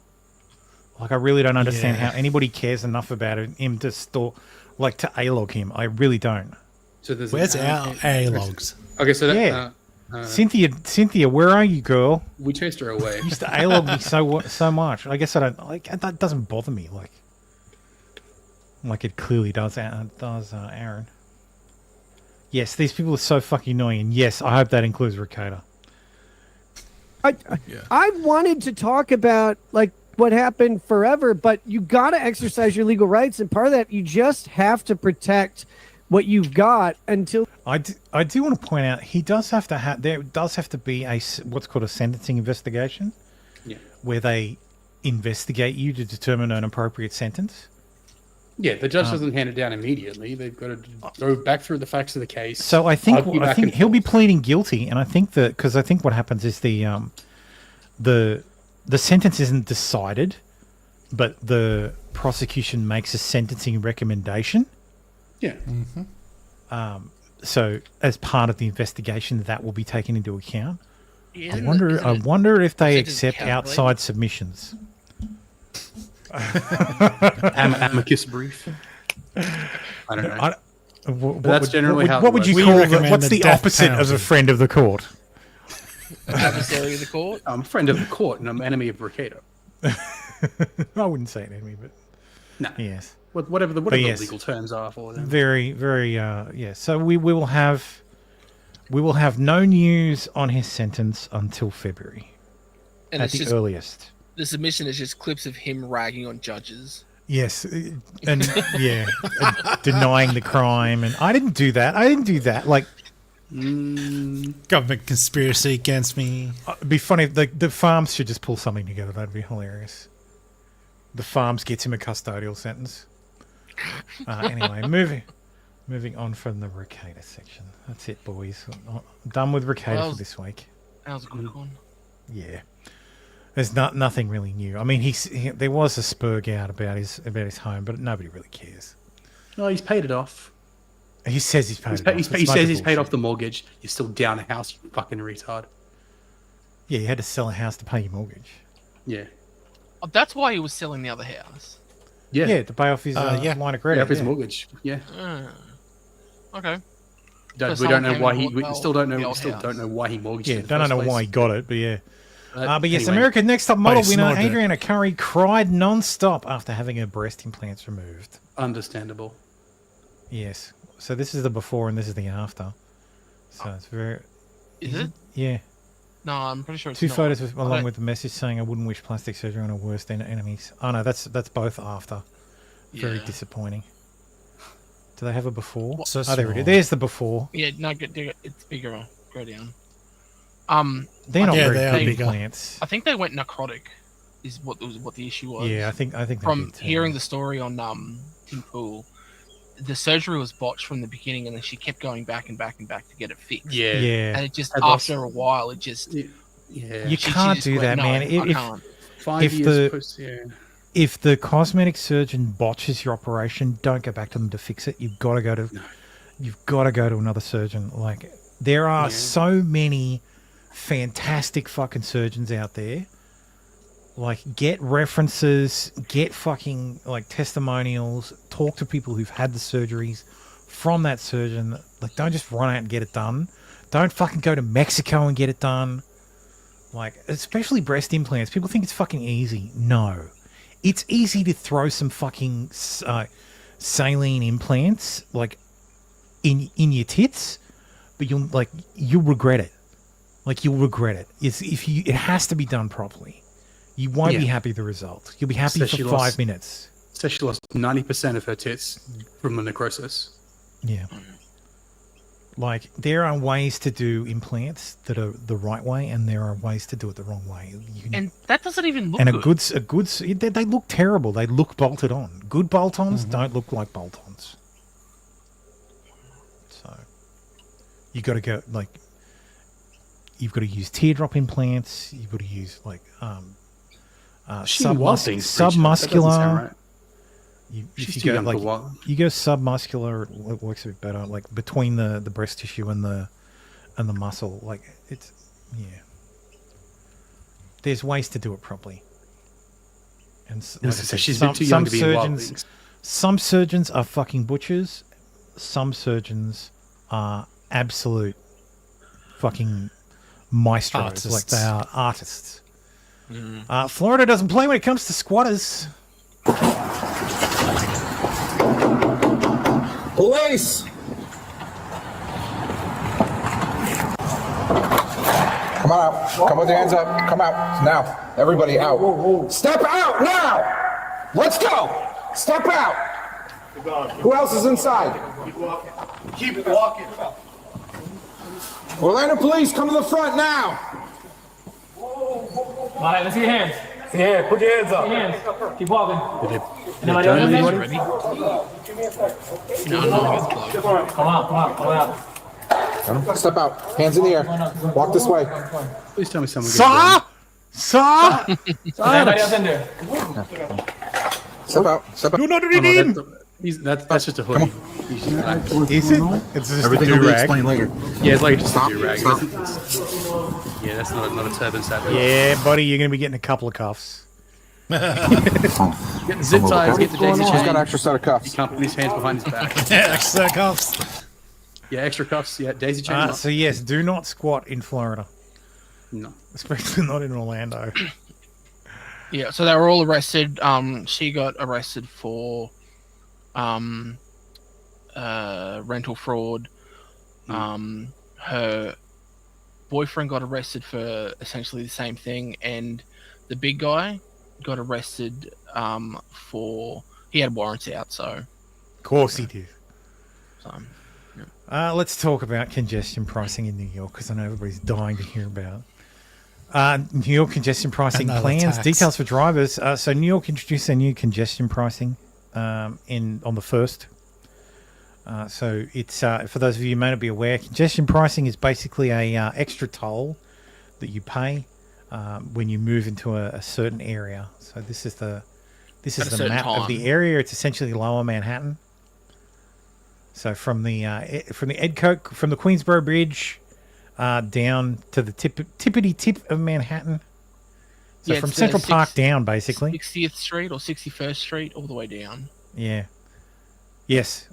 Like, I really don't understand how anybody cares enough about him to to A-log him. I really don't. So there's where's our A-logs? Okay, so that, Cynthia, where are you, girl? We chased her away. You used to A-log me so much. I guess I don't like that. Doesn't bother me like it clearly does. Aaron. Yes, these people are so fucking annoying. And yes, I hope that includes Ricada. I wanted to talk about like what happened forever, but you got to exercise your legal rights, and part of that you just have to protect what you've got until. I do want to point out he does have to there does have to be what's called a sentencing investigation, where they investigate you to determine an appropriate sentence. Yeah, the judge doesn't hand it down immediately. They've got to go back through the facts of the case. So I think he'll be pleading guilty, and I think what happens is the sentence isn't decided, but the prosecution makes a sentencing recommendation. Yeah. So as part of the investigation, that will be taken into account. Yeah, I wonder if they accept outside submissions. Amicus brief. I don't know. That's generally how. What would you call? What's the opposite of a friend of the court? Adversary of the court. I'm a friend of the court, and I'm enemy of Ricada. I wouldn't say an enemy, but no. Yes. Whatever the legal terms are for them. Very, very. Yeah. So we will have. We will have no news on his sentence until February, And at it's the just- earliest. The submission is just clips of him ragging on judges. Yes, and yeah, and denying the crime, and I didn't do that. Like, government conspiracy against me. It'd be funny. The farms should just pull something together. That'd be hilarious. The farms gets him a custodial sentence. Anyway, moving on from the Ricada section. That's it, boys. I'm done with Ricada for this week. That was a good one. Yeah. There's nothing really new. I mean, there was a spurg out about his home, but nobody really cares. No, he's paid it off. He says he's paid it off. He says he's paid off the mortgage. You're still down a house, you fucking retard. Yeah, you had to sell a house to pay your mortgage. Yeah. Oh, that's why he was selling the other house. Yeah. Yeah, to pay off his line of credit. Yeah, off his mortgage. Yeah. Okay. We don't know why he. We still don't know. We still don't know why he mortgaged. Yeah, it in the don't know first why he place. got it, but yeah. But yes, Anyway. America's Next Top Model But he winner snorted it. Adriana Curry cried non-stop after having her breast implants removed. Understandable. Yes. So this is the before and this is the after. So it's very... Is it? Yeah. No, I'm pretty sure it's Two not. photos I along don't- with the message saying I wouldn't wish plastic surgery on our worst enemies. Oh no, that's both after. Very Yeah. disappointing. Do they have a before? So there it small. is. There's the before. Yeah, no, it's bigger. Go down. They're not Yeah, very they are big bigger. implants. I think they went necrotic. Is what the issue was. Yeah, I think they from did too. hearing the story on Tim Pool, the surgery was botched from the beginning, and then she kept going back and back and back to get it fixed. Yeah. Yeah. And it just And after a while, it just Yeah. You she can't just do went, that, "No, man. I can't." 5 years the post, yeah. if the cosmetic surgeon botches your operation, don't go back to them to fix it. You've got to go to another surgeon. Like there are so many fantastic fucking surgeons out there. Like get references, get fucking like testimonials, talk to people who've had the surgeries from that surgeon. Like don't just run out and get it done. Don't fucking go to Mexico and get it done. Like, especially breast implants. People think it's fucking easy. No. It's easy to throw some fucking saline implants, like, in your tits, but you'll regret it. Like, you'll regret it. It has to be done properly. You won't be happy with the result. You'll be happy So for she 5 lost- minutes. So she lost 90% of her tits from the necrosis. Yeah. Like, there are ways to do implants that are the right way, and there are ways to do it the wrong way. And that doesn't even look And good. they look terrible. They look bolted on. Good bolt-ons don't look like bolt-ons. So, you got to go, like, you've got to use teardrop implants. You've got to use, like, submuscular. She's If too you go, young for like, what? you go submuscular, it works a bit better. Like between the breast tissue and the muscle, like it's There's ways to do it properly. And like I So said, she's too young to be in wild things. some surgeons are fucking butchers. Some surgeons are absolute fucking maestros. Artists. Like they are artists. Florida doesn't play when it comes to squatters. Police! Come on out. Come with your hands up. Come out. Now. Everybody out. Step out now! Let's go! Step out! Who else is inside? Keep walking. Orlando Police, come to the front now! All right, let's see your hands. Yeah, put your hands up. Put your hands. Keep walking. Anybody else in there? Come on. Step out. Hands in the air. Walk this way. Please tell me someone. Sir! Anybody else in there? Step out. Step out. Do not Oh, read no, him! that's just a hoodie. Is it? It's just Everything a will be do-rag. explained later. Yeah, it's like just Stop. a do-rag. Stop. Yeah, that's not a turban, sadly. Yeah, buddy, you're going to be getting a couple of cuffs. Get the zip ties, get the daisy chain. She's got an extra set of He cuffs. can't put his hands behind his back. Extra cuffs. Yeah, extra cuffs. Yeah, daisy chain. So yes, do not squat in Florida. No. Especially not in Orlando. Yeah, so they were all arrested. She got arrested for rental fraud. her boyfriend got arrested for essentially the same thing, and the big guy got arrested for he had warrants out. So, of course he did. So, let's talk about congestion pricing in New York, because I know everybody's dying to hear about New York congestion pricing Another plans. tax. Details for drivers. So New York introduced their new congestion pricing on the 1st. So it's for those of you who may not be aware, congestion pricing is basically a extra toll that you pay when you move into a certain area. So this is the map of the area. It's essentially Lower Manhattan. So from the Queensboro Bridge down to the tippity tip of Manhattan. So from Central Park down, basically. 60th Street or 61st Street, all the way down. Yeah. Yes.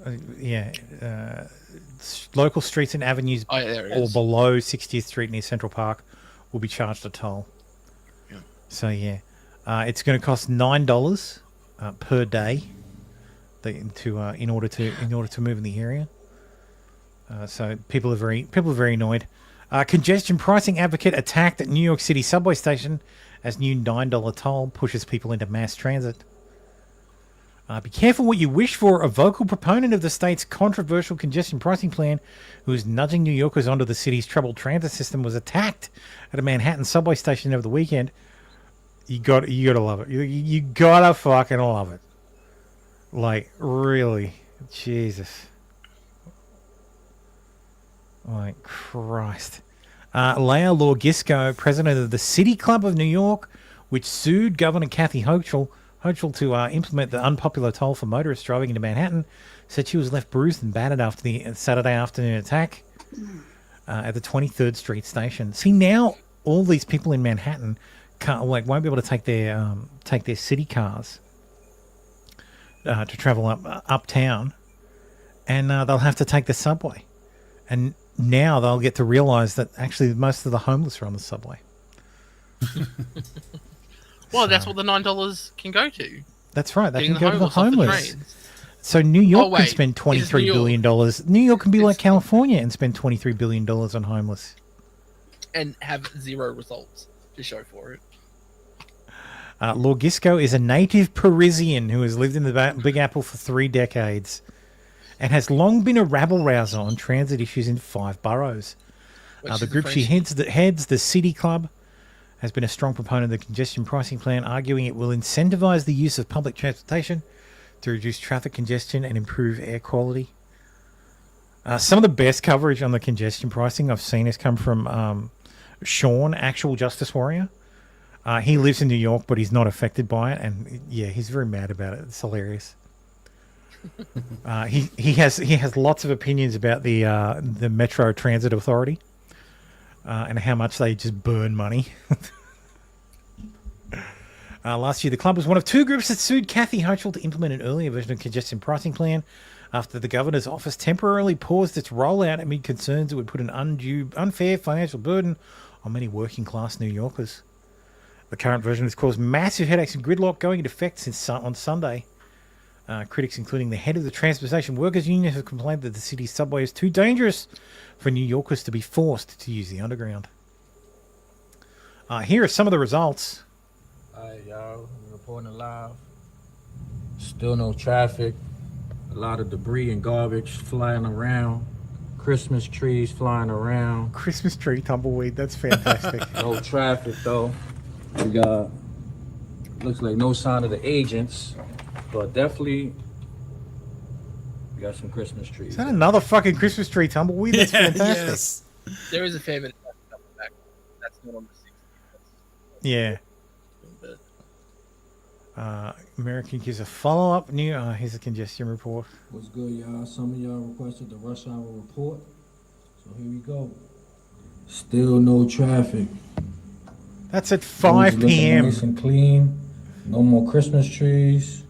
Local streets and avenues or below 60th Street near Central Park will be charged a toll. Yeah. So yeah, it's going to cost $9 per day in order to move in the area. So people are very annoyed. Congestion pricing advocate attacked at New York City subway station as new $9 toll pushes people into mass transit. Be careful what you wish for. A vocal proponent of the state's controversial congestion pricing plan, who is nudging New Yorkers onto the city's troubled transit system, was attacked at a Manhattan subway station over the weekend. You gotta love it. You gotta fucking love it. Like, really, Jesus. Like, Christ. Leah Lorgisco, president of the City Club of New York, which sued Governor Kathy Hochul to implement the unpopular toll for motorists driving into Manhattan, said she was left bruised and battered after the Saturday afternoon attack at the 23rd Street station. See, now all these people in Manhattan won't be able to take their city cars to travel uptown, and they'll have to take the subway. And now they'll get to realize that actually most of the homeless are on the subway. Well, that's what the $9 can go to. That's right. They Getting can go to the off the homeless. trains. So New York wait, can spend $23 billion. New York can be like California and spend $23 billion on homeless. And have zero results to show for it. Lorgisco is a native Parisian who has lived in the Big Apple for 3 decades and has long been a rabble-rouser on transit issues in 5 boroughs. The group she heads, the City Club, has been a strong proponent of the congestion pricing plan, arguing it will incentivize the use of public transportation to reduce traffic congestion and improve air quality. Some of the best coverage on the congestion pricing I've seen has come from Sean, Actual Justice Warrior. He lives in New York, but he's not affected by it, and yeah, he's very mad about it. It's hilarious. He has lots of opinions about the Metro Transit Authority. And how much they just burn money. Last year, the club was one of 2 groups that sued Kathy Hochul to implement an earlier version of congestion pricing plan after the governor's office temporarily paused its rollout amid concerns it would put an unfair financial burden on many working-class New Yorkers. The current version has caused massive headaches and gridlock going into effect on Sunday. Critics, including the head of the Transportation Workers Union, have complained that the city's subway is too dangerous for New Yorkers to be forced to use the underground. Here are some of the results. Alright, y'all, I'm reporting live. Still no traffic. A lot of debris and garbage flying around. Christmas trees flying around. Christmas tree tumbleweed, that's fantastic. No traffic though. We got, looks like no sign of the agents, but definitely we got some Christmas trees. Is that another fucking Christmas tree tumbleweed? That's fantastic. Yes. There is a fair bit of traffic back. That's not on the 60. Yeah. American gives a follow-up. Here's a congestion report. What's good, y'all? Some of y'all requested the rush hour report, so here we go. Still no traffic. That's at 5 p.m. Nice and clean. No more Christmas trees.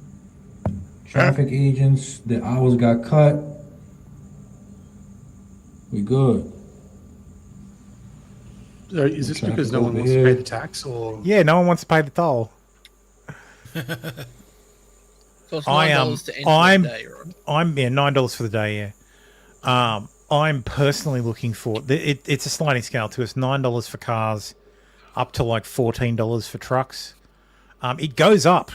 Traffic agents, the hours got cut. We good. Is this because no one wants to pay the tax, or? Yeah, no one wants to pay the toll. So it's $9 to enter the day, right? I'm $9 for the day. Yeah. I'm personally looking for it's a sliding scale to us. $9 for cars, up to like $14 for trucks. It goes up.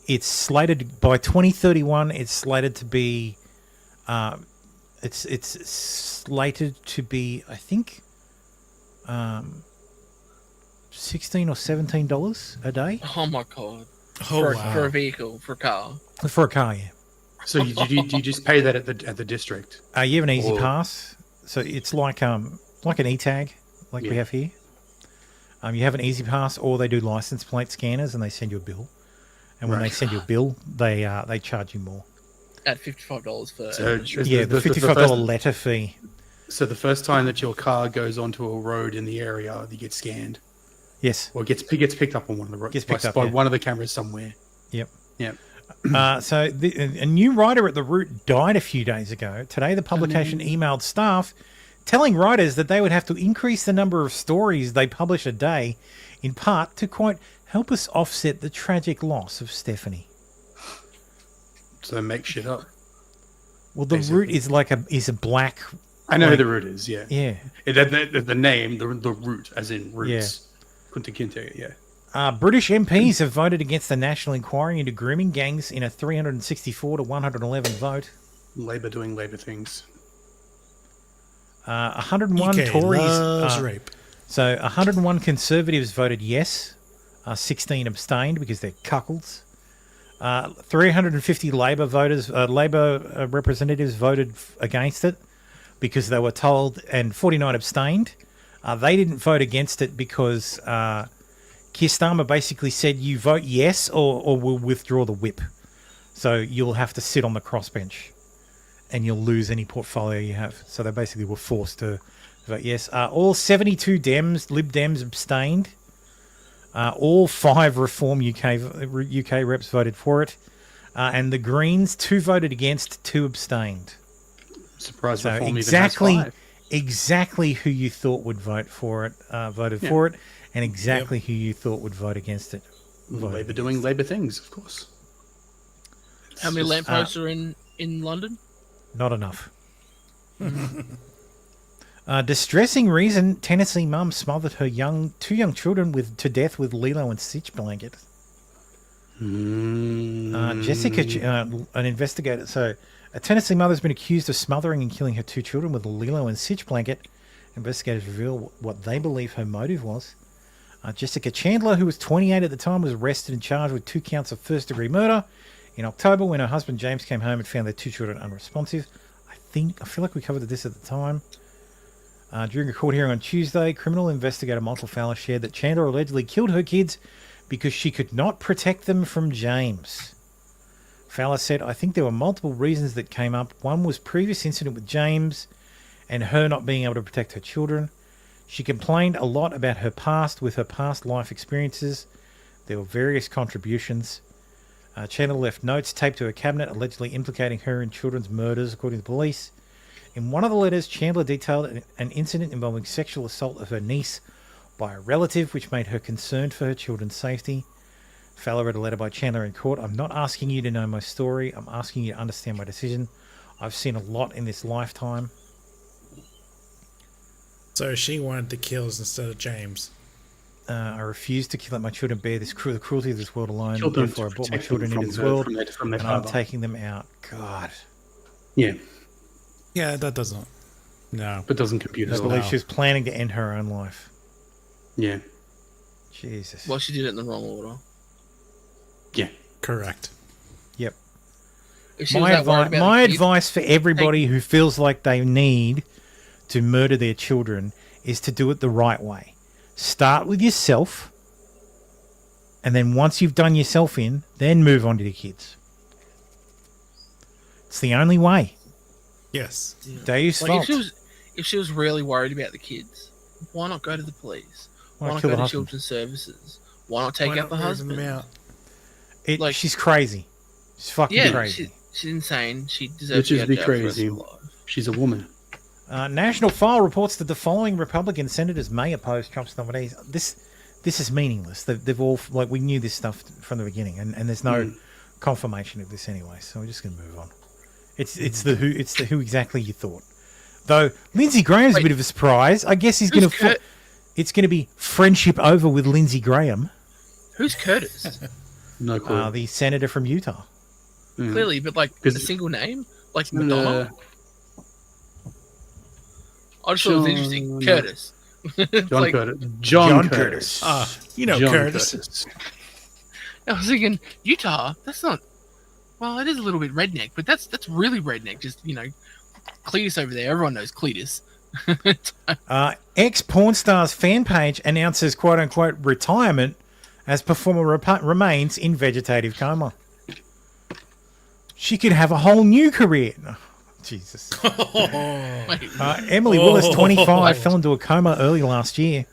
It's slated by 2031. It's slated to be. It's slated to be, I think, $16 or $17 a day. Oh my god! Oh, For a vehicle, for a car. For a car, yeah. So do you just pay that at the district? You have an easy pass, so it's like an e-tag, like we have here. You have an easy pass, or they do license plate scanners, and they send you a bill. And when they send you a bill, they charge you more. At $55 for So the $55 letter fee. So the first time that your car goes onto a road in the area, you get scanned. Yes. Or gets picked up on one of the roads by one of the cameras somewhere. Yep. Yep. So a new writer at the Root died a few days ago. Today, the publication emailed staff telling writers that they would have to increase the number of stories they publish a day, in part to, quote, help us offset the tragic loss of Stephanie. So make shit up. Well, the Root is is a black. I know who the Root is. Yeah. Yeah. The name, the Root, as in roots. Kunta Kinte. Yeah. British MPs have voted against the national inquiry into grooming gangs in a 364 to 111 vote. Labour doing Labour things. 101 UK Tories. loves rape. So 101 Conservatives voted yes. 16 abstained because they're cuckolds. 350 Labor voters, Labor representatives voted against it because they were told, and 49 abstained. They didn't vote against it because Keir Starmer basically said, you vote yes or we'll withdraw the whip. So you'll have to sit on the crossbench and you'll lose any portfolio you have. So they basically were forced to vote yes. All 72 Lib Dems abstained. All 5 Reform UK reps voted for it. And the Greens, 2 voted against, 2 abstained. Surprised so Reform exactly, even has 5. Exactly who you thought would vote for it, voted for it, and exactly who you thought would vote against it. Labour doing Labour things, of course. How many lampposts are in London? Not enough. Distressing reason: Tennessee mum smothered her two young children to death with Lilo and Stitch blanket. Jessica, an investigator. So, a Tennessee mother has been accused of smothering and killing her 2 children with a Lilo and Stitch blanket. Investigators reveal what they believe her motive was. Jessica Chandler, who was 28 at the time, was arrested and charged with 2 counts of first-degree murder in October when her husband James came home and found their 2 children unresponsive. I feel like we covered this at the time. During a court hearing on Tuesday, criminal investigator Michael Fowler shared that Chandler allegedly killed her kids because she could not protect them from James. Fowler said, I think there were multiple reasons that came up. One was previous incident with James and her not being able to protect her children. She complained a lot about her past with her past life experiences. There were various contributions. Chandler left notes taped to her cabinet allegedly implicating her in children's murders, according to police. In one of the letters, Chandler detailed an incident involving sexual assault of her niece by a relative, which made her concerned for her children's safety. Fowler read a letter by Chandler in court. I'm not asking you to know my story. I'm asking you to understand my decision. I've seen a lot in this lifetime. So she wanted the kills instead of James. I refuse to let my children bear the cruelty of this world alone. Children Therefore, I brought my protect children them into this from world, their and I'm father. taking them out. God. Yeah. Yeah, that doesn't. No. But doesn't compute I as well. believe she was planning to end her own life. Yeah. Jesus. Well, she did it in the wrong order. Yeah. Correct. Yep. If she was that worried about My the kid- advice for everybody who feels like they need to murder their children is to do it the right way. Start with yourself, and then once you've done yourself in, then move on to the kids. It's the only way. Yes. Deus Like, Vult. if she was really worried about the kids, why not go to the police? Why not kill go the to husband? children's services? Why not take Why out the not raise husband? them out? She's crazy. She's fucking crazy. She's insane. She deserves Bitches to go to be jail for the rest crazy. of her life. She's a woman. National File reports that the following Republican senators may oppose Trump's nominees. This is meaningless. They've all, like, we knew this stuff from the beginning, and there's no confirmation of this anyway. So we're just going to move on. It's the who exactly you thought. Though Lindsey Graham's a bit of a surprise. I guess he's going to. It's going to be friendship over with Lindsey Graham. Who's Curtis? No clue. The senator from Utah. Clearly, but like a single name, like Madonna. I just thought it was interesting. Curtis. John Curtis. John Curtis. You know John Curtis. I was thinking Utah. That's not. Well, it is a little bit redneck, but that's really redneck. Just Cletus over there. Everyone knows Cletus. Ex-porn star's fan page announces quote-unquote retirement as performer remains in vegetative coma. She could have a whole new career. No, Jesus. Emily Willis, 25, fell into a coma early last year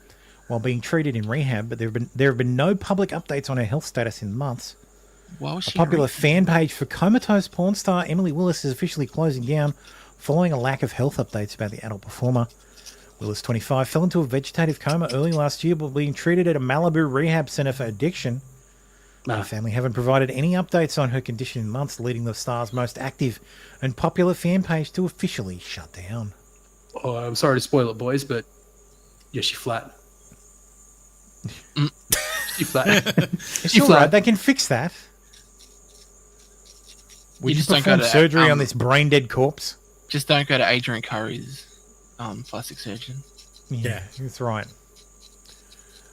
while being treated in rehab, but there have been no public updates on her health status in months. Why was A she popular fan page for comatose porn star Emily Willis is officially closing down following a lack of health updates about the adult performer. Willis, 25, fell into a vegetative coma early last year while being treated at a Malibu rehab center for addiction. Her family haven't provided any updates on her condition in months, leading the star's most active and popular fan page to officially shut down. Oh, I'm sorry to spoil it, boys, but yeah, she flat. She flat. She flat. They can fix that. Would you perform surgery on this brain-dead corpse? Just don't go to Adrian Curry's plastic surgeon. Yeah, that's right.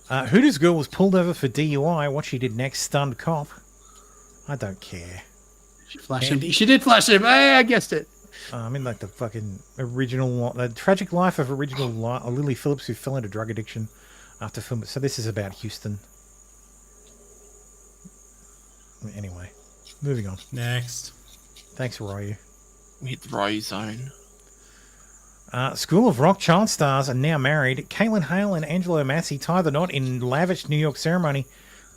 Hooters girl was pulled over for DUI. What she did next stunned cop. I don't care. She flashed him. She did flash him. Hey, I guessed it. I'm in like the fucking original, the tragic life of original Lily Phillips, who fell into drug addiction after filming. So this is about Houston. Anyway, moving on. Next. Thanks, Ryu. We hit the Ryu zone. School of Rock child stars are now married. Caitlin Hale and Angelo Massey tie the knot in lavish New York ceremony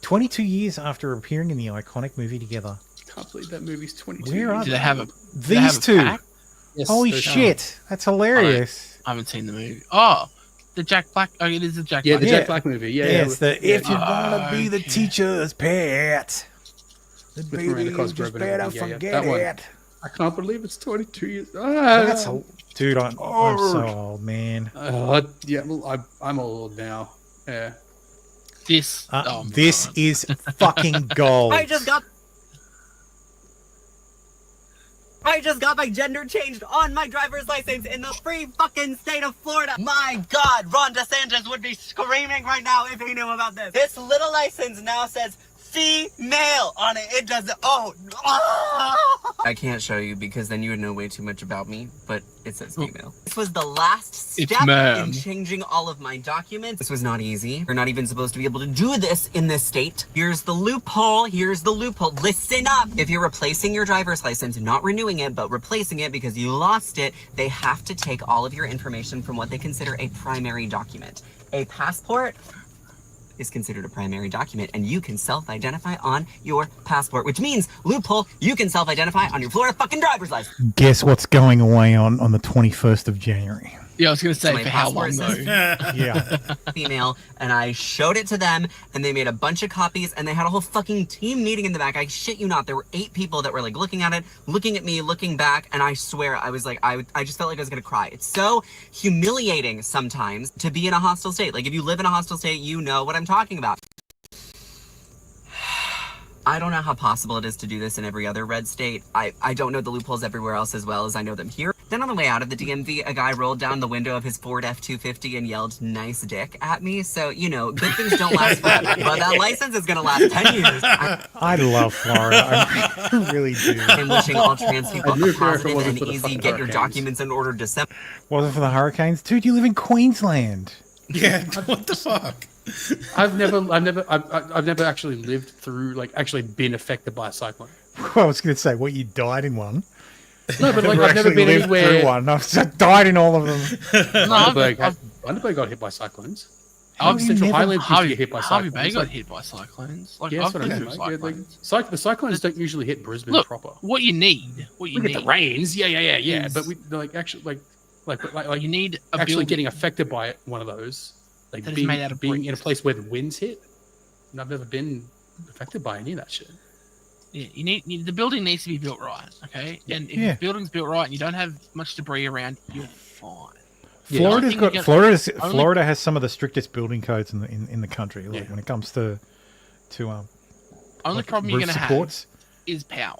22 years after appearing in the iconic movie together. Can't believe that movie's 22 Where are years. they? Do they have a These two. pack? Yes, Holy those shit. That's hilarious. I haven't seen the movie. Oh, the Jack Black. Oh, it is the Jack Yeah, Black. the Jack Black movie. Yeah, yeah. It's the if you want to be the teacher's pet, the With baby Miranda you Cosgrove just and better everything. Yeah, forget that one. it. I can't believe it's 22 years. That's dude, I'm so old, man. Yeah, well, I'm old now. Yeah. This. This is fucking gold. I just got my gender changed on my driver's license in the free fucking state of Florida. My God, Ron DeSantis would be screaming right now if he knew about this. This little license now says female on it. It doesn't. Oh. I can't show you because then you would know way too much about me, but it says female. This was the last step in changing all of my documents. This was not easy. You're not even supposed to be able to do this in this state. Here's the loophole. Here's the loophole. Listen up. If you're replacing your driver's license, not renewing it, but replacing it because you lost it, they have to take all of your information from what they consider a primary document. A passport is considered a primary document, and you can self-identify on your passport, which means, loophole, you can self-identify on your Florida fucking driver's license. Guess what's going away on the 21st of January? Yeah, I was going to say, my for how long, passport though? says Yeah. female, and I showed it to them, and they made a bunch of copies, and they had a whole fucking team meeting in the back. I shit you not, there were 8 people that were like looking at it, looking at me, looking back, and I swear I was like, I just felt like I was gonna cry. It's so humiliating sometimes to be in a hostile state. Like, if you live in a hostile state, you know what I'm talking about. I don't know how possible it is to do this in every other red state. I don't know the loopholes everywhere else as well as I know them here. Then on the way out of the DMV, a guy rolled down the window of his Ford F-250 and yelled, "Nice dick," at me. So, you know, good things don't last forever. But that license is gonna last 10 years. I love Florida. I really do. I'm wishing all trans people I'd a move there if it positive wasn't and for the easy fucking get your hurricanes. documents in order December. Wasn't for the hurricanes? Dude, you live in Queensland. Yeah, what the fuck? I've never actually lived through, like, actually been affected by a cyclone. Well, I was going to say, what, you died in one? No, but like, I've never been lived anywhere. through one. I've died in all of them. Bundaberg got hit by cyclones. Central Highlands used to get hit by Harvey cyclones. Bay got hit by cyclones. Like, Yeah, I've that's what I been mean, through mate. Yeah, cyclones. the cyclones don't usually hit Brisbane Look, proper. what you need, We get the rains, yeah. But we like actually like you need a actually building getting affected by one of those, like that is being made out of in a bricks. place where the winds hit. And I've never been affected by any of that shit. Yeah, the building needs to be built right, okay? And if Yeah. the building's built right and you don't have much debris around, you're fine. Florida has some of the strictest building codes in the country. Like when it comes to only problem you're going to have is power.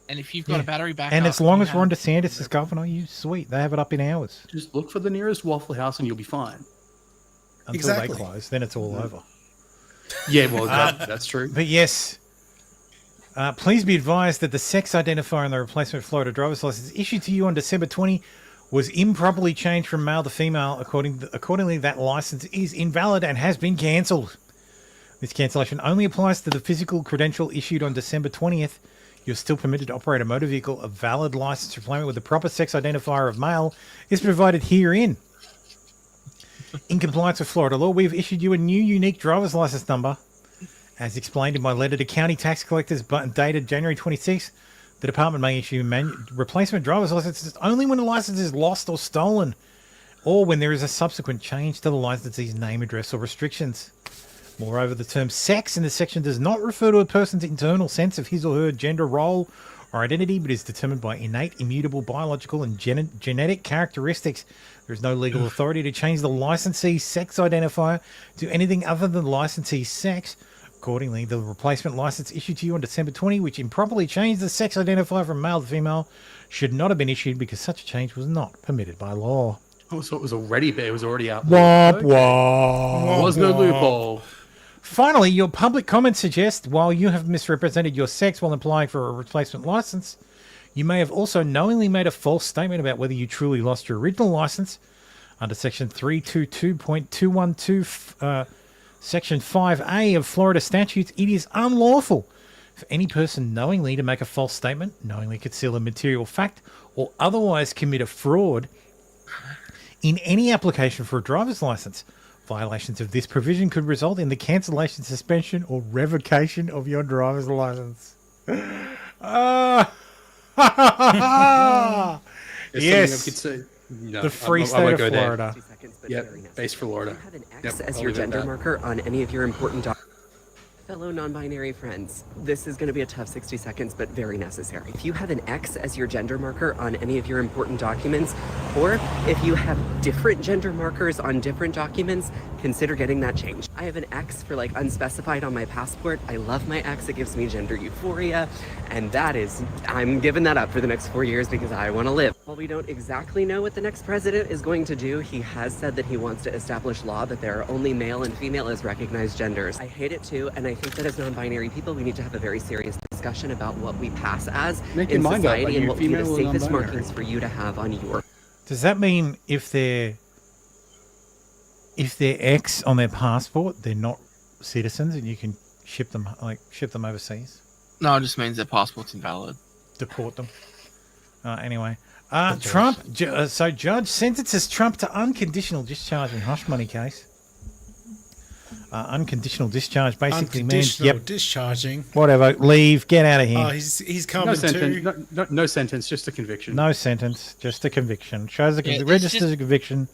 And if you've got a battery backup, and as long as Ron DeSantis is governor, you sweet. They have it up in hours. Just look for the nearest Waffle House and you'll be fine. Until they close, then it's all over. Yeah, well, that's true. But yes, please be advised that the sex identifier on the replacement Florida driver's license issued to you on December 20 was improperly changed from male to female. Accordingly, that license is invalid and has been cancelled. This cancellation only applies to the physical credential issued on December 20th. You're still permitted to operate a motor vehicle. A valid license replacement with the proper sex identifier of male is provided herein. In compliance with Florida law, we have issued you a new unique driver's license number. As explained in my letter to county tax collectors dated January 26th, the department may issue replacement driver's licenses only when a license is lost or stolen, or when there is a subsequent change to the licensee's name, address, or restrictions. Moreover, the term sex in this section does not refer to a person's internal sense of his or her gender role or identity, but is determined by innate, immutable, biological, and genetic characteristics. There is no legal authority to change the licensee's sex identifier to anything other than licensee's sex. Accordingly, the replacement license issued to you on December 20, which improperly changed the sex identifier from male to female, should not have been issued because such a change was not permitted by law. Oh, so it was already there. It was already out. Womp womp. There was no loophole. Finally, your public comments suggest while you have misrepresented your sex while applying for a replacement license, you may have also knowingly made a false statement about whether you truly lost your original license. Under Section 322.212, Section 5A of Florida statutes, it is unlawful for any person knowingly to make a false statement, knowingly conceal a material fact, or otherwise commit a fraud in any application for a driver's license. Violations of this provision could result in the cancellation, suspension, or revocation of your driver's license. Yes. The free state of Florida. Yep, based Florida. Have an X as your gender marker on any of your important documents. Fellow non-binary friends, this is going to be a tough 60 seconds, but very necessary. If you have an X as your gender marker on any of your important documents, or if you have different gender markers on different documents, consider getting that changed. I have an X for like unspecified on my passport. I love my X. It gives me gender euphoria, and I'm giving that up for the next 4 years because I want to live. While we don't exactly know what the next president is going to do, he has said that he wants to establish law that there are only male and female as recognized genders. I hate it too, and I think that as non-binary people, we need to have a very serious discussion about what we pass as in society and what would be the safest markings for you to have on your... Does that mean if they're X on their passport, they're not citizens, and you can ship them overseas? No, it just means their passport's invalid. Deport them. Anyway, Trump. So judge sentences Trump to unconditional discharge in hush money case. Unconditional discharge basically means discharging. Whatever, leave, get out of here. Oh, he's coming too. No sentence, just a conviction. No sentence, just a conviction. Shows registers a conviction.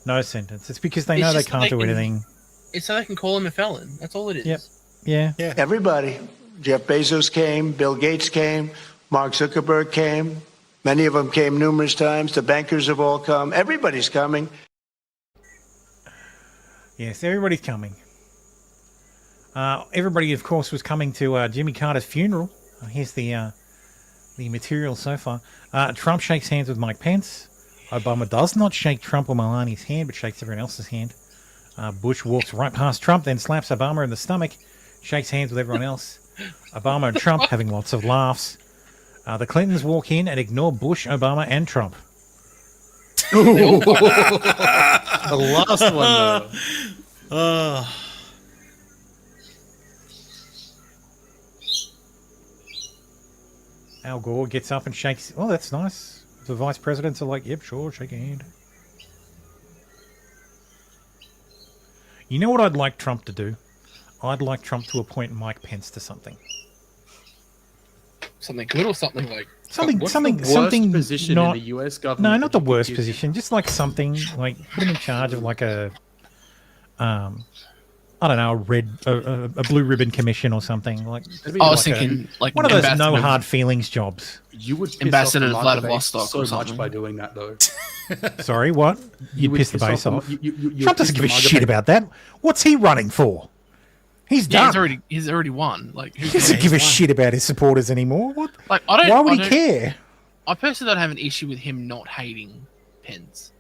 No sentence. It's because they know they can't do anything. It's so they can call him a felon. That's all it is. Yep. Yeah. Everybody. Jeff Bezos came, Bill Gates came, Mark Zuckerberg came. Many of them came numerous times. The bankers have all come. Everybody's coming. Yes, everybody's coming. Everybody, of course, was coming to Jimmy Carter's funeral. Here's the material so far. Trump shakes hands with Mike Pence. Obama does not shake Trump or Melania's hand, but shakes everyone else's hand. Bush walks right past Trump, then slaps Obama in the stomach, shakes hands with everyone else. Obama and Trump having lots of laughs. The Clintons walk in and ignore Bush, Obama, and Trump. The last one, though. Al Gore gets up and shakes. Oh, that's nice. The vice presidents are like, yep, sure, shake a hand. You know what I'd like Trump to do? I'd like Trump to appoint Mike Pence to something. Something good or something like... Something position not, in the US government? No, not the worst position. Just like something, like put him in charge of like a... I don't know, a blue ribbon commission or something like. I was thinking like one of those ambassador no of- hard feelings jobs. You would piss Ambassador off to the market base Vladivostok so or much something. by doing that, though. Sorry, what? You'd would piss the piss base off off. the- you Trump piss doesn't the give a market shit base- about that. What's he running for? He's Yeah, done. he's already won. Like who He doesn't cares? give a shit about his supporters anymore. What? Like I don't. Why would I he don't- care? I personally don't have an issue with him not hating Pence.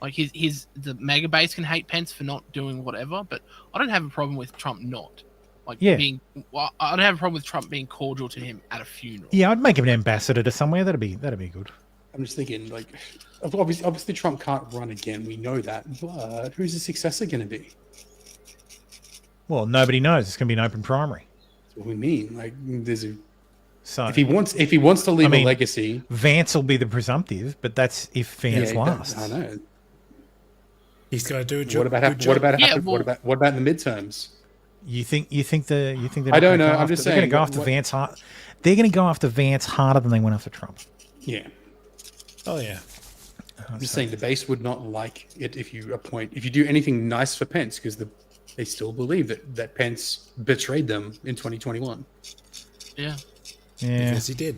Like the mega base can hate Pence for not doing whatever, but I don't have a problem with Trump not. Like Yeah. being, well, I don't have a problem with Trump being cordial to him at a funeral. Yeah, I'd make him an ambassador to somewhere. That'd be good. I'm just thinking, like, obviously Trump can't run again. We know that. But who's his successor going to be? Well, nobody knows. It's going to be an open primary. That's what we mean. Like, there's a. So if he wants to leave a legacy, Vance will be the presumptive, but that's if Vance lasts. I know. He's got to do a job. What about in the midterms? You think they're I don't not gonna know. go I'm just they're going saying, to go after Vance hard. They're going to go after Vance harder than they went after Trump. Yeah. Oh yeah. I'm just saying the base would not like it if you do anything nice for Pence, because they still believe that Pence betrayed them in 2021. Yeah. Yeah. Because he did.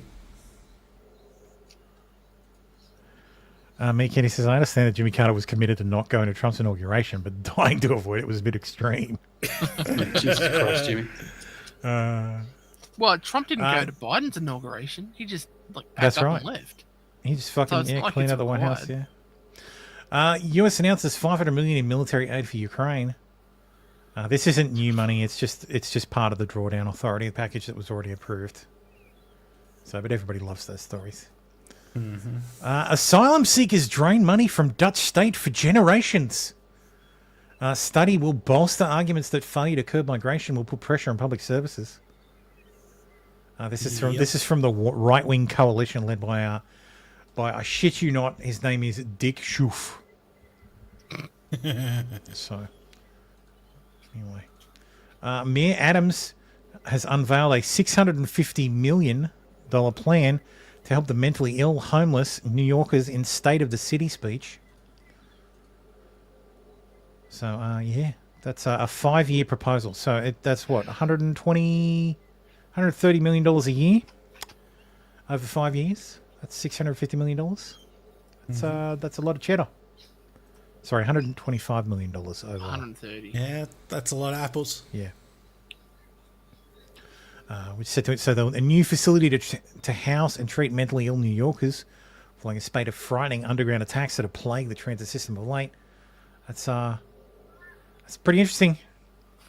Me Kenny says, I understand that Jimmy Carter was committed to not going to Trump's inauguration, but dying to avoid it was a bit extreme. Jesus Christ, Jimmy. Well, Trump didn't go to Biden's inauguration. He just packed That's up right. and left. He just fucking it's not like cleaned it's out the White House. required. Yeah. U.S. announces $500 million in military aid for Ukraine. This isn't new money. It's just part of the drawdown authority package that was already approved. So, but everybody loves those stories. Mm-hmm. Asylum seekers drain money from Dutch state for generations. Study will bolster arguments that failure to curb migration will put pressure on public services. This is from the right wing coalition led by I shit you not, his name is Dick Schoof. So anyway, Mayor Adams has unveiled a $650 million plan to help the mentally ill, homeless New Yorkers in State of the City speech. So, yeah, that's a 5-year proposal. So that's what, $130 million a year over 5 years. That's $650 million. That's a lot of cheddar. Sorry, $125 million over 130. Yeah, that's a lot of apples. Yeah. Which said to it, a new facility to house and treat mentally ill New Yorkers, following a spate of frightening underground attacks that have plagued the transit system of late. That's pretty interesting.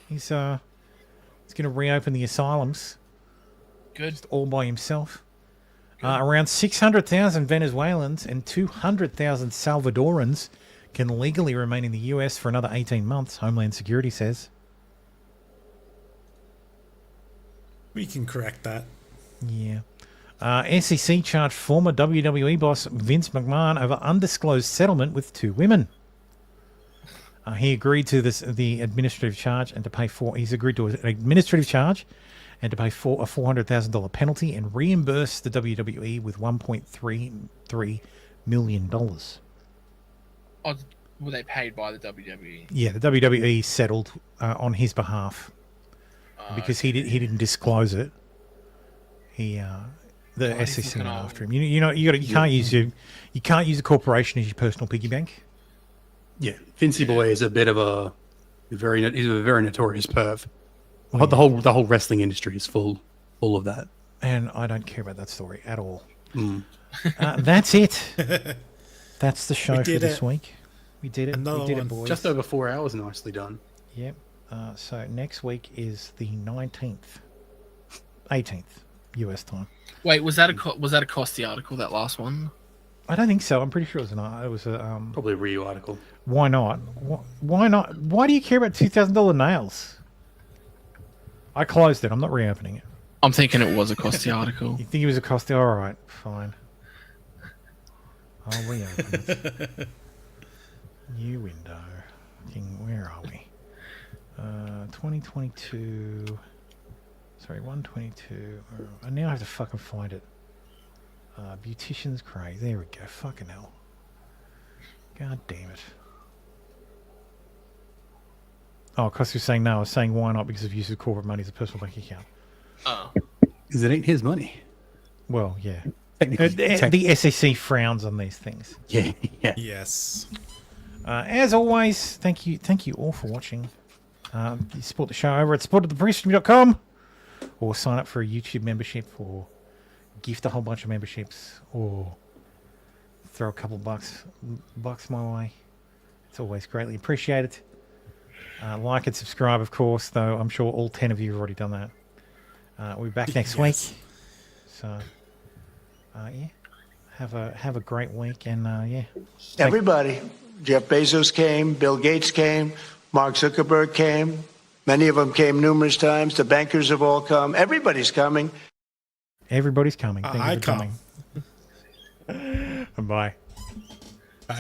He's going to reopen the asylums. Good. Just all by himself. Around 600,000 Venezuelans and 200,000 Salvadorans can legally remain in the US for another 18 months, Homeland Security says. We can correct that. Yeah. SEC charged former WWE boss Vince McMahon over undisclosed settlement with 2 women. He agreed to the administrative charge and to pay he's agreed to an administrative charge and to pay a $400,000 penalty and reimburse the WWE with $1.33 million. Oh, were they paid by the WWE? Yeah, the WWE settled on his behalf because he didn't disclose it. The SEC went after him. You can't use a corporation as your personal piggy bank. Yeah, Vincey Boy is a bit of he's a very notorious perv. The whole wrestling industry is full of that. And I don't care about that story at all. Mm. That's it. That's the show for did this it. week. We did it. Another we did one. it, boys. Just over 4 hours, nicely done. Yep. So next week is the 19th, 18th US time. Wait, was that a Costy article? That last one? I don't think so. I'm pretty sure it was a probably a Ryu article. Why not? Why not? Why do you care about $2,000 nails? I closed it. I'm not reopening it. I'm thinking it was a Costy article. You think it was a Costa? All right, fine. I'll reopen it. New window. Where are we? 2022. Sorry, 122. I now have to fucking find it. Beautician's Cray. There we go. Fucking hell. God damn it. Oh, Costa's saying no. I was saying why not because of use of corporate money as a personal bank account. Oh. Because it ain't his money. Well, yeah. Technically, the SEC frowns on these things. Yeah. Yes. As always, thank you all for watching. You support the show over at supportthepriestream.com or sign up for a YouTube membership or gift a whole bunch of memberships or throw a couple bucks my way. It's always greatly appreciated. Like and subscribe, of course, though I'm sure all 10 of you have already done that. We'll be back next week. So, yeah. Have a great week and, yeah. Everybody. Jeff Bezos came, Bill Gates came, Mark Zuckerberg came. Many of them came numerous times. The bankers have all come. Everybody's coming. Everybody's coming. Thank you for come. coming. Bye.